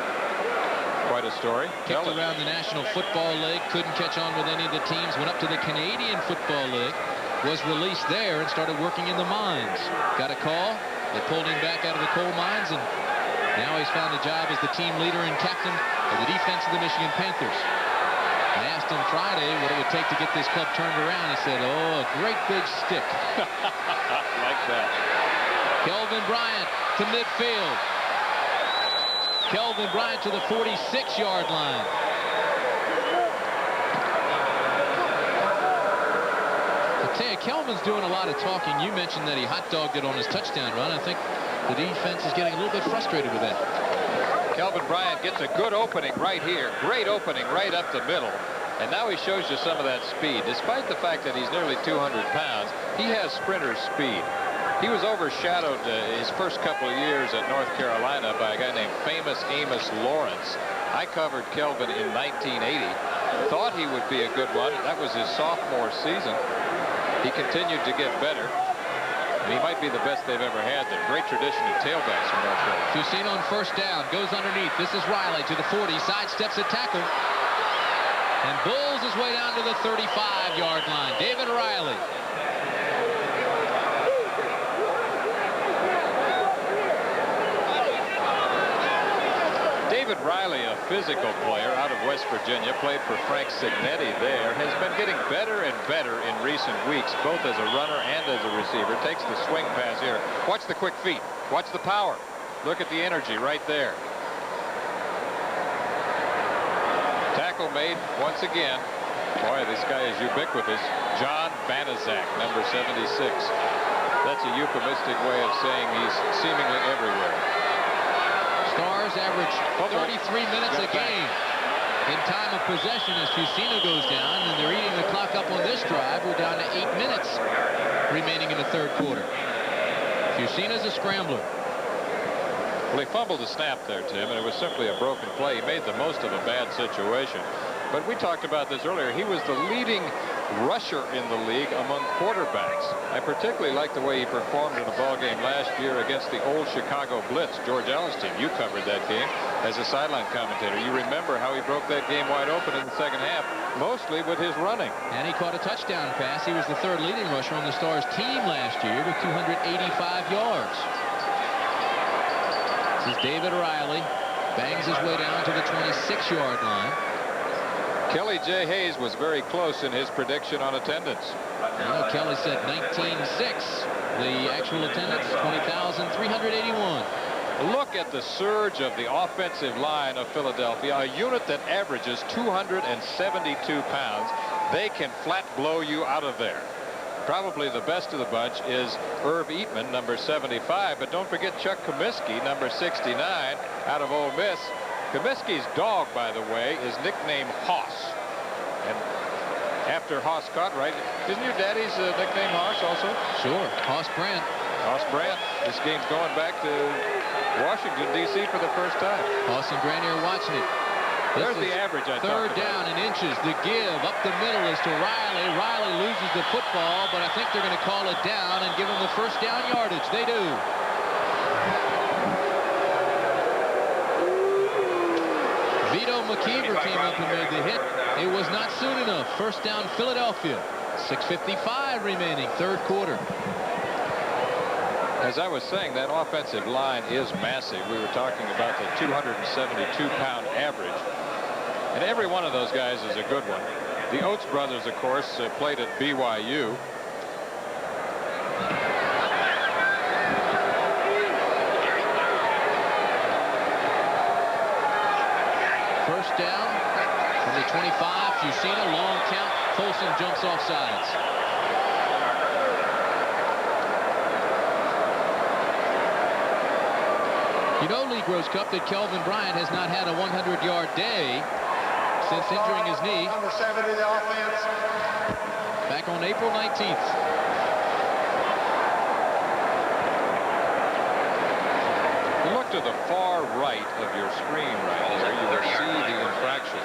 Quite a story. Kicked around the National Football League, couldn't catch on with any of the teams, went up to the Canadian Football League, was released there and started working in the mines. Got a call, they pulled him back out of the coal mines, and now he's found a job as the team leader and captain of the defense of the Michigan Panthers. I asked him Friday what it would take to get this club turned around. He said, oh, a great big stick. Like that. Kelvin Bryant to midfield. Kelvin Bryant to the 46-yard line. I tell you, Kelvin's doing a lot of talking. You mentioned that he hot-dogged it on his touchdown run. I think the defense is getting a little bit frustrated with that. Kelvin Bryant gets a good opening right here. Great opening right up the middle. And now he shows you some of that speed. Despite the fact that he's nearly 200 pounds, he has sprinter speed. He was overshadowed his first couple of years at North Carolina by a guy named Famous Amos Lawrence. I covered Kelvin in 1980. Thought he would be a good one. That was his sophomore season. He continued to get better. And he might be the best they've ever had. The great tradition of tailbacks from North Carolina. Fusina on first down, goes underneath. This is Riley to the 40, sidesteps a tackle, and bulls his way down to the 35-yard line. David Riley. David Riley, a physical player out of West Virginia, played for Frank Signetti there, has been getting better and better in recent weeks, both as a runner and as a receiver. Takes the swing pass here. Watch the quick feet. Watch the power. Look at the energy right there. Tackle made once again. Boy, this guy is ubiquitous. John Banaszak, number 76. That's a euphemistic way of saying he's seemingly everywhere. Stars average 33 minutes a game in time of possession as Fusina goes down, and they're eating the clock up on this drive. We're down to 8 minutes remaining in the third quarter. Fusina's a scrambler. Well, he fumbled the snap there, Tim, and it was simply a broken play. He made the most of a bad situation. But we talked about this earlier. He was the leading rusher in the league among quarterbacks. I particularly like the way he performed in a ball game last year against the old Chicago Blitz, George Allen's team. You covered that game as a sideline commentator. You remember how he broke that game wide open in the second half, mostly with his running. And he caught a touchdown pass. He was the third leading rusher on the Stars team last year with 285 yards. This is David Riley. Bangs his way down to the 26-yard line. Kelly J. Hayes was very close in his prediction on attendance. Well, Kelly said 19,600. The actual attendance, 20,381. Look at the surge of the offensive line of Philadelphia, a unit that averages 272 pounds. They can flat blow you out of there. Probably the best of the bunch is Irv Eatman, number 75, but don't forget Chuck Comiskey, number 69, out of Ole Miss. Comiskey's dog, by the way, is nicknamed Hoss. And after Hoss Cartwright, isn't your daddy's nickname Hoss also? Sure, Hoss Brandt. Hoss Brandt. This game's going back to Washington, D.C. for the first time. Hoss and Granny are watching it. There's the average I third down in inches. The give up the middle is to Riley. Riley loses the football, but I think they're going to call it down and give him the first down yardage. They do. Vito McKeever came up and made the hit. It was not soon enough. First down, Philadelphia. 6:55 remaining, third quarter. As I was saying, that offensive line is massive. We were talking about the 272-pound average. And every one of those guys is a good one. The Oates brothers, of course, played at BYU. down from the 25. Fusina, long count. Folsom jumps off sides. You know, Lee Grosscup, that Kelvin Bryant has not had a 100-yard day since injuring his knee. Number 70, the offense. Back on April 19th. You look to the far right of your screen right here. You will see the infraction.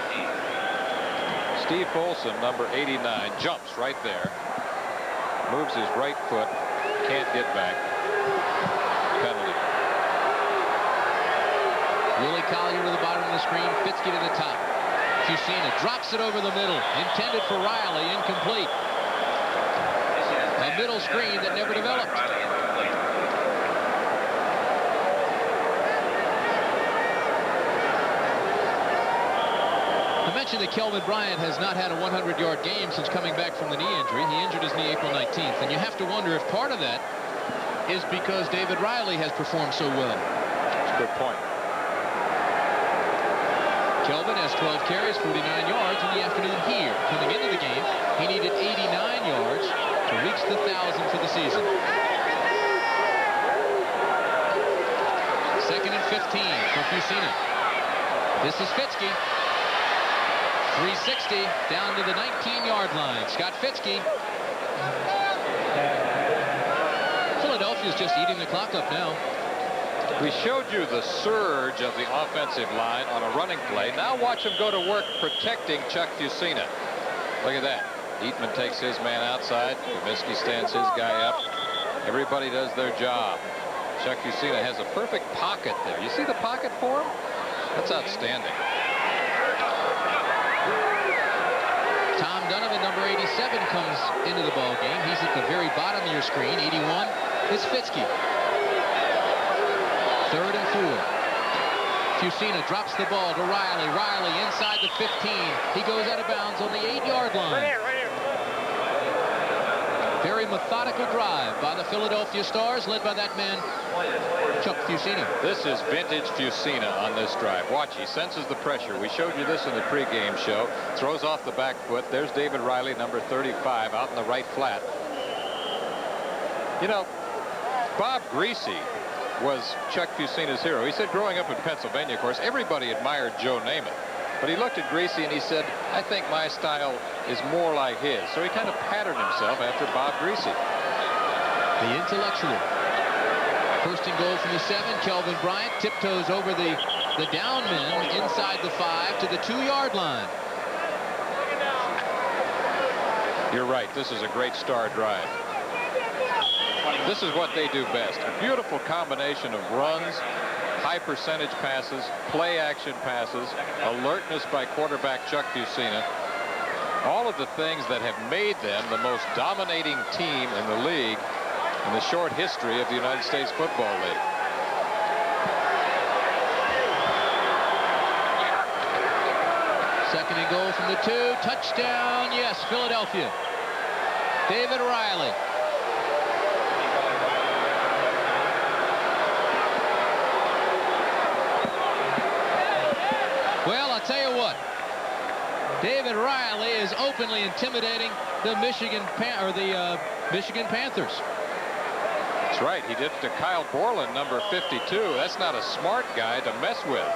Steve Folsom, number 89, jumps right there. Moves his right foot. Can't get back. Penalty. Willie Collier to the bottom of the screen. Fitzke to the top. Fusina drops it over the middle. Intended for Riley. Incomplete. A middle screen that never developed. I mentioned that Kelvin Bryant has not had a 100-yard game since coming back from the knee injury. He injured his knee April 19th. And you have to wonder if part of that is because David Riley has performed so well. That's a good point. Kelvin has 12 carries, 49 yards in the afternoon here. Coming into the game, he needed 89 yards to reach the 1,000 for the season. 2nd and 15 for Fusina. This is Fitzke. 360 down to the 19-yard line. Scott Fitzke. Philadelphia's just eating the clock up now. We showed you the surge of the offensive line on a running play. Now watch him go to work protecting Chuck Fusina. Look at that. Eatman takes his man outside. Comiskey stands his guy up. Everybody does their job. Chuck Fusina has a perfect pocket there. You see the pocket for him? That's outstanding. Tom Donovan, number 87, comes into the ball game. He's at the very bottom of your screen. 81 is Fitzke. 3rd and 4. Fusina drops the ball to Riley. Riley inside the 15. He goes out of bounds on the 8-yard line. Right here. Very methodical drive by the Philadelphia Stars, led by that man, Chuck Fusina. This is vintage Fusina on this drive. Watch, he senses the pressure. We showed you this in the pregame show. Throws off the back foot. There's David Riley, number 35, out in the right flat. You know, Bob Greasy was Chuck Fusina's hero. He said growing up in Pennsylvania, of course, everybody admired Joe Namath. But he looked at Greasy and he said, I think my style is more like his. So he kind of patterned himself after Bob Greasy. The intellectual. 1st and goal from the 7. Kelvin Bryant tiptoes over the down men inside the 5 to the 2-yard line. You're right. This is a great star drive. This is what they do best. A beautiful combination of runs, high percentage passes, play action passes, alertness by quarterback Chuck Fusina. All of the things that have made them the most dominating team in the league in the short history of the United States Football League. Second and goal from the 2. Touchdown, yes, Philadelphia. David Riley. Well, I'll tell you what. David Riley is openly intimidating the Michigan Panthers. That's right. He did it to Kyle Borland, number 52. That's not a smart guy to mess with.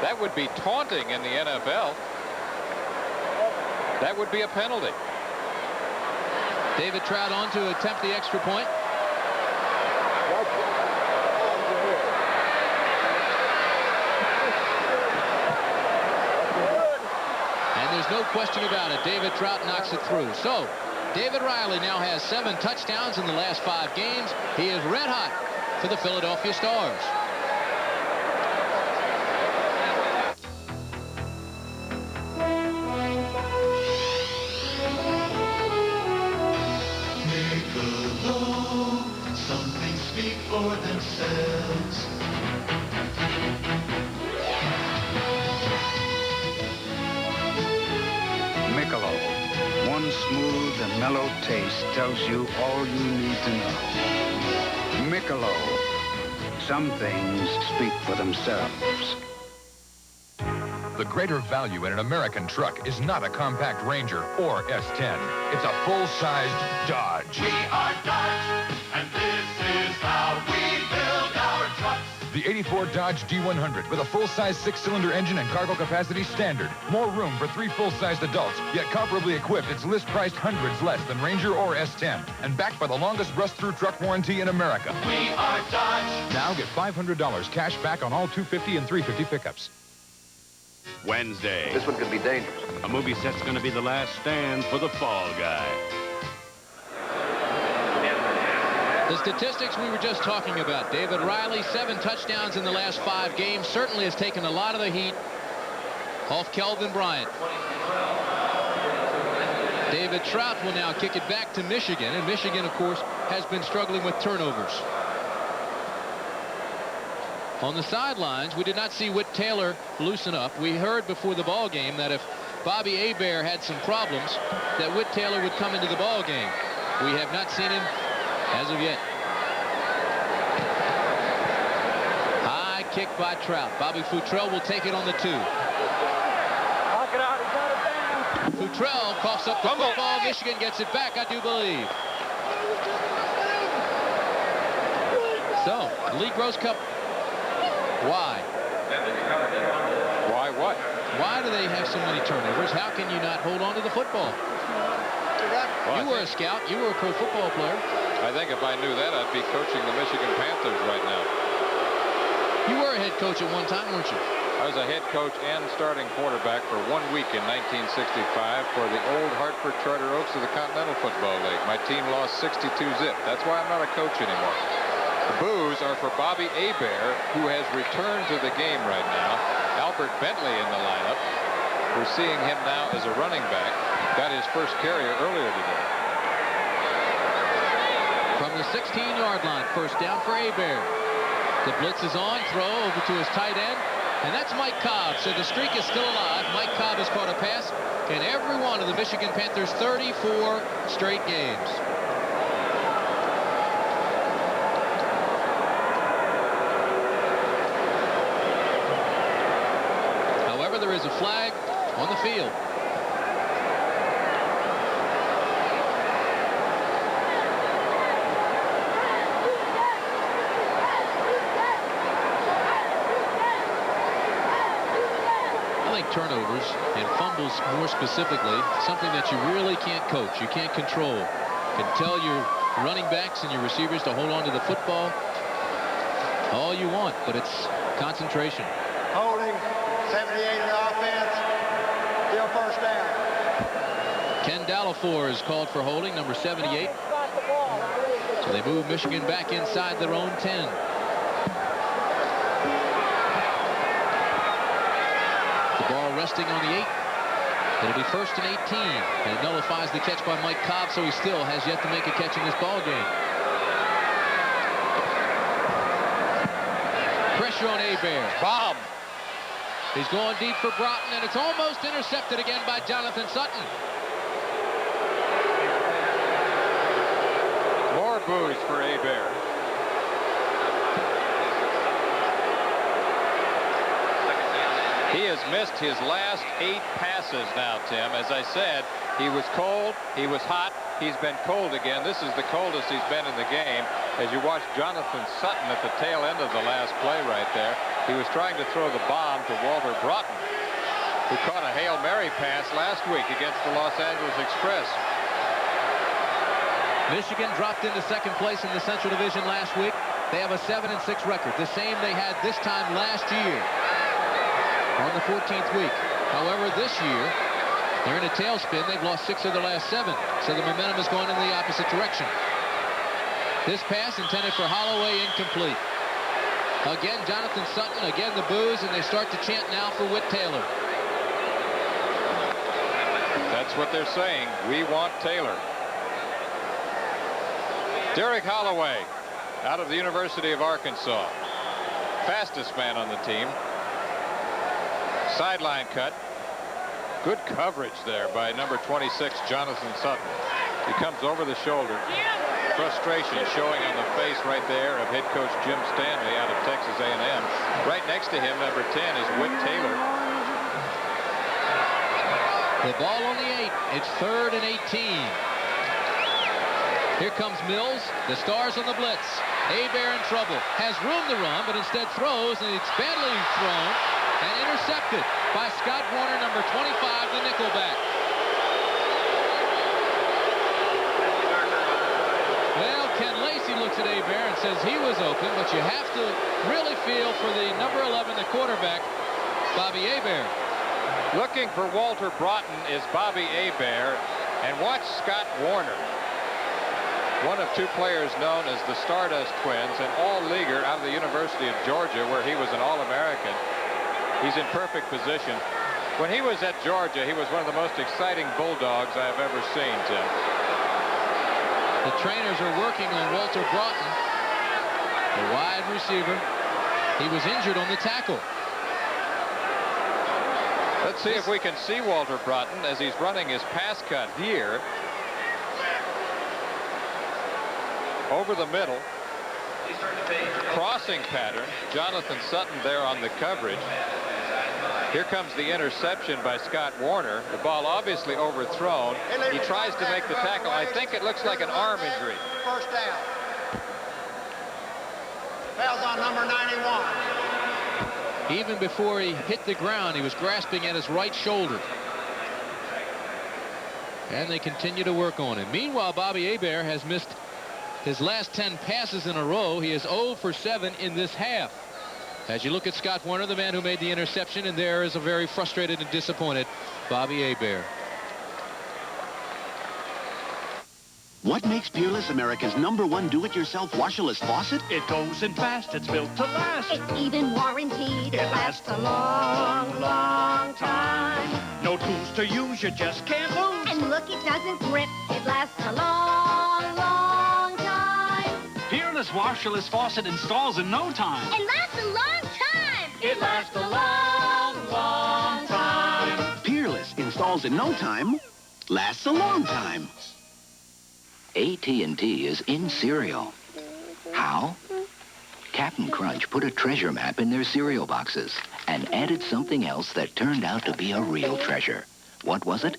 That would be taunting in the NFL. That would be a penalty. David Trout on to attempt the extra point. And there's no question about it. David Trout knocks it through. So David Riley now has 7 touchdowns in the last 5 games. He is red hot for the Philadelphia Stars. Something speak for themselves. Michelob. One smooth and mellow taste tells you all you need to know. Michelob. Some things speak for themselves. The greater value in an American truck is not a compact Ranger or S10. It's a full-sized Dodge. We are Dodge, and this is how we build our trucks. The 84 Dodge D100 with a full-size 6-cylinder engine and cargo capacity standard. More room for 3 full-sized adults, yet comparably equipped. It's list-priced hundreds less than Ranger or S10. And backed by the longest rust-through truck warranty in America. We are Dodge. Now get $500 cash back on all 250 and 350 pickups. Wednesday. This one could be dangerous. A movie set's going to be the last stand for the fall guy. The statistics we were just talking about. David Riley, 7 touchdowns in the last 5 games. Certainly has taken a lot of the heat off Kelvin Bryant. David Trout will now kick it back to Michigan. And Michigan, of course, has been struggling with turnovers. On the sidelines, we did not see Whit Taylor loosen up. We heard before the ball game that if Bobby Hebert had some problems, that Whit Taylor would come into the ball game. We have not seen him as of yet. High kick by Trout. Bobby Futrell will take it on the 2. Knock it out. He got it down. Futrell coughs up the football. Michigan gets it back, I do believe. So, League Rose Cup. Why? Why what? Why do they have so many turnovers? How can you not hold on to the football? Well, you were a scout. You were a pro football player. I think if I knew that, I'd be coaching the Michigan Panthers right now. You were a head coach at one time, weren't you? I was a head coach and starting quarterback for 1 week in 1965 for the old Hartford Charter Oaks of the Continental Football League. My team lost 62-zip. That's why I'm not a coach anymore. The boos are for Bobby Hebert, who has returned to the game right now. Albert Bentley in the lineup. We're seeing him now as a running back. Got his first carry earlier today. From the 16-yard line, first down for Hebert. The blitz is on, throw over to his tight end, and that's Mike Cobb. So the streak is still alive. Mike Cobb has caught a pass in every one of the Michigan Panthers' 34 straight games. However, there is a flag on the field. Turnovers and fumbles, more specifically, something that you really can't coach. You can't control. You can tell your running backs and your receivers to hold on to the football all you want, but it's concentration. Holding, 78 in the offense, still first down. Ken Dallafor is called for holding, number 78. So they move Michigan back inside their own 10. Ball resting on the 8. It'll be first and 18. And it nullifies the catch by Mike Cobb, so he still has yet to make a catch in this ball game. Pressure on Hebert. Bomb. He's going deep for Broughton, and it's almost intercepted again by Jonathan Sutton. More boos for Hebert. He has missed his last 8 passes now, Tim. As I said, he was cold, he was hot, he's been cold again. This is the coldest he's been in the game. As you watch Jonathan Sutton at the tail end of the last play right there, he was trying to throw the bomb to Walter Broughton, who caught a Hail Mary pass last week against the Los Angeles Express. Michigan dropped into second place in the Central Division last week. They have a 7-6 record, the same they had this time last year on the 14th week. However, this year, they're in a tailspin. They've lost 6 of their last 7, so the momentum is going in the opposite direction. This pass intended for Holloway, incomplete. Again, Jonathan Sutton, again the boos, and they start to chant now for Whit Taylor. That's what they're saying. We want Taylor. Derek Holloway, out of the University of Arkansas. Fastest man on the team. Sideline cut. Good coverage there by number 26, Jonathan Sutton. He comes over the shoulder. Frustration showing on the face right there of head coach Jim Stanley out of Texas A&M. Right next to him, number 10, is Whit Taylor. The ball on the 8. It's 3rd and 18. Here comes Mills. The Stars on the blitz. Hebert in trouble. Has room to run, but instead throws, and it's badly thrown and intercepted by Scott Warner, number 25, the nickelback. Well, Ken Lacey looks at Hebert and says he was open, but you have to really feel for the number 11, the quarterback, Bobby Hebert. Looking for Walter Broughton is Bobby Hebert, and watch Scott Warner, one of 2 players known as the Stardust Twins, an all-leaguer out of the University of Georgia, where he was an All-American. He's in perfect position. When he was at Georgia, he was one of the most exciting Bulldogs I have ever seen, Tim. The trainers are working on Walter Broughton, the wide receiver. He was injured on the tackle. Let's see if we can see Walter Broughton as he's running his pass cut here. Over the middle. Crossing pattern. Jonathan Sutton there on the coverage. Here comes the interception by Scott Warner. The ball obviously overthrown. He tries to make the tackle. I think it looks like an arm injury. First down. Foul's on number 91. Even before he hit the ground, he was grasping at his right shoulder. And they continue to work on him. Meanwhile, Bobby Hebert has missed his last 10 passes in a row. He is 0 for 7 in this half. As you look at Scott Warner, the man who made the interception, and there is a very frustrated and disappointed Bobby Hebert. What makes Peerless America's #1 do-it-yourself washerless faucet? It goes in fast. It's built to last. It's even warranted. It lasts a long, long time. No tools to use. You just can't lose. And look, it doesn't grip. It lasts a long, long time. Peerless washerless faucet installs in no time. It lasts a long time. It lasts a long, long time. Peerless installs in no time, lasts a long time. AT&T is in cereal. How? Captain Crunch put a treasure map in their cereal boxes and added something else that turned out to be a real treasure. What was it?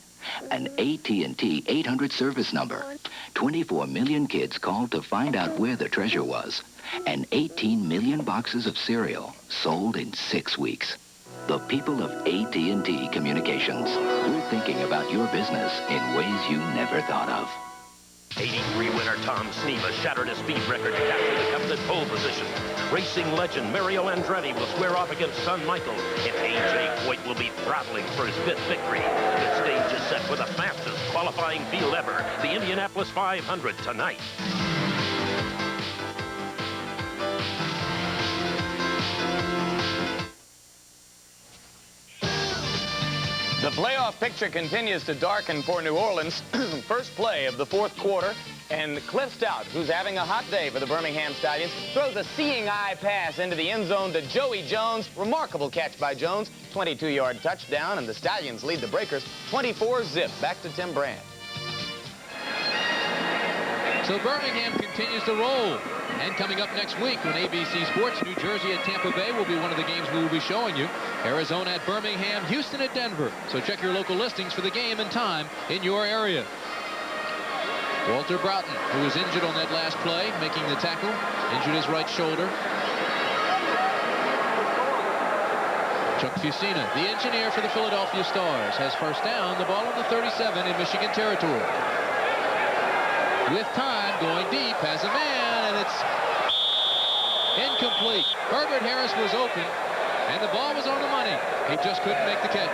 An AT&T 800 service number. 24 million kids called to find out where the treasure was. And 18 million boxes of cereal sold in 6 weeks. The people of AT&T Communications. We're thinking about your business in ways you never thought of. 83 winner Tom Sneva shattered his speed record to capture the Cup at pole position. Racing legend Mario Andretti will square off against son Michael, and A.J. Foyt will be throttling for his 5th victory. The stage is set for the fastest qualifying field ever, the Indianapolis 500 tonight. The playoff picture continues to darken for New Orleans. First play of the 4th quarter, and Cliff Stout, who's having a hot day for the Birmingham Stallions, throws a seeing eye pass into the end zone to Joey Jones. Remarkable catch by Jones. 22-yard touchdown, and the Stallions lead the Breakers 24-zip. Back to Tim Brand. So Birmingham continues to roll. And coming up next week on ABC Sports, New Jersey at Tampa Bay will be one of the games we will be showing you. Arizona at Birmingham, Houston at Denver. So check your local listings for the game and time in your area. Walter Broughton, who was injured on that last play, making the tackle, injured his right shoulder. Chuck Fusina, the engineer for the Philadelphia Stars, has first down, the ball on the 37 in Michigan territory. With time, going deep, has a man, and it's incomplete. Herbert Harris was open, and the ball was on the money. He just couldn't make the catch.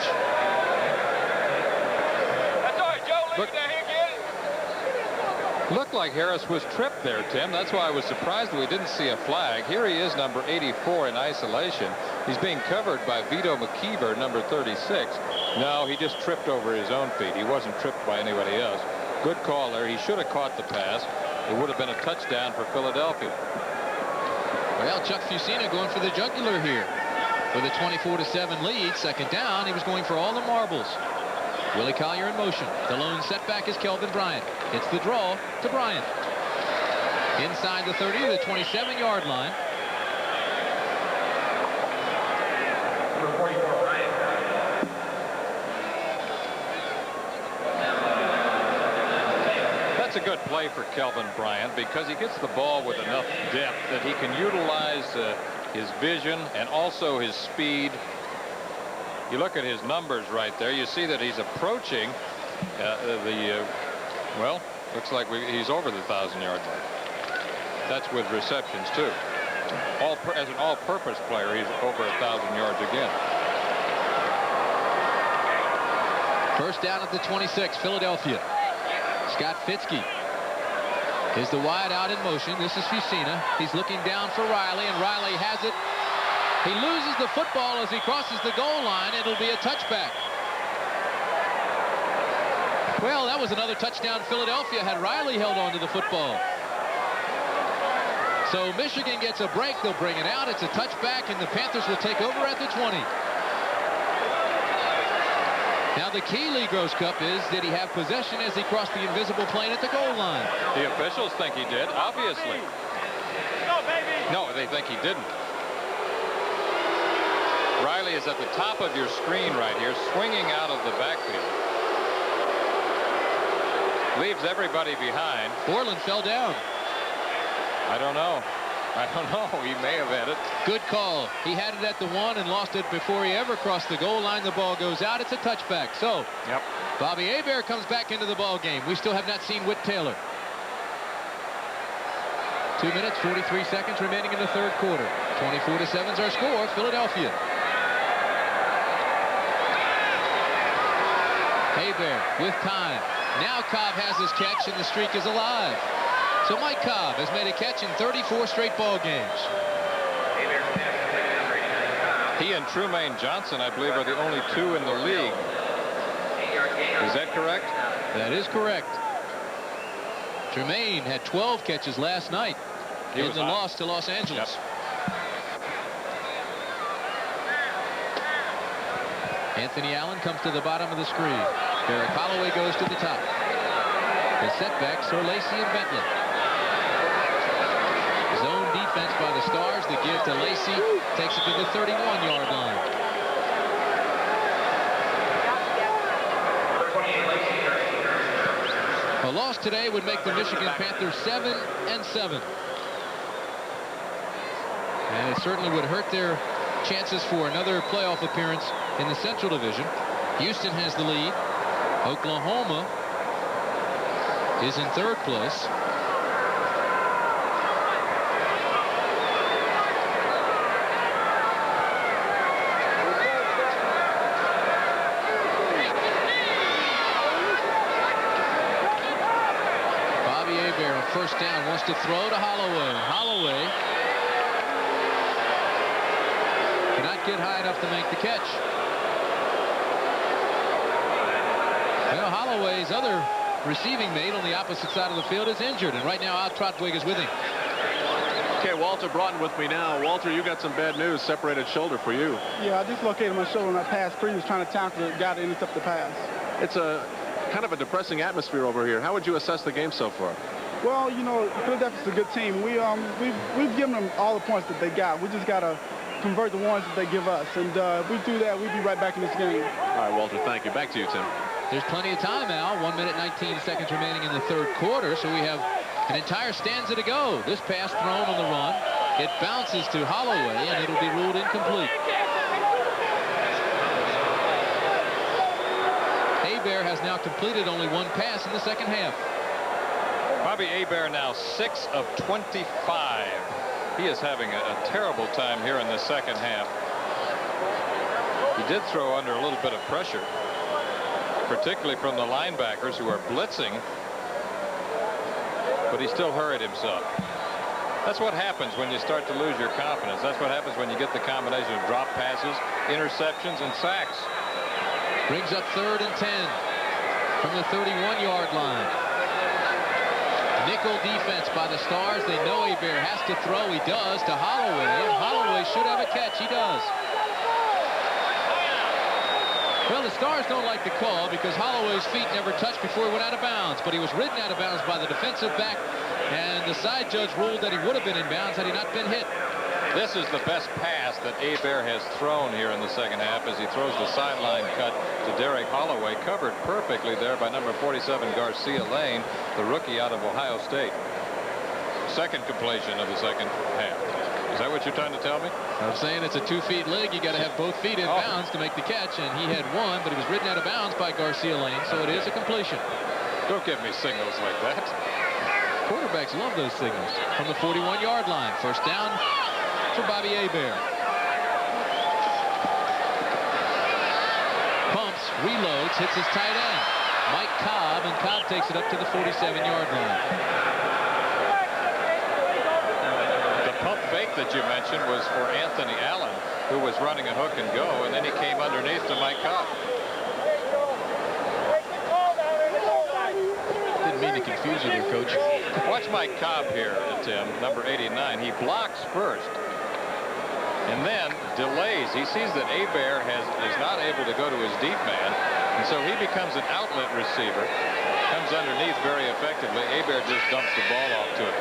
That's all right, Joe. Look down here, get it. Looked like Harris was tripped there, Tim. That's why I was surprised we didn't see a flag. Here he is, number 84 in isolation. He's being covered by Vito McKeever, number 36. No, he just tripped over his own feet. He wasn't tripped by anybody else. Good call there. He should have caught the pass. It would have been a touchdown for Philadelphia. Well, Chuck Fusina going for the jugular here. With a 24-7 lead, second down, he was going for all the marbles. Willie Collier in motion. The lone setback is Kelvin Bryant. It's the draw to Bryant. Inside the 30 to the 27-yard line. That's a good play for Kelvin Bryant because he gets the ball with enough depth that he can utilize his vision and also his speed. You look at his numbers right there. You see that he's approaching well, looks like he's over the 1,000-yard mark. That's with receptions too. As an all-purpose player, he's over 1,000 yards again. First down at the 26, Philadelphia. Scott Fitzke is the wide out in motion. This is Fusina. He's looking down for Riley, and Riley has it. He loses the football as he crosses the goal line. It'll be a touchback. Well, that was another touchdown Philadelphia had Riley held on to the football. So Michigan gets a break. They'll bring it out. It's a touchback, and the Panthers will take over at the 20. Now the key, Lee Groscup, is did he have possession as he crossed the invisible plane at the goal line? The officials think he did, obviously. Go, baby. No, they think he didn't. Riley is at the top of your screen right here, swinging out of the backfield. Leaves everybody behind. Borland fell down. I don't know. I don't know. He may have had it. Good call. He had it at the 1 and lost it before he ever crossed the goal line. The ball goes out. It's a touchback. So Bobby Hebert comes back into the ball game. We still have not seen Whit Taylor. 2 minutes, 43 seconds remaining in the third quarter. 24-7 is our score. Philadelphia. Hebert with time. Now Cobb has his catch, and the streak is alive. So Mike Cobb has made a catch in 34 straight ball games. He and Trumaine Johnson, I believe, are the only two in the league. Is that correct? That is correct. Trumaine had 12 catches last night in the loss to Los Angeles. Anthony Allen comes to the bottom of the screen. Derek Holloway goes to the top. The setbacks are Lacey and Bentley. Zone defense by the Stars. The give to Lacey takes it to the 31-yard line. A loss today would make the Michigan Panthers 7-7. And it certainly would hurt their chances for another playoff appearance in the Central Division. Houston has the lead. Oklahoma is in third place. Bobby Hebert on first down wants to throw to Holloway. Holloway cannot get high enough to make the catch. Well, Holloway's other receiving mate on the opposite side of the field is injured, and right now Al Trotwig is with him. Okay, Walter Broughton with me now. Walter, you got some bad news. Separated shoulder for you. Yeah, I dislocated my shoulder on that pass previous, trying to tackle the guy that intercepted the pass. It's a kind of a depressing atmosphere over here. How would you assess the game so far? Well, you know, Philadelphia's a good team. We've given them all the points that they got. We just got to convert the ones that they give us, and if we do that, we'll be right back in this game. All right, Walter, thank you. Back to you, Tim. There's plenty of time now. 1 minute 19 seconds remaining in the third quarter, so we have an entire stanza to go. This pass thrown on the run. It bounces to Holloway, and it'll be ruled incomplete. Hebert has now completed only one pass in the second half. Bobby Hebert now 6 of 25. He is having a terrible time here in the second half. He did throw under a little bit of pressure, particularly from the linebackers who are blitzing, but he still hurried himself. That's what happens when you start to lose your confidence. That's what happens when you get the combination of drop passes, interceptions, and sacks. Brings up 3rd and 10 from the 31-yard line. Nickel defense by the Stars. They know Hebert has to throw. He does to Holloway, and Holloway should have a catch. He does. Well, the Stars don't like the call because Holloway's feet never touched before he went out of bounds, but he was ridden out of bounds by the defensive back, and the side judge ruled that he would have been in bounds had he not been hit. This is the best pass that Hebert has thrown here in the second half as he throws the sideline cut to Derek Holloway, covered perfectly there by number 47 Garcia Lane, the rookie out of Ohio State. Second completion of the second half. Is that what you're trying to tell me? I'm saying it's a 2-feet leg. You got to have both feet in bounds to make the catch, and he had one, but he was ridden out of bounds by Garcia Lane, so it is a completion. Don't give me signals like that. Quarterbacks love those signals. From the 41-yard line. First down for Bobby Hebert. Pumps, reloads, hits his tight end, Mike Cobb, and Cobb takes it up to the 47-yard line. The pump fake that you mentioned was for Anthony Allen, who was running a hook and go, and then he came underneath to Mike Cobb. Didn't mean to confuse you there, Coach. Watch Mike Cobb here, Tim, number 89. He blocks first and then delays. He sees that Hebert is not able to go to his deep man, and so he becomes an outlet receiver. Comes underneath very effectively. Hebert just dumps the ball off to it.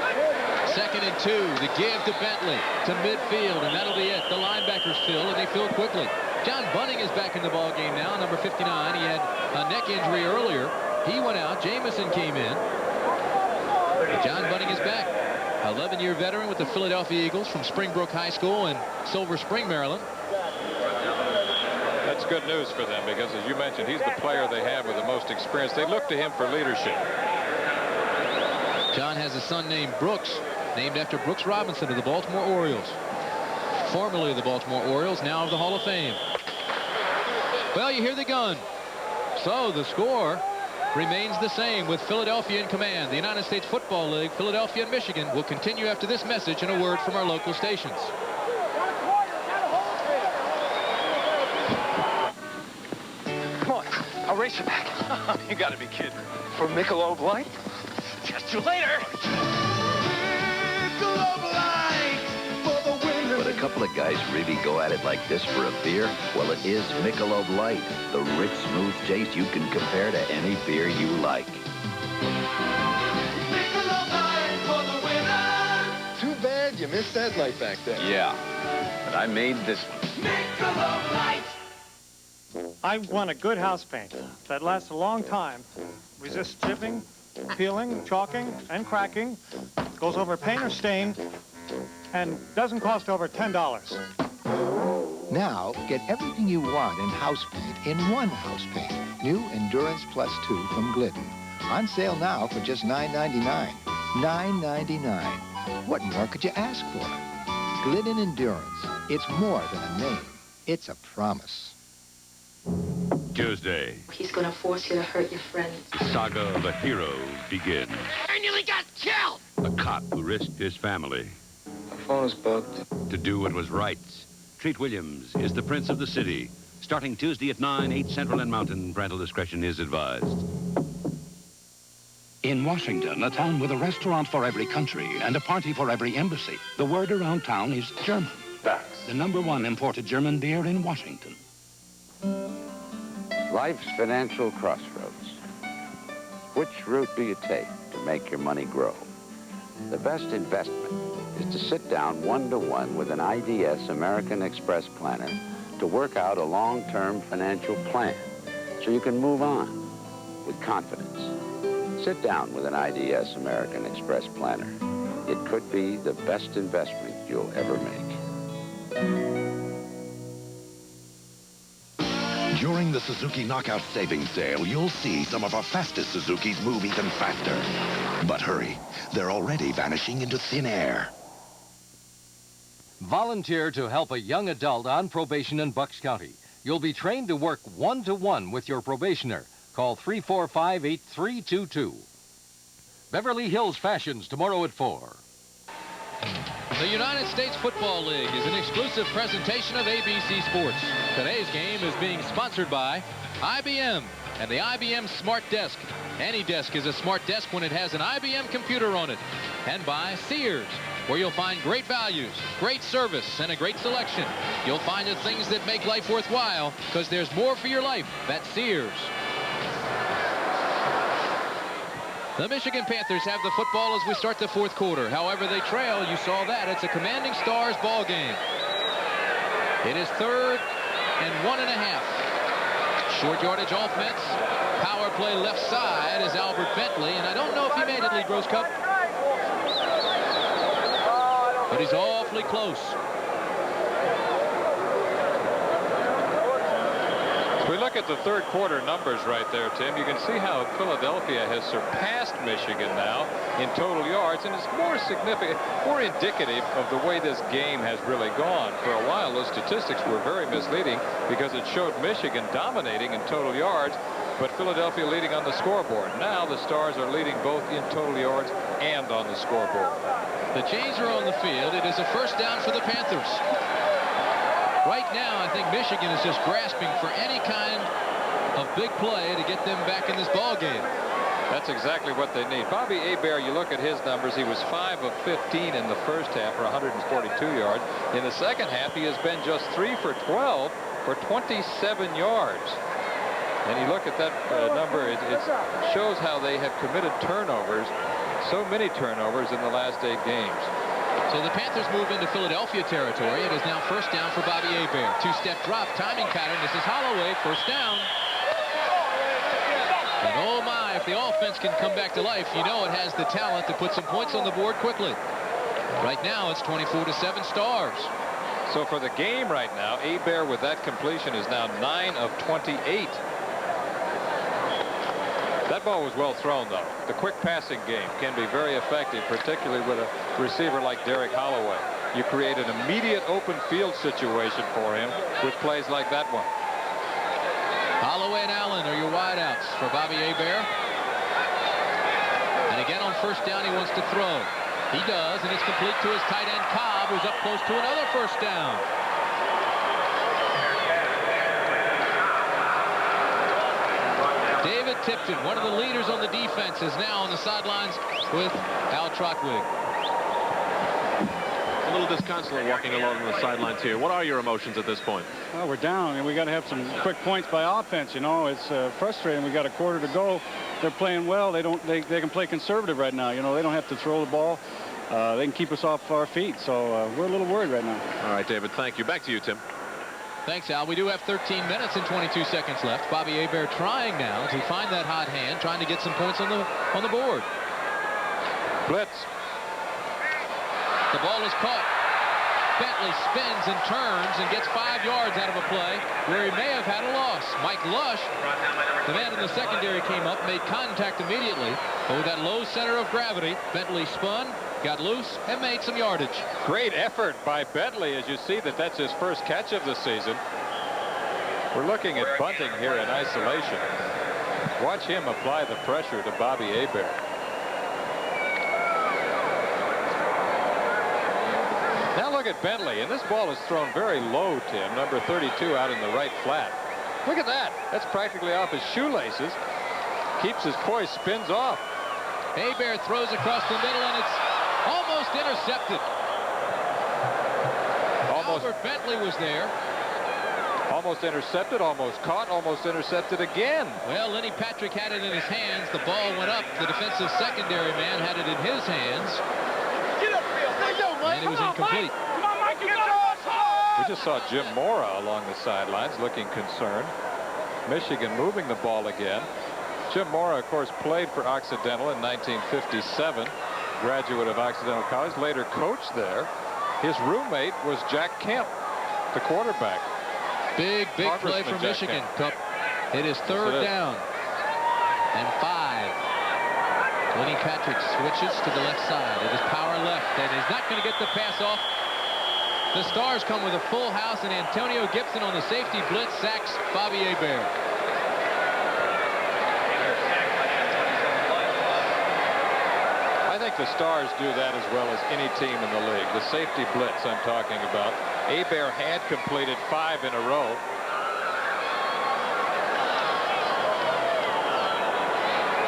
2nd and 2. The give to Bentley to midfield, and that'll be it. The linebackers fill, and they fill quickly. John Bunning is back in the ball game now, number 59. He had a neck injury earlier. He went out. Jamison came in. John Bunning is back. 11-year veteran with the Philadelphia Eagles from Springbrook High School in Silver Spring, Maryland. That's good news for them because, as you mentioned, he's the player they have with the most experience. They look to him for leadership. John has a son named Brooks, named after Brooks Robinson of the Baltimore Orioles. Formerly of the Baltimore Orioles, now of the Hall of Fame. Well, you hear the gun. So the score remains the same with Philadelphia in command. The United States Football League, Philadelphia and Michigan, will continue after this message and a word from our local stations. Come on, I'll race you back. You gotta be kidding. For Michelob Light? Catch you later. But a couple of guys really go at it like this for a beer? Well, it is Michelob Light, the rich, smooth taste you can compare to any beer you like. Michelob Light for the winner. Too bad you missed that light back there. Yeah, but I made this one. Michelob Light. I want a good house paint that lasts a long time, resists chipping, peeling, chalking, and cracking, goes over paint or stain, and doesn't cost over $10. Now, get everything you want in house paint in one house paint. New Endurance Plus 2 from Glidden. On sale now for just $9.99. $9.99. What more could you ask for? Glidden Endurance. It's more than a name. It's a promise. Tuesday, He's gonna force you to hurt your friends. the saga of a hero begins. I nearly got killed. A cop who risked his family The phone is booked. to do what was right. Treat Williams is the Prince of the City. Starting Tuesday at 9, 8 Central and Mountain. Parental discretion is advised. In Washington, a town with a restaurant for every country and a party for every embassy, the word around town is German. That's The #1 imported German beer in Washington. Life's financial crossroads. Which route do you take to make your money grow? The best investment is to sit down one-to-one with an IDS American Express planner to work out a long-term financial plan so you can move on with confidence. Sit down with an IDS American Express planner. It could be the best investment you'll ever make. During the Suzuki Knockout Savings Sale, you'll see some of our fastest Suzukis move even faster. But hurry, they're already vanishing into thin air. Volunteer to help a young adult on probation in Bucks County. You'll be trained to work one-to-one with your probationer. Call 345-8322. Beverly Hills Fashions tomorrow at 4. The United States Football League is an exclusive presentation of ABC Sports. Today's game is being sponsored by IBM and the IBM Smart Desk. Any desk is a smart desk when it has an IBM computer on it. And by Sears, where you'll find great values, great service, and a great selection. You'll find the things that make life worthwhile because there's more for your life at Sears. The Michigan Panthers have the football as we start the fourth quarter. However, they trail. You saw that. It's a commanding Stars ball game. It is 3rd and 1.5. Short yardage offense. Power play left side is Albert Bentley. And I don't know if he made it, Lee Groscup. But he's awfully close. We look at the third quarter numbers right there, Tim. You can see how Philadelphia has surpassed Michigan now in total yards, and it's more significant, more indicative of the way this game has really gone. For a while, those statistics were very misleading because it showed Michigan dominating in total yards, but Philadelphia leading on the scoreboard. Now the Stars are leading both in total yards and on the scoreboard. The chains are on the field. It is a first down for the Panthers. Right now, I think Michigan is just grasping for any kind of big play to get them back in this ball game. That's exactly what they need. Bobby Hebert, you look at his numbers, he was 5 of 15 in the first half for 142 yards. In the second half, he has been just 3 for 12 for 27 yards. And you look at that number, it shows how they have committed turnovers, so many turnovers in the last 8 games. So the Panthers move into Philadelphia territory. It is now first down for Bobby Hebert. 2-step drop, timing pattern. This is Holloway, first down. And oh my, if the offense can come back to life, you know it has the talent to put some points on the board quickly. Right now, it's 24-7 Stars. So for the game right now, Hebert with that completion is now 9 of 28. That ball was well thrown, though. The quick passing game can be very effective, particularly with a receiver like Derek Holloway. You create an immediate open field situation for him with plays like that one. Holloway and Allen are your wideouts for Bobby Hebert. And again on first down, he wants to throw. He does, and it's complete to his tight end Cobb, who's up close to another first down. David Tipton, one of the leaders on the defense, is now on the sidelines with Al Trotwig. A little disconsolate walking along the sidelines here. What are your emotions at this point? Well, we're down, and we got to have some quick points by offense. You know, it's frustrating. We got a quarter to go. They're playing well. They can play conservative right now. You know, they don't have to throw the ball. They can keep us off our feet. So we're a little worried right now. All right, David. Thank you. Back to you, Tim. Thanks, Al. We do have 13 minutes and 22 seconds left. Bobby Hebert trying now to find that hot hand, trying to get some points on the board. Blitz. The ball is caught. Bentley spins and turns and gets 5 yards out of a play where he may have had a loss. Mike Lush, the man in the secondary, came up, made contact immediately, but with that low center of gravity, Bentley spun, got loose, and made some yardage. Great effort by Bentley, as you see that's his first catch of the season. We're looking at bunting here in isolation. Watch him apply the pressure to Bobby Hebert. Now look at Bentley, and this ball is thrown very low, Tim. Number 32 out in the right flat. Look at that. That's practically off his shoelaces. Keeps his poise, spins off. Hebert throws across the middle, and it's almost intercepted. Albert Bentley was there. Almost intercepted, almost caught, almost intercepted again. Well, Lenny Patrick had it in his hands. The ball went up. The defensive secondary man had it in his hands. And it was incomplete. We just saw Jim Mora along the sidelines looking concerned. Michigan moving the ball again. Jim Mora, of course, played for Occidental in 1957. Graduate of Occidental College, later coached there. His roommate was Jack Kemp, the quarterback. Big play for Michigan. It is third down and 5. Lenny Patrick switches to the left side. It is power left, and he's not going to get the pass off. The Stars come with a full house, and Antonio Gibson on the safety blitz sacks Bobby Hebert. I think the Stars do that as well as any team in the league. The safety blitz I'm talking about. Hebert had completed 5 in a row.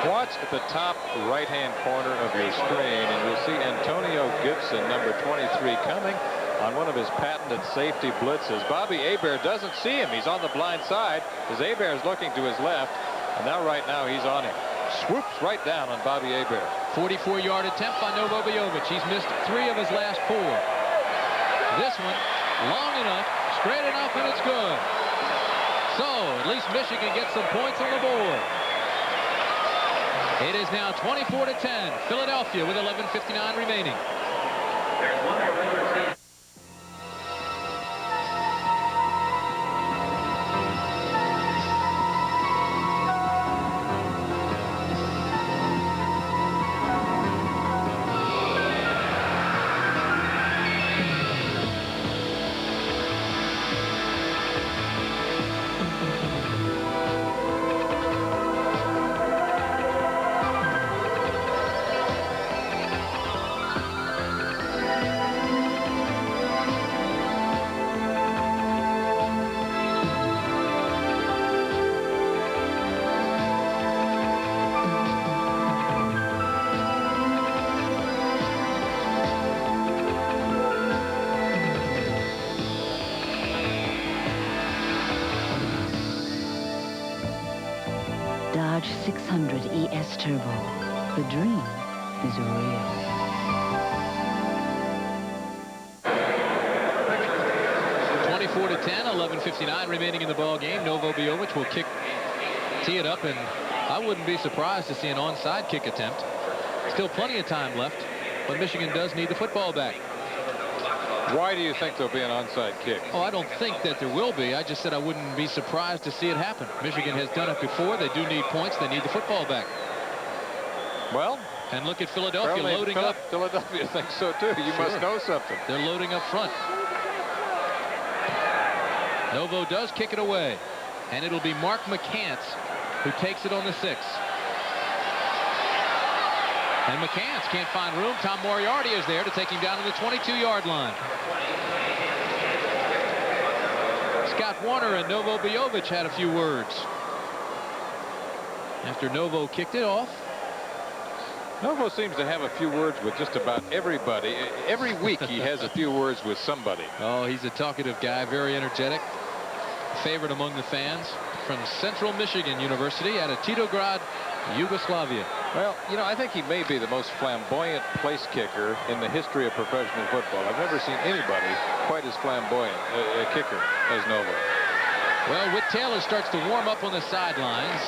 Watch at the top right-hand corner of your screen, and you'll see Antonio Gibson, number 23, coming on one of his patented safety blitzes. Bobby Hebert doesn't see him. He's on the blind side as Hebert is looking to his left, and now right now he's on him. swoops right down on Bobby Hebert. 44-yard attempt by Novobijovic. He's missed 3 of his last 4. This one, long enough, straight enough, and it's good. So, at least Michigan gets some points on the board. It is now 24-10. Philadelphia with 11:59 remaining. Dodge 600 ES Turbo. The dream is real. 24-10, 11:59 remaining in the ball game. Novobijovic will tee it up, and I wouldn't be surprised to see an onside kick attempt. Still plenty of time left, but Michigan does need the football back. Why do you think there'll be an onside kick? Oh, I don't think that there will be. I just said I wouldn't be surprised to see it happen. Michigan has done it before. They do need points. They need the football back. Well, and look at Philadelphia loading up. Philadelphia thinks so too. You must know something. They're loading up front. Novo does kick it away, and it'll be Mark McCants who takes it on the 6. And McCants can't find room. Tom Moriarty is there to take him down to the 22-yard line. Scott Warner and Novobijovic had a few words after Novo kicked it off. Novo seems to have a few words with just about everybody. Every week he has a few words with somebody. Oh, he's a talkative guy, very energetic. Favorite among the fans from Central Michigan University out of Titograd, Yugoslavia. Well, you know, I think he may be the most flamboyant place kicker in the history of professional football. I've never seen anybody quite as flamboyant a kicker as Novo. Well, Whit Taylor starts to warm up on the sidelines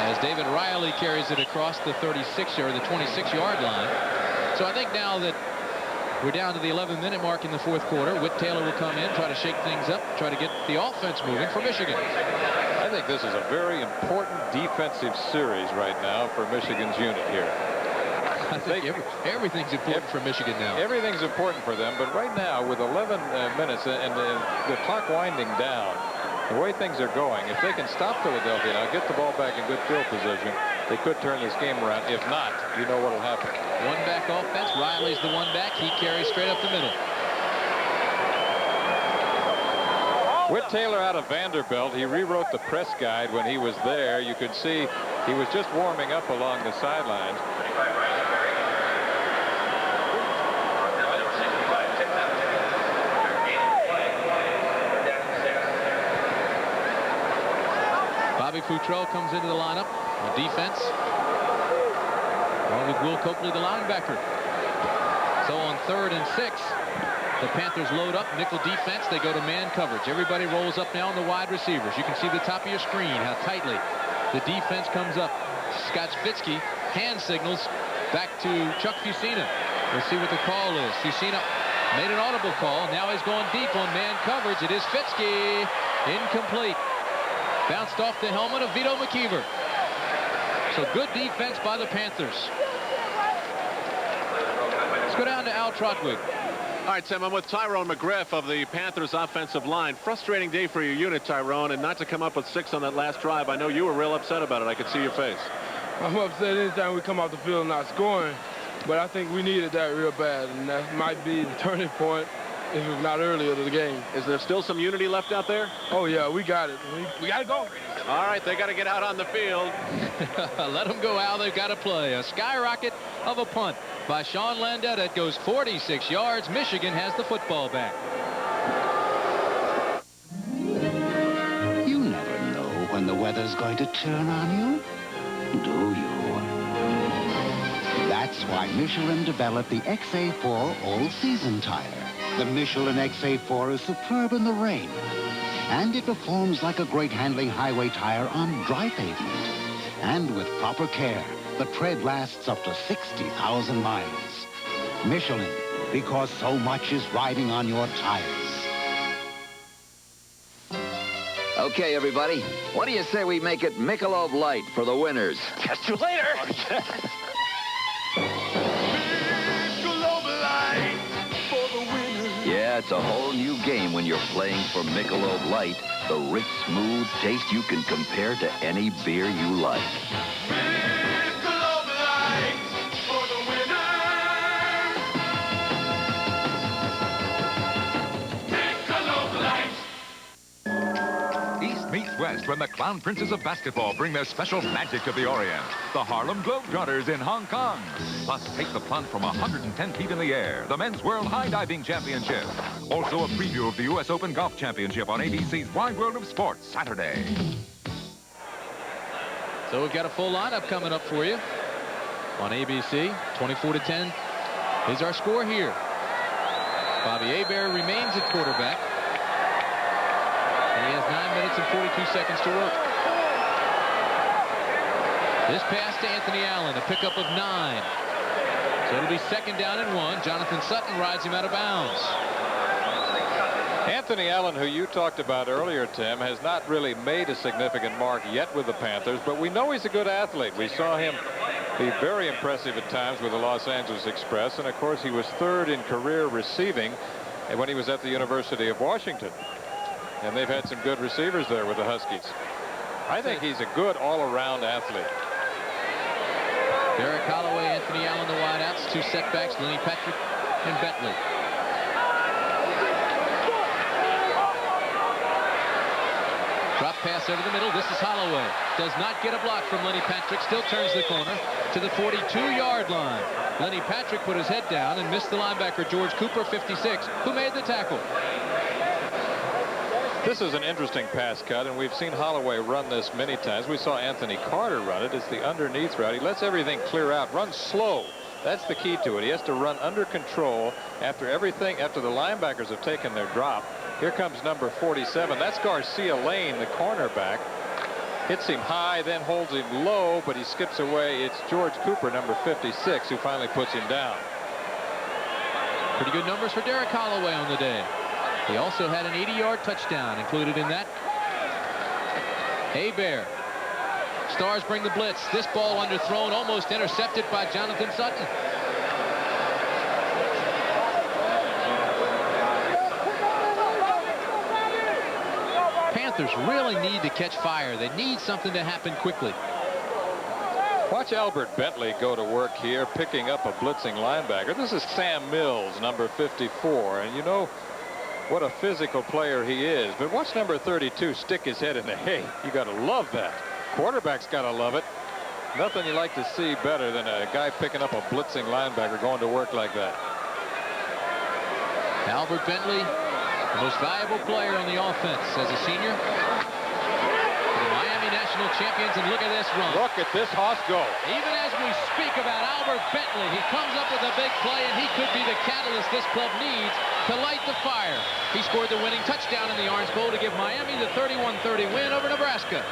as David Riley carries it across the 36 or the 26-yard line. So I think now that we're down to the 11-minute mark in the 4th quarter, Whit Taylor will come in, try to shake things up, try to get the offense moving for Michigan. I think this is a very important defensive series right now for Michigan's unit here. I think everything's important for Michigan now. Everything's important for them, but right now with 11 minutes and the clock winding down, the way things are going, if they can stop Philadelphia now, get the ball back in good field position, they could turn this game around. If not, you know what will happen. One back offense. Riley's the one back. He carries straight up the middle. Whit Taylor out of Vanderbilt. He rewrote the press guide when he was there. You could see he was just warming up along the sidelines. Bobby Futrell comes into the lineup on defense, along with Will Coakley, the linebacker. So on 3rd and 6, the Panthers load up nickel defense. They go to man coverage. Everybody rolls up now on the wide receivers. You can see the top of your screen how tightly the defense comes up. Scott Spitzky hand signals back to Chuck Fusina. We'll see what the call is. Fusina made an audible call. Now he's going deep on man coverage. It is Fitzky. Incomplete. Bounced off the helmet of Vito McKeever. So good defense by the Panthers. Let's go down to Al Trotwig. All right, Tim, I'm with Tyrone McGriff of the Panthers offensive line. Frustrating day for your unit, Tyrone, and not to come up with 6 on that last drive. I know you were real upset about it. I could see your face. I'm upset anytime we come off the field not scoring, but I think we needed that real bad, and that might be the turning point if it's not earlier to the game. Is there still some unity left out there? Oh, yeah, we got it. We got to go. All right, they got to get out on the field. Let them go, Al. They've got to play. A skyrocket of a punt by Sean Landetta. It goes 46 yards. Michigan has the football back. You never know when the weather's going to turn on you. do you? That's why Michelin developed the XA4 all-season tire. The Michelin XA4 is superb in the rain, and it performs like a great handling highway tire on dry pavement. And with proper care, the tread lasts up to 60,000 miles. Michelin, because so much is riding on your tires. Okay, everybody, what do you say we make it Michelob Light for the winners? Catch you later. Yeah, it's a whole new game when you're playing for Michelob Light, the rich, smooth taste you can compare to any beer you like. East meets West when the Clown Princes of Basketball bring their special magic to the Orient. The Harlem Globetrotters in Hong Kong. Plus, take the plunge from 110 feet in the air. The Men's World High Diving Championship. Also a preview of the U.S. Open Golf Championship on ABC's Wide World of Sports Saturday. So we've got a full lineup coming up for you on ABC. 24-10 is our score here. Bobby Hebert remains at quarterback. And he has 9 minutes and 42 seconds to work. This pass to Anthony Allen, a pickup of 9. So it'll be 2nd down and 1. Jonathan Sutton rides him out of bounds. Anthony Allen, who you talked about earlier, Tim, has not really made a significant mark yet with the Panthers, but we know he's a good athlete. We saw him be very impressive at times with the Los Angeles Express, and of course he was 3rd in career receiving when he was at the University of Washington. And they've had some good receivers there with the Huskies. I think he's a good all-around athlete. Derek Holloway, Anthony Allen, the wideouts. 2 setbacks, Lenny Patrick and Bentley. Drop pass over the middle. This is Holloway. Does not get a block from Lenny Patrick. Still turns the corner to the 42-yard line. Lenny Patrick put his head down and missed the linebacker, George Cooper, 56, who made the tackle. This is an interesting pass cut, and we've seen Holloway run this many times. We saw Anthony Carter run it. It's the underneath route. He lets everything clear out. Runs slow. That's the key to it. He has to run under control after the linebackers have taken their drop. Here comes number 47. That's Garcia Lane, the cornerback. Hits him high, then holds him low, but he skips away. It's George Cooper, number 56, who finally puts him down. Pretty good numbers for Derek Holloway on the day. He also had an 80-yard touchdown included in that. Hebert. Stars bring the blitz. This ball underthrown, almost intercepted by Jonathan Sutton. Panthers really need to catch fire. They need something to happen quickly. Watch Albert Bentley go to work here, picking up a blitzing linebacker. This is Sam Mills, number 54, and you know what a physical player he is. But watch number 32 stick his head in the hay. You got to love that. Quarterback's got to love it. Nothing you like to see better than a guy picking up a blitzing linebacker going to work like that. Albert Bentley, the most valuable player on the offense as a senior. The Miami National Champions, and look at this run. Look at this hoss go. Even as we speak about Albert Bentley, he comes up with a big play, and he could be the catalyst this club needs to light the fire. He scored the winning touchdown in the Orange Bowl to give Miami the 31-30 win over Nebraska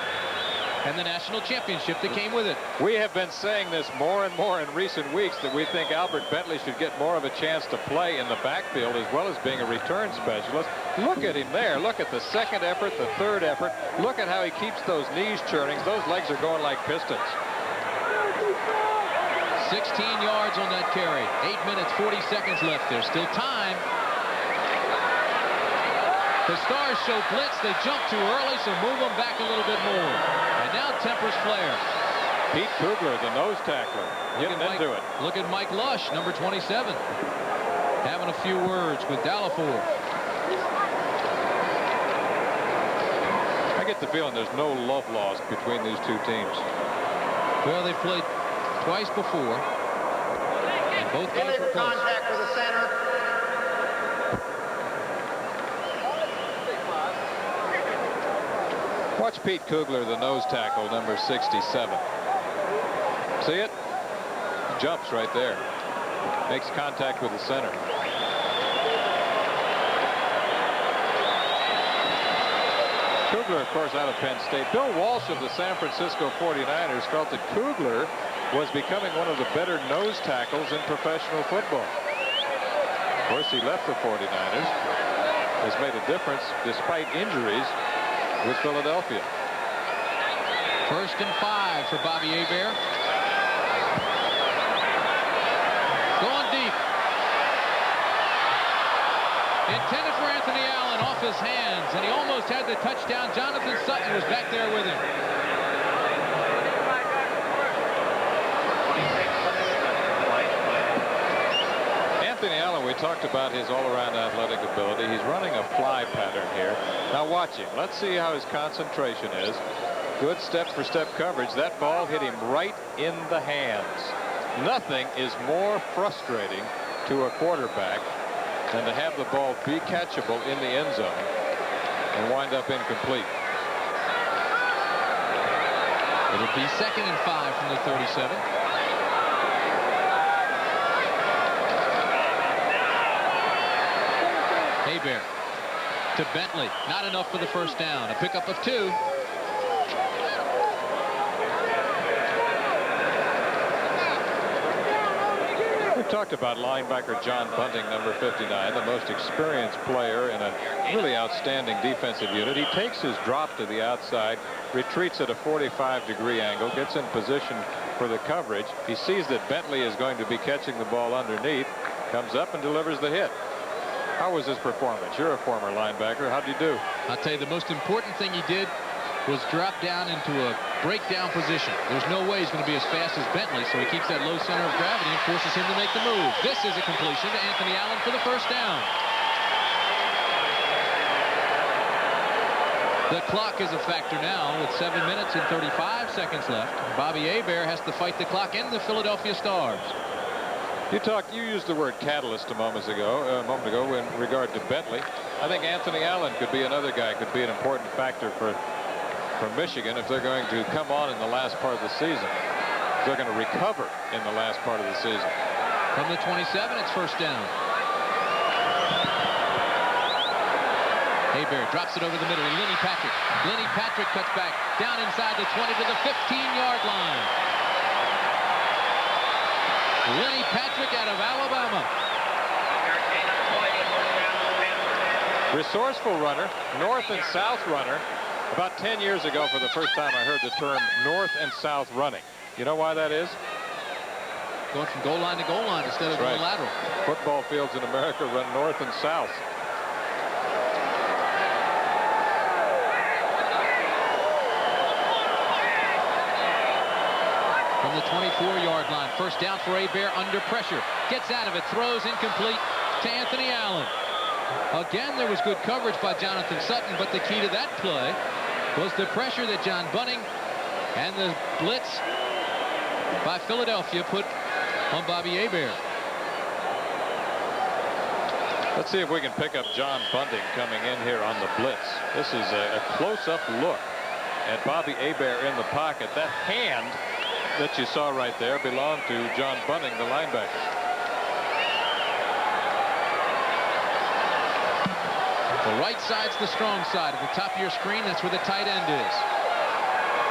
and the national championship that came with it. We have been saying this more and more in recent weeks, that we think Albert Bentley should get more of a chance to play in the backfield as well as being a return specialist. Look at him there. Look at the 2nd effort, the 3rd effort. Look at how he keeps those knees churning. Those legs are going like pistons. 16 yards on that carry. 8 minutes, 40 seconds left. There's still time. The Stars show blitz. They jump too early, so move them back a little bit more. And now tempers flare. Pete Kugler, the nose tackler, getting into it. Look at Mike Lush, number 27, having a few words with Dallafour. I get the feeling there's no love lost between these two teams. Well, they've played twice before, and both games were close. Contact for the center. Watch Pete Kugler, the nose tackle, number 67. See it? Jumps right there. Makes contact with the center. Kugler, of course, out of Penn State. Bill Walsh of the San Francisco 49ers felt that Kugler was becoming one of the better nose tackles in professional football. Of course, he left the 49ers. Has made a difference despite injuries with Philadelphia. 1st and 5 for Bobby Hebert. Going deep. Intended for Anthony Allen, off his hands, and he almost had the touchdown. Jonathan Sutton was back there with him. Anthony Allen, we talked about his all-around athletic ability. He's running a fly pattern here. Now watch him. Let's see how his concentration is. Good step-for-step coverage. That ball hit him right in the hands. Nothing is more frustrating to a quarterback than to have the ball be catchable in the end zone and wind up incomplete. It'll be 2nd and 5 from the 37. Hebert to Bentley. Not enough for the 1st down. A pickup of 2. We talked about linebacker John Bunting, number 59, the most experienced player in a really outstanding defensive unit. He takes his drop to the outside, retreats at a 45-degree angle, gets in position for the coverage. He sees that Bentley is going to be catching the ball underneath, comes up and delivers the hit. How was his performance? You're a former linebacker. How'd you do? I'll tell you, the most important thing he did was drop down into a breakdown position. There's no way he's going to be as fast as Bentley, so he keeps that low center of gravity and forces him to make the move. This is a completion to Anthony Allen for the 1st down. The clock is a factor now with 7 minutes and 35 seconds left. Bobby Hebert has to fight the clock and the Philadelphia Stars. You used the word catalyst a moment ago in regard to Bentley. I think Anthony Allen could be another guy, could be an important factor for Michigan if they're going to come on in the last part of the season. They're going to recover in the last part of the season. From the 27, it's 1st down. Hebert drops it over the middle. Lenny Patrick. Lenny Patrick cuts back down inside the 20 to the 15-yard line. Lenny Patrick out of Alabama. Resourceful runner, north and south runner. About 10 years ago, for the first time, I heard the term north and south running. You know why that is? Going from goal line to goal line instead of going lateral. Football fields in America run north and south. From the 24-yard line, 1st down for Hebert under pressure. Gets out of it, throws incomplete to Anthony Allen. Again, there was good coverage by Jonathan Sutton, but the key to that play was the pressure that John Bunting and the blitz by Philadelphia put on Bobby Hebert. Let's see if we can pick up John Bunting coming in here on the blitz. This is a close-up look at Bobby Hebert in the pocket. That hand that you saw right there belonged to John Bunting, the linebacker. The right side's the strong side. At the top of your screen, that's where the tight end is.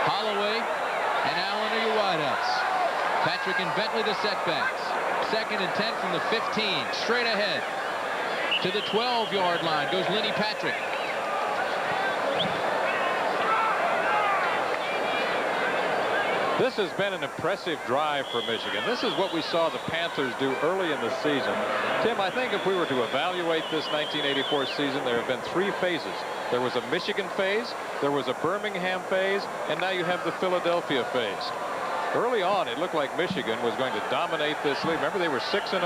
Holloway and Allen are your wideouts. Patrick and Bentley the setbacks. 2nd and 10 from the 15. Straight ahead. To the 12-yard line goes Lenny Patrick. This has been an impressive drive for Michigan. This is what we saw the Panthers do early in the season. Tim, I think if we were to evaluate this 1984 season, there have been 3 phases. There was a Michigan phase, there was a Birmingham phase, and now you have the Philadelphia phase. Early on, it looked like Michigan was going to dominate this league. Remember, they were 6-0.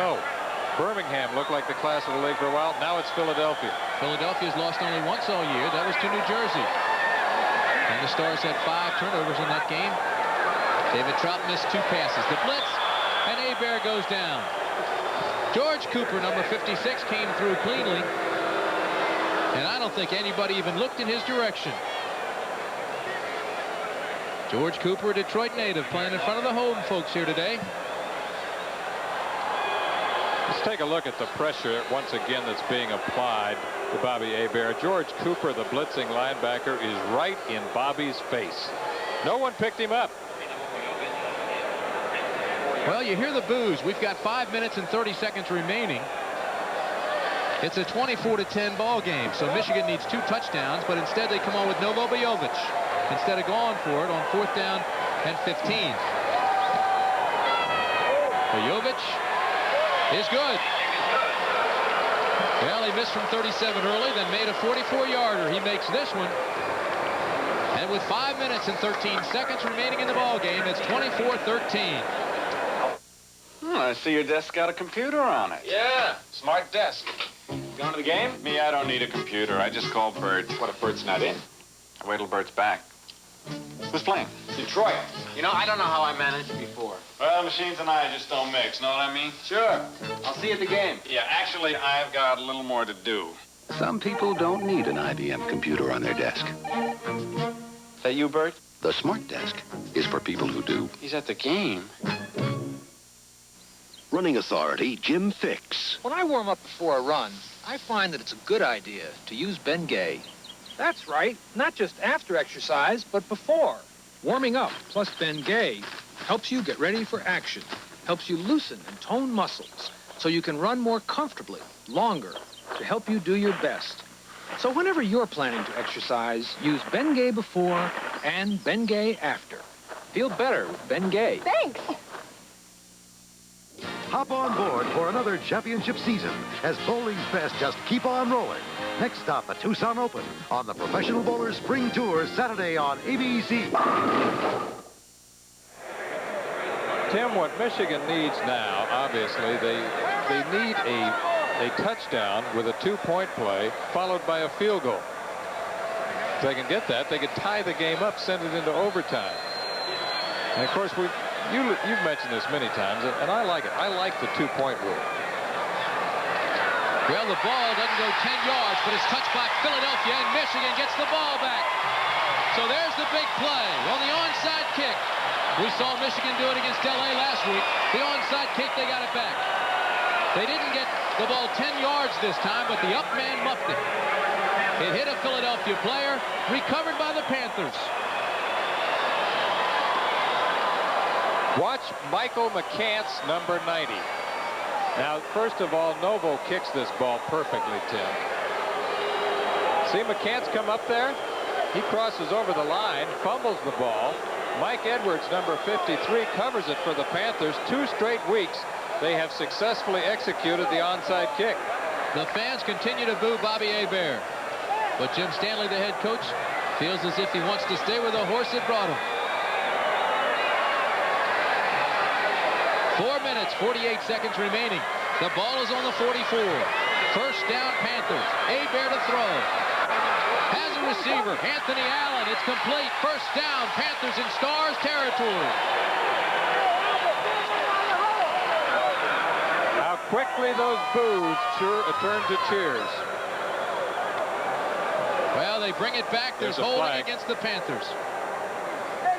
Birmingham looked like the class of the league for a while. Now it's Philadelphia. Philadelphia's lost only once all year. That was to New Jersey. And the Stars had 5 turnovers in that game. David Trout missed 2 passes. The blitz, and Hebert goes down. George Cooper, number 56, came through cleanly. And I don't think anybody even looked in his direction. George Cooper, a Detroit native, playing in front of the home folks here today. Let's take a look at the pressure once again that's being applied to Bobby Hebert. George Cooper, the blitzing linebacker, is right in Bobby's face. No one picked him up. Well, you hear the boos. We've got 5 minutes and 30 seconds remaining. It's a 24-10 ball game, so Michigan needs 2 touchdowns, but instead they come on with Novo Bojovic instead of going for it on 4th down and 15. Bojovic is good. Well, he missed from 37 early, then made a 44-yarder. He makes this one. And with 5 minutes and 13 seconds remaining in the ball game, it's 24-13. I see your desk got a computer on it. Yeah, smart desk. Going to the game? Me, I don't need a computer. I just call Bert. What if Bert's not in? I wait till Bert's back. Who's playing? Detroit. You know, I don't know how I managed before. Well, machines and I just don't mix, know what I mean? Sure. I'll see you at the game. Yeah, actually, I've got a little more to do. Some people don't need an IBM computer on their desk. Is that you, Bert? The Smart Desk is for people who do. He's at the game. Running authority, Jim Fix. When I warm up before a run, I find that it's a good idea to use Bengay. That's right. Not just after exercise, but before. Warming up plus Bengay helps you get ready for action. Helps you loosen and tone muscles so you can run more comfortably, longer, to help you do your best. So whenever you're planning to exercise, use Bengay before and Bengay after. Feel better with Bengay. Thanks. Hop on board for another championship season as bowling's best just keep on rolling. Next stop, the Tucson Open on the Professional Bowlers Spring Tour, Saturday on ABC. Tim, what Michigan needs now, obviously, they need a touchdown with a 2-point play followed by a field goal. If they can get that, they could tie the game up, send it into overtime. And of course, you've mentioned this many times, and I like it. I like the 2-point rule. Well, the ball doesn't go 10 yards, but it's touched by Philadelphia, and Michigan gets the ball back. So there's the big play on the onside kick. We saw Michigan do it against L.A. last week. The onside kick, they got it back. They didn't get the ball 10 yards this time, but the up man muffed it. It hit a Philadelphia player, recovered by the Panthers. Watch Michael McCants, number 90. Now, first of all, Novo kicks this ball perfectly, Tim. See McCants come up there? He crosses over the line, fumbles the ball. Mike Edwards, number 53, covers it for the Panthers. 2 straight weeks, they have successfully executed the onside kick. The fans continue to boo Bobby Hebert. But Jim Stanley, the head coach, feels as if he wants to stay with the horse that brought him. 4 minutes, 48 seconds remaining. The ball is on the 44. First down, Panthers. Hebert to throw. Has a receiver, Anthony Allen. It's complete. First down, Panthers in Stars territory. How quickly those boos turn to cheers. Well, they bring it back. There's holding against the Panthers.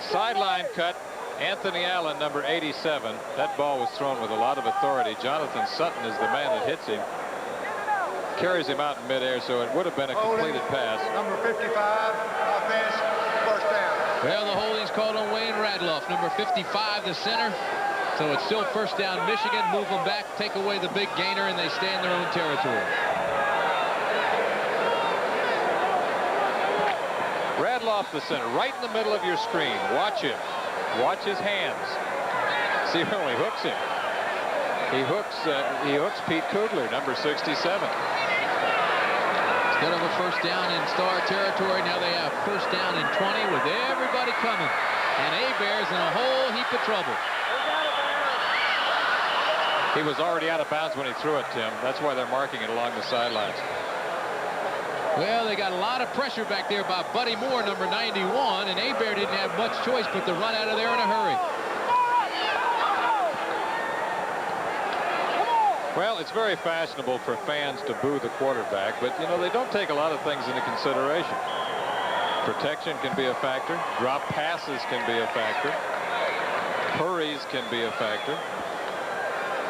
Sideline cut. Anthony Allen, number 87. That ball was thrown with a lot of authority. Jonathan Sutton is the man that hits him. Carries him out in midair, so it would have been a completed pass. Number 55, offense, first down. Well, the holding's called on Wayne Radloff, number 55, the center. So it's still first down Michigan. Move them back, take away the big gainer, and they stay in their own territory. Radloff, the center, right in the middle of your screen. Watch him. Watch his hands. See how he hooks him. He hooks Pete Kugler, number 67. Instead of a first down in Star territory, now they have first down and 20 with everybody coming. And Hebert's in a whole heap of trouble. He was already out of bounds when he threw it, Tim. That's why they're marking it along the sidelines. Well, they got a lot of pressure back there by Buddy Moore, number 91, and Hebert didn't have much choice but to run out of there in a hurry. Well, it's very fashionable for fans to boo the quarterback, but, you know, they don't take a lot of things into consideration. Protection can be a factor. Drop passes can be a factor. Hurries can be a factor.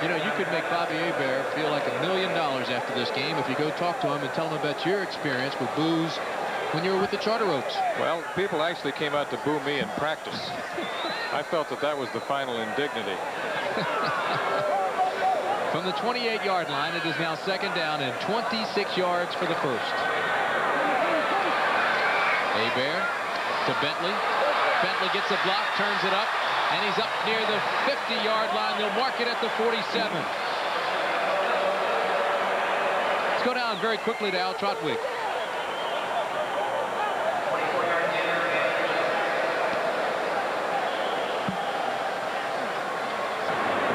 You know, you could make Bobby Hebert feel like $1 million after this game if you go talk to him and tell him about your experience with boos when you were with the Charter Oaks. Well, people actually came out to boo me in practice. I felt that that was the final indignity. From the 28-yard line, it is now second down and 26 yards for the first. Hebert to Bentley. Bentley gets a block, turns it up, and he's up near the 50-yard line. They'll mark it at the 47. Let's go down very quickly to Al Trotwig.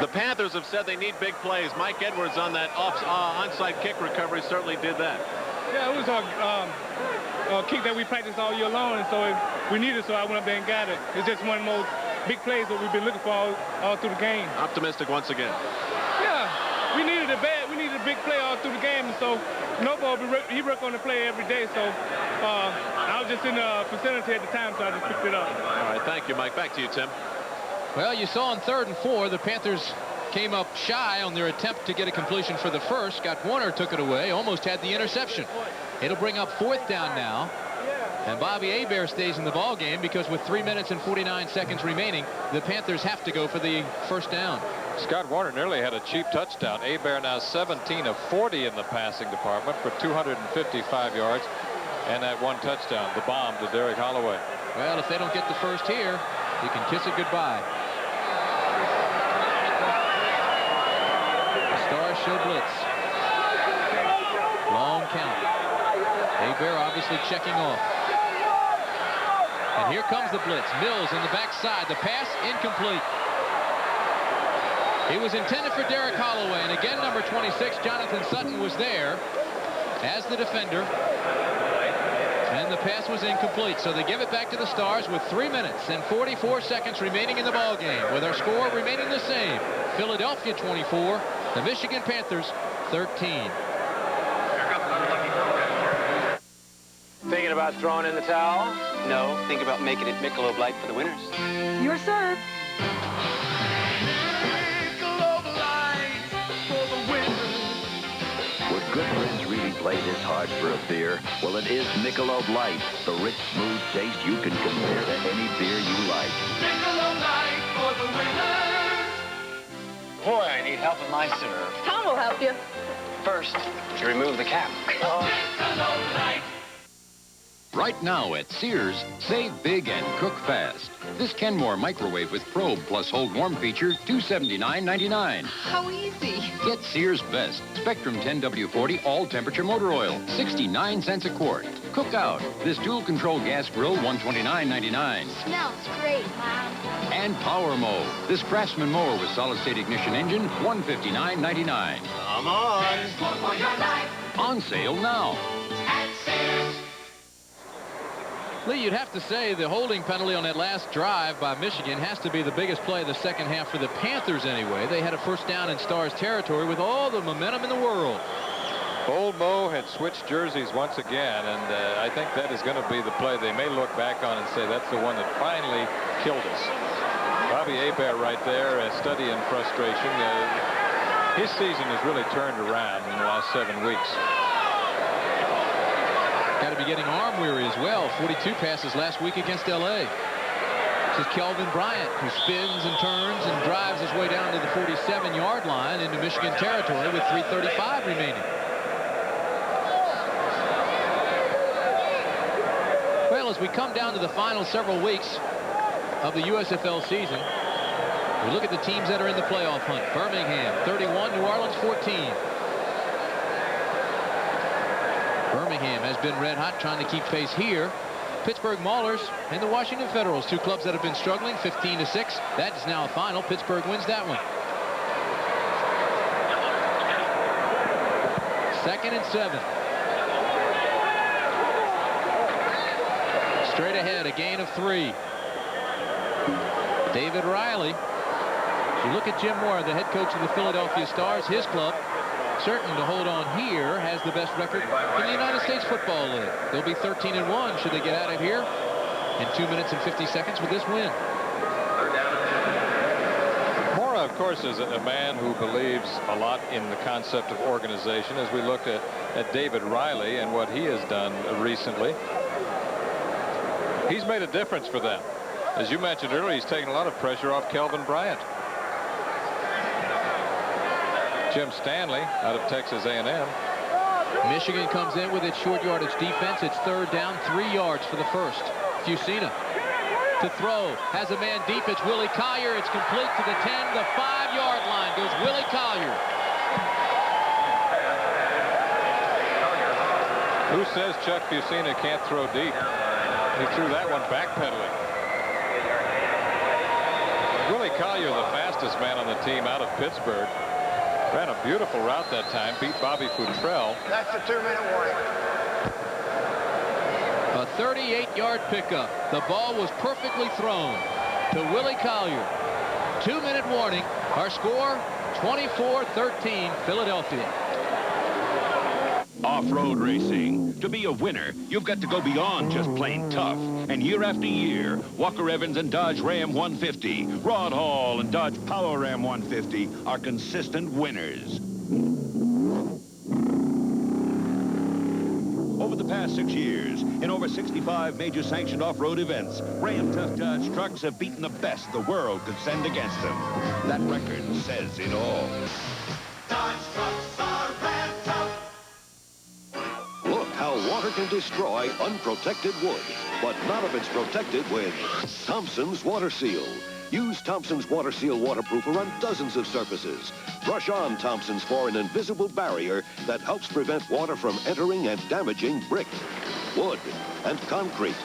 The Panthers have said they need big plays. Mike Edwards on that onside kick recovery certainly did that. Yeah, it was a kick that we practiced all year long, and so we needed it, so I went up there and got it. It's just one of those big plays that we've been looking for all through the game. Optimistic once again. Yeah, we needed it bad. We needed a big play all through the game, and so Noble, he worked on the play every day, so I was just in the vicinity at the time, so I just picked it up. All right, thank you, Mike. Back to you, Tim. Well, you saw on 3rd and 4, the Panthers came up shy on their attempt to get a completion for the first. Scott Warner took it away, almost had the interception. It'll bring up 4th down now. And Bobby Hebert stays in the ball game because with 3 minutes and 49 seconds remaining, the Panthers have to go for the first down. Scott Warner nearly had a cheap touchdown. Hebert now 17 of 40 in the passing department for 255 yards and that one touchdown, the bomb to Derek Holloway. Well, if they don't get the first here, you can kiss it goodbye. The Stars show blitz. Long count. Hebert obviously checking off. And here comes the blitz. Mills in the backside. The pass incomplete. It was intended for Derek Holloway. And again, number 26, Jonathan Sutton, was there as the defender. And the pass was incomplete. So they give it back to the Stars with 3 minutes and 44 seconds remaining in the ball game, with our score remaining the same. Philadelphia 24, the Michigan Panthers 13. Thinking about throwing in the towel? No, think about making it Michelob Light for the winners. Your serve. Would good friends really play this hard for a beer? Well, it is Michelob Light, the rich, smooth taste you can compare to any beer you like. Michelob Light for the winners. Boy, I need help with my serve. Tom will help you. First, you remove the cap. Michelob Light. Right now at Sears, save big and cook fast. This Kenmore microwave with probe plus hold warm feature, $279.99. How easy. Get Sears Best Spectrum 10W40 all temperature motor oil, 69 cents a quart. Cook out. This dual control gas grill, $129.99. Smells great, Mom. And Power Mow. This Craftsman mower with solid state ignition engine, $159.99. Come on. For your life. On sale now. At Sears. Lee, you'd have to say the holding penalty on that last drive by Michigan has to be the biggest play of the second half for the Panthers anyway. They had a first down in Stars territory with all the momentum in the world. Old Mo had switched jerseys once again, and I think that is going to be the play they may look back on and say that's the one that finally killed us. Bobby Hebert right there, studying frustration. His season has really turned around in the last 7 weeks. Got to be getting arm weary as well. 42 passes last week against L.A. This is Kelvin Bryant, who spins and turns and drives his way down to the 47-yard line into Michigan territory with 3:35 remaining. Well, as we come down to the final several weeks of the USFL season, we look at the teams that are in the playoff hunt. Birmingham, 31, New Orleans, 14. Birmingham has been red hot trying to keep pace here. Pittsburgh Maulers and the Washington Federals, two clubs that have been struggling, 15-6. That is now a final. Pittsburgh wins that one. 2nd and 7. Straight ahead, a gain of 3. David Riley. You look at Jim Moore, the head coach of the Philadelphia Stars, his club. certain to hold on here, has the best record in the United States Football League. They'll be 13-1 should they get out of here in 2 minutes and 50 seconds with this win. Mora, of course, is a man who believes a lot in the concept of organization. As we looked at David Riley and what he has done recently, he's made a difference for them. As you mentioned earlier, he's taken a lot of pressure off Kelvin Bryant. Jim Stanley out of Texas A&M. Michigan comes in with its short yardage defense. It's 3rd down, 3 yards for the first. Fusina to throw, has a man deep. It's Willie Collier. It's complete to the 10, the 5-yard line goes Willie Collier. Who says Chuck Fusina can't throw deep? He threw that one backpedaling. Willie Collier, the fastest man on the team out of Pittsburgh, ran a beautiful route that time, beat Bobby Futrell. That's the 2-minute warning. A 38-yard pickup. The ball was perfectly thrown to Willie Collier. 2-minute warning. Our score, 24-13, Philadelphia. Off-road racing. To be a winner, you've got to go beyond just plain tough. And year after year, Walker Evans and Dodge Ram 150, Rod Hall and Dodge Power Ram 150 are consistent winners. Over the past 6 years, in over 65 major sanctioned off-road events, Ram Tough Dodge trucks have beaten the best the world could send against them. That record says it all. Dodge trucks are Ram Tough. Look how water can destroy unprotected wood, but not if it's protected with Thompson's Water Seal. Use Thompson's Water Seal waterproofer on dozens of surfaces. Brush on Thompson's for an invisible barrier that helps prevent water from entering and damaging brick, wood, and concrete.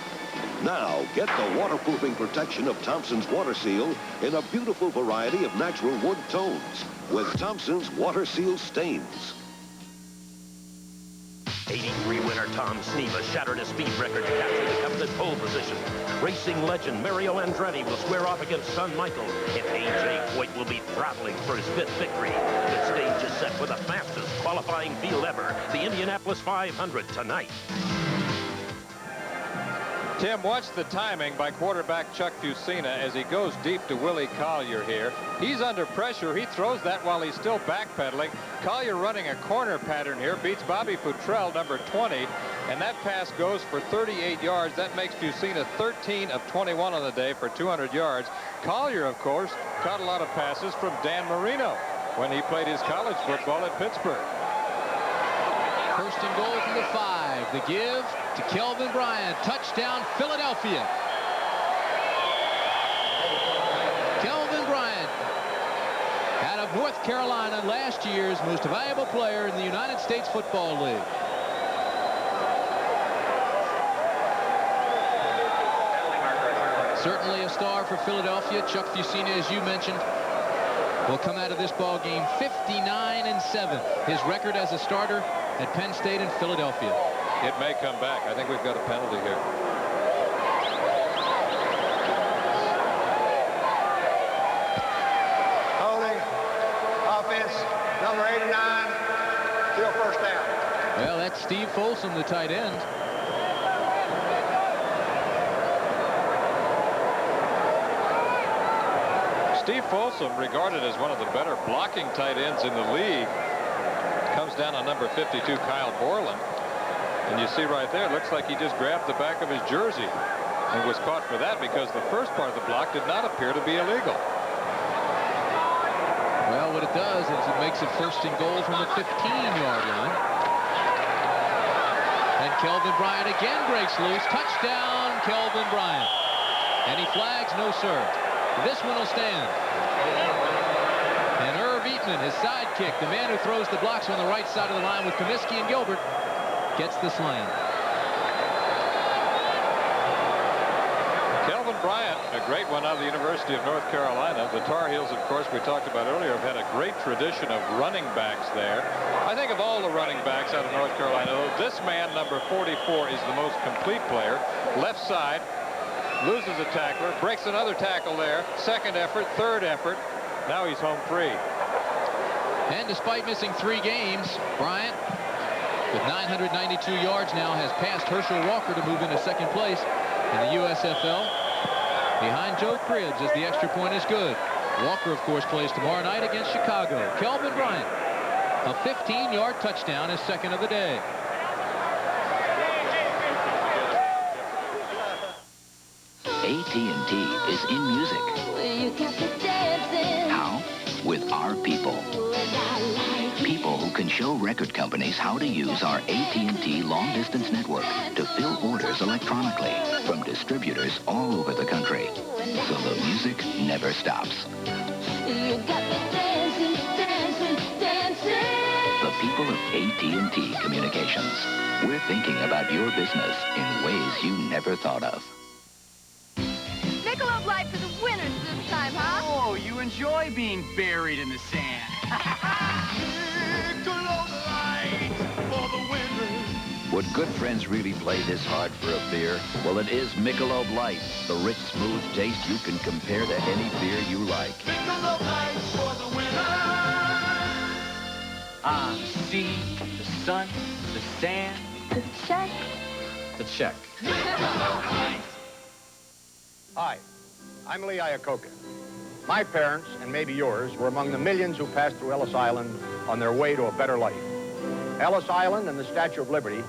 Now, get the waterproofing protection of Thompson's Water Seal in a beautiful variety of natural wood tones with Thompson's Water Seal stains. 83 winner Tom Sneva shattered a speed record to capture the coveted pole position. Racing legend Mario Andretti will square off against son Michael, and A.J. Foyt will be throttling for his 5th victory. The stage is set for the fastest qualifying field ever, the Indianapolis 500 tonight. Tim, watch the timing by quarterback Chuck Fusina as he goes deep to Willie Collier here. He's under pressure. He throws that while he's still backpedaling. Collier running a corner pattern here, beats Bobby Futrell, number 20, and that pass goes for 38 yards. That makes Fusina 13 of 21 on the day for 200 yards. Collier, of course, caught a lot of passes from Dan Marino when he played his college football at Pittsburgh. 1st and goal from the 5. The give to Kelvin Bryant. Touchdown, Philadelphia. Kelvin Bryant, out of North Carolina, last year's most valuable player in the United States Football League. Certainly a star for Philadelphia. Chuck Fusina, as you mentioned, will come out of this ball game 59-7. His record as a starter at Penn State and Philadelphia. It may come back. I think we've got a penalty here. Holding. Offense, number 89. Still 1st down. Well, that's Steve Folsom, the tight end. Steve Folsom, regarded as one of the better blocking tight ends in the league, comes down on number 52, Kyle Borland. And you see right there, it looks like he just grabbed the back of his jersey and was caught for that because the first part of the block did not appear to be illegal. Well, what it does is it makes it 1st and goal from the 15-yard line. And Kelvin Bryant again breaks loose. Touchdown, Kelvin Bryant. And he flags, no, sir. This one will stand. And Irv Eatman, his sidekick, the man who throws the blocks on the right side of the line with Comiskey and Gilbert, gets the slam. Kelvin Bryant, a great one out of the University of North Carolina. The Tar Heels, of course, we talked about earlier, have had a great tradition of running backs there. I think of all the running backs out of North Carolina, this man, number 44, is the most complete player. Left side, loses a tackler, breaks another tackle there, 2nd effort, 3rd effort. Now he's home free. And despite missing 3 games, Bryant, with 992 yards now, has passed Herschel Walker to move into second place in the USFL. Behind Joe Cribbs as the extra point is good. Walker, of course, plays tomorrow night against Chicago. Kelvin Bryant, a 15-yard touchdown, his second of the day. AT&T is in music. How? With our people. People who can show record companies how to use our AT&T long-distance network to fill orders electronically from distributors all over the country. So the music never stops. The people of AT&T Communications. We're thinking about your business in ways you never thought of. Michelob Light for the winners this time, huh? Oh, you enjoy being buried in the sand. Michelob Light for the winners. Would good friends really play this hard for a beer? Well, it is Michelob Light, the rich, smooth taste you can compare to any beer you like. Michelob Light for the winners. The sea, the sun, the sand. The check. The check. Hi, I'm Lee Iacocca. My parents, and maybe yours, were among the millions who passed through Ellis Island on their way to a better life. Ellis Island and the Statue of Liberty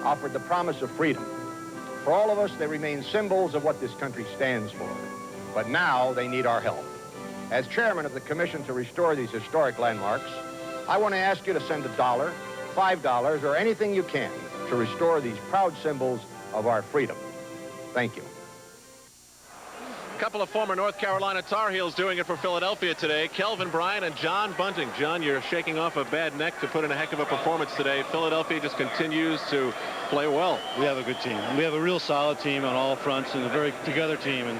offered the promise of freedom. For all of us, they remain symbols of what this country stands for. But now they need our help. As chairman of the commission to restore these historic landmarks, I want to ask you to send $1, $5, or anything you can to restore these proud symbols of our freedom. Thank you. A couple of former North Carolina Tar Heels doing it for Philadelphia today. Kelvin Bryant and John Bunting. John, you're shaking off a bad neck to put in a heck of a performance today. Philadelphia just continues to play well. We have a good team. We have a real solid team on all fronts and a very together team. And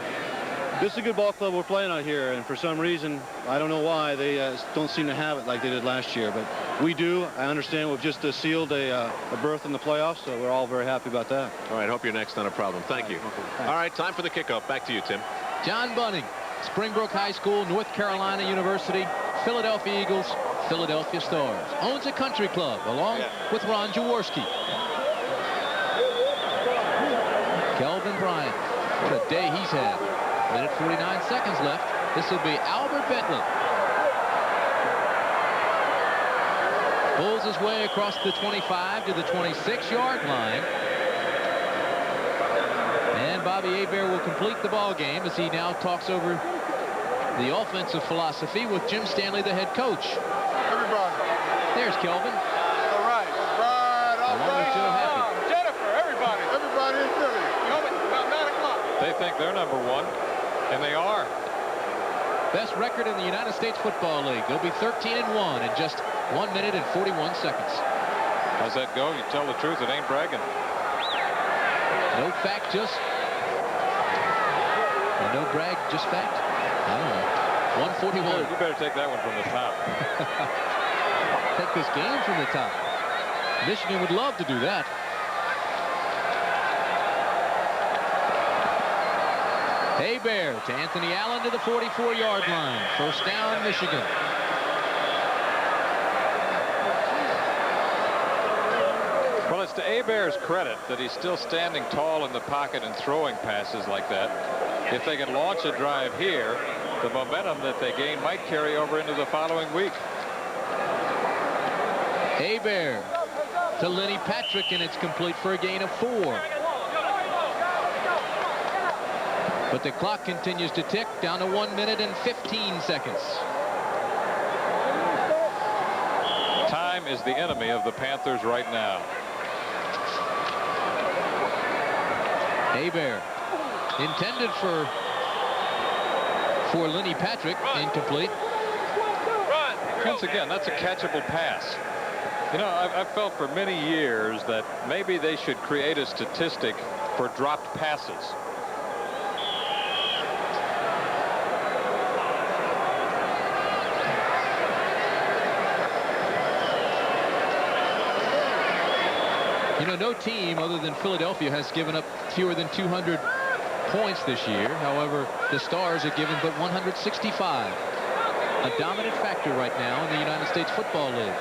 this is a good ball club we're playing out here. And for some reason, I don't know why, they don't seem to have it like they did last year. But we do. I understand we've just sealed a berth in the playoffs, so we're all very happy about that. All right, hope you're next, not a problem. Thank you. All right, time for the kickoff. Back to you, Tim. John Bunting, Springbrook High School, North Carolina University, Philadelphia Eagles, Philadelphia Stars. Owns a country club along with Ron Jaworski. Kelvin Bryant, what a day he's had. Minute 49 seconds left. This will be Albert Bentley. Pulls his way across the 25 to the 26-yard line. And Bobby Hebert will complete the ball game as he now talks over the offensive philosophy with Jim Stanley, the head coach. Everybody. There's Kelvin. All right. All right. Joe Happy. Jennifer, everybody. Everybody in Philly. You home at about 9 o'clock. They think they're number 1, and they are. Best record in the United States Football League. They'll be 13-1 in just 1 minute and 41 seconds. How's that go? You tell the truth, it ain't bragging. No fact, just... no brag, just fact? I don't know. 141. You better take that one from the top. Take this game from the top. Michigan would love to do that. Hebert to Anthony Allen to the 44-yard line. First down, Michigan. Well, it's to Hebert's credit that he's still standing tall in the pocket and throwing passes like that. If they can launch a drive here, the momentum that they gain might carry over into the following week. Hebert to Lenny Patrick, and it's complete for a gain of 4. But the clock continues to tick down to 1 minute and 15 seconds. Time is the enemy of the Panthers right now. Hebert intended for Lenny Patrick, incomplete. Once again, that's a catchable pass. You know, I've felt for many years that maybe they should create a statistic for dropped passes. You know, no team other than Philadelphia has given up fewer than 200 points this year. However, the Stars have given but 165. a dominant factor right now in the United States Football League.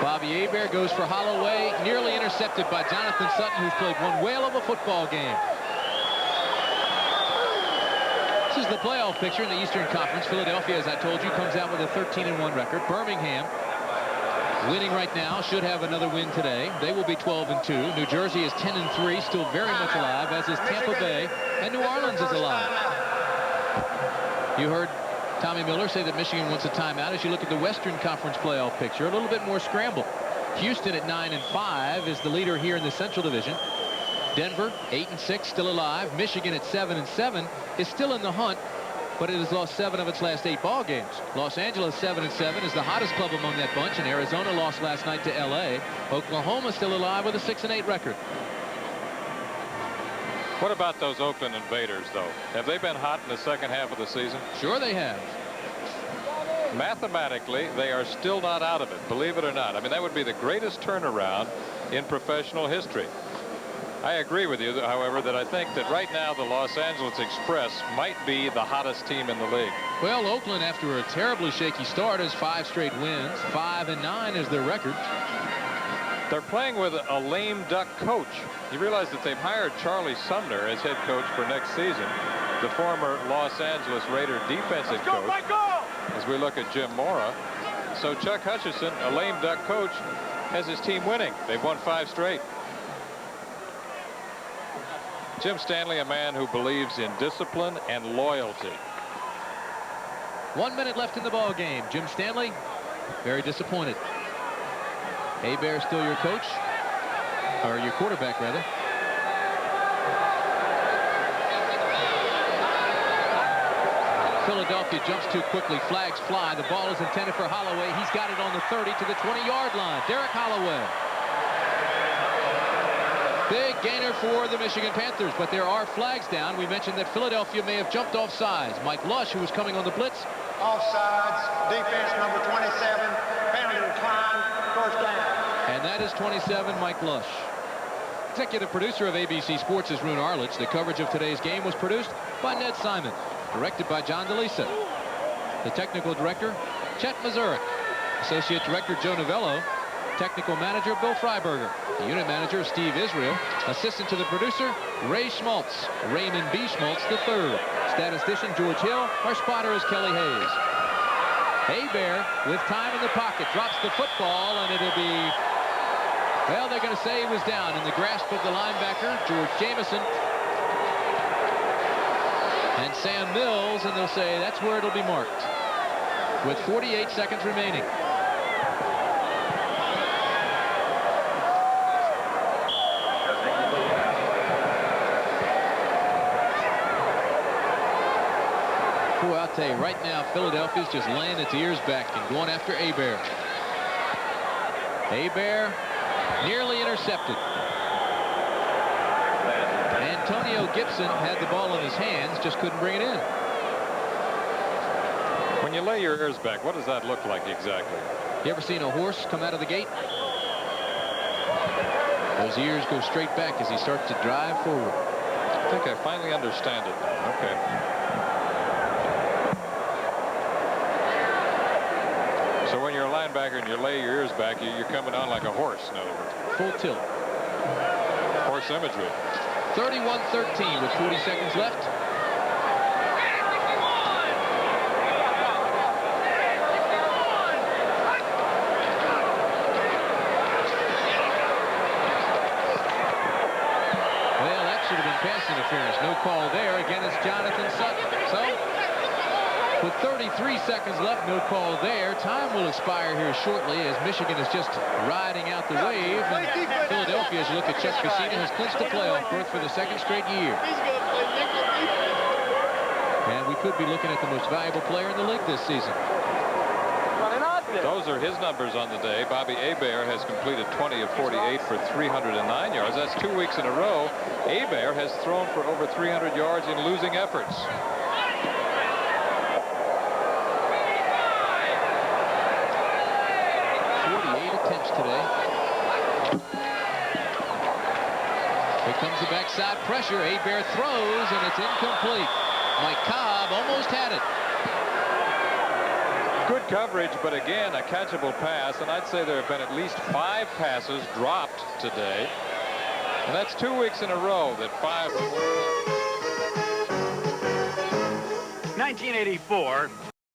Bobby Hebert goes for Holloway, nearly intercepted by Jonathan Sutton, who's played one whale of a football game. This is the playoff picture in the Eastern Conference. Philadelphia, as I told you, comes out with a 13-1 record. Birmingham, winning right now, should have another win today. They will be 12-2. New Jersey is 10-3, still very much alive, as is Tampa Bay, and New Orleans is alive. You heard Tommy Miller say that Michigan wants a timeout. As you look at the Western Conference playoff picture, a little bit more scramble. Houston at 9-5 is the leader here in the Central Division. Denver, 8-6, still alive. Michigan at 7-7 is still in the hunt, but it has lost 7 of its last 8 ball games. Los Angeles 7-7 is the hottest club among that bunch, and Arizona lost last night to L.A. Oklahoma still alive with a 6-8 record. What about those Oakland Invaders, though? Have they been hot in the second half of the season? Sure they have. Mathematically, they are still not out of it, believe it or not. I mean, that would be the greatest turnaround in professional history. I agree with you, however, that I think that right now the Los Angeles Express might be the hottest team in the league. Well, Oakland, after a terribly shaky start, has 5 straight wins. 5-9 is their record. They're playing with a lame duck coach. You realize that they've hired Charlie Sumner as head coach for next season, the former Los Angeles Raider defensive coach, as we look at Jim Mora. So Chuck Hutchison, a lame duck coach, has his team winning. They've won 5 straight. Jim Stanley, a man who believes in discipline and loyalty. 1 minute left in the ball game. Jim Stanley, very disappointed. Hebert still your coach, or your quarterback, rather. Philadelphia jumps too quickly. Flags fly. The ball is intended for Holloway. He's got it on the 30 to the 20-yard line. Derek Holloway. Big gainer for the Michigan Panthers, but there are flags down. We mentioned that Philadelphia may have jumped off sides. Mike Lush, who was coming on the blitz. Offsides, defense number 27, penalty decline, first down. And that is 27, Mike Lush. Executive producer of ABC Sports is Roone Arledge. The coverage of today's game was produced by Ned Simon, directed by John DeLisa. The technical director, Chet Mazurik. Associate director, Joe Novello. Technical manager, Bill Freiberger. The unit manager, Steve Israel. Assistant to the producer, Ray Schmaltz. Raymond B. Schmaltz III. Statistician, George Hill. Our spotter is Kelly Hayes. Hebert, with time in the pocket, drops the football, and it'll be, well, they're going to say he was down in the grasp of the linebacker, George Jameson. And Sam Mills, and they'll say that's where it'll be marked. With 48 seconds remaining. I'll tell you right now, Philadelphia's just laying its ears back and going after Hebert. Hebert nearly intercepted. Antonio Gibson had the ball in his hands, just couldn't bring it in. When you lay your ears back, what does that look like exactly? You ever seen a horse come out of the gate? Those ears go straight back as he starts to drive forward. I think I finally understand it now. Okay. So when you're a linebacker and you lay your ears back, you're coming on like a horse, in other words. Full tilt. Horse imagery. 31-13 with 40 seconds left. Well, that should have been pass interference. No call there. Again, it's Jonathan Sutton. So, with 33 seconds left, no call there. Time will expire here shortly as Michigan is just riding out the wave. And Philadelphia, as you look at Chuck Casino, has clinched the playoff berth for the 2nd straight year. And we could be looking at the most valuable player in the league this season. Those are his numbers on the day. Bobby Hebert has completed 20 of 48 for 309 yards. That's 2 weeks in a row. Hebert has thrown for over 300 yards in losing efforts. Today. Here comes the backside pressure. Hebert throws, and it's incomplete. Mike Cobb almost had it. Good coverage, but again, a catchable pass, and I'd say there have been at least 5 passes dropped today. And that's 2 weeks in a row that 5... 1984.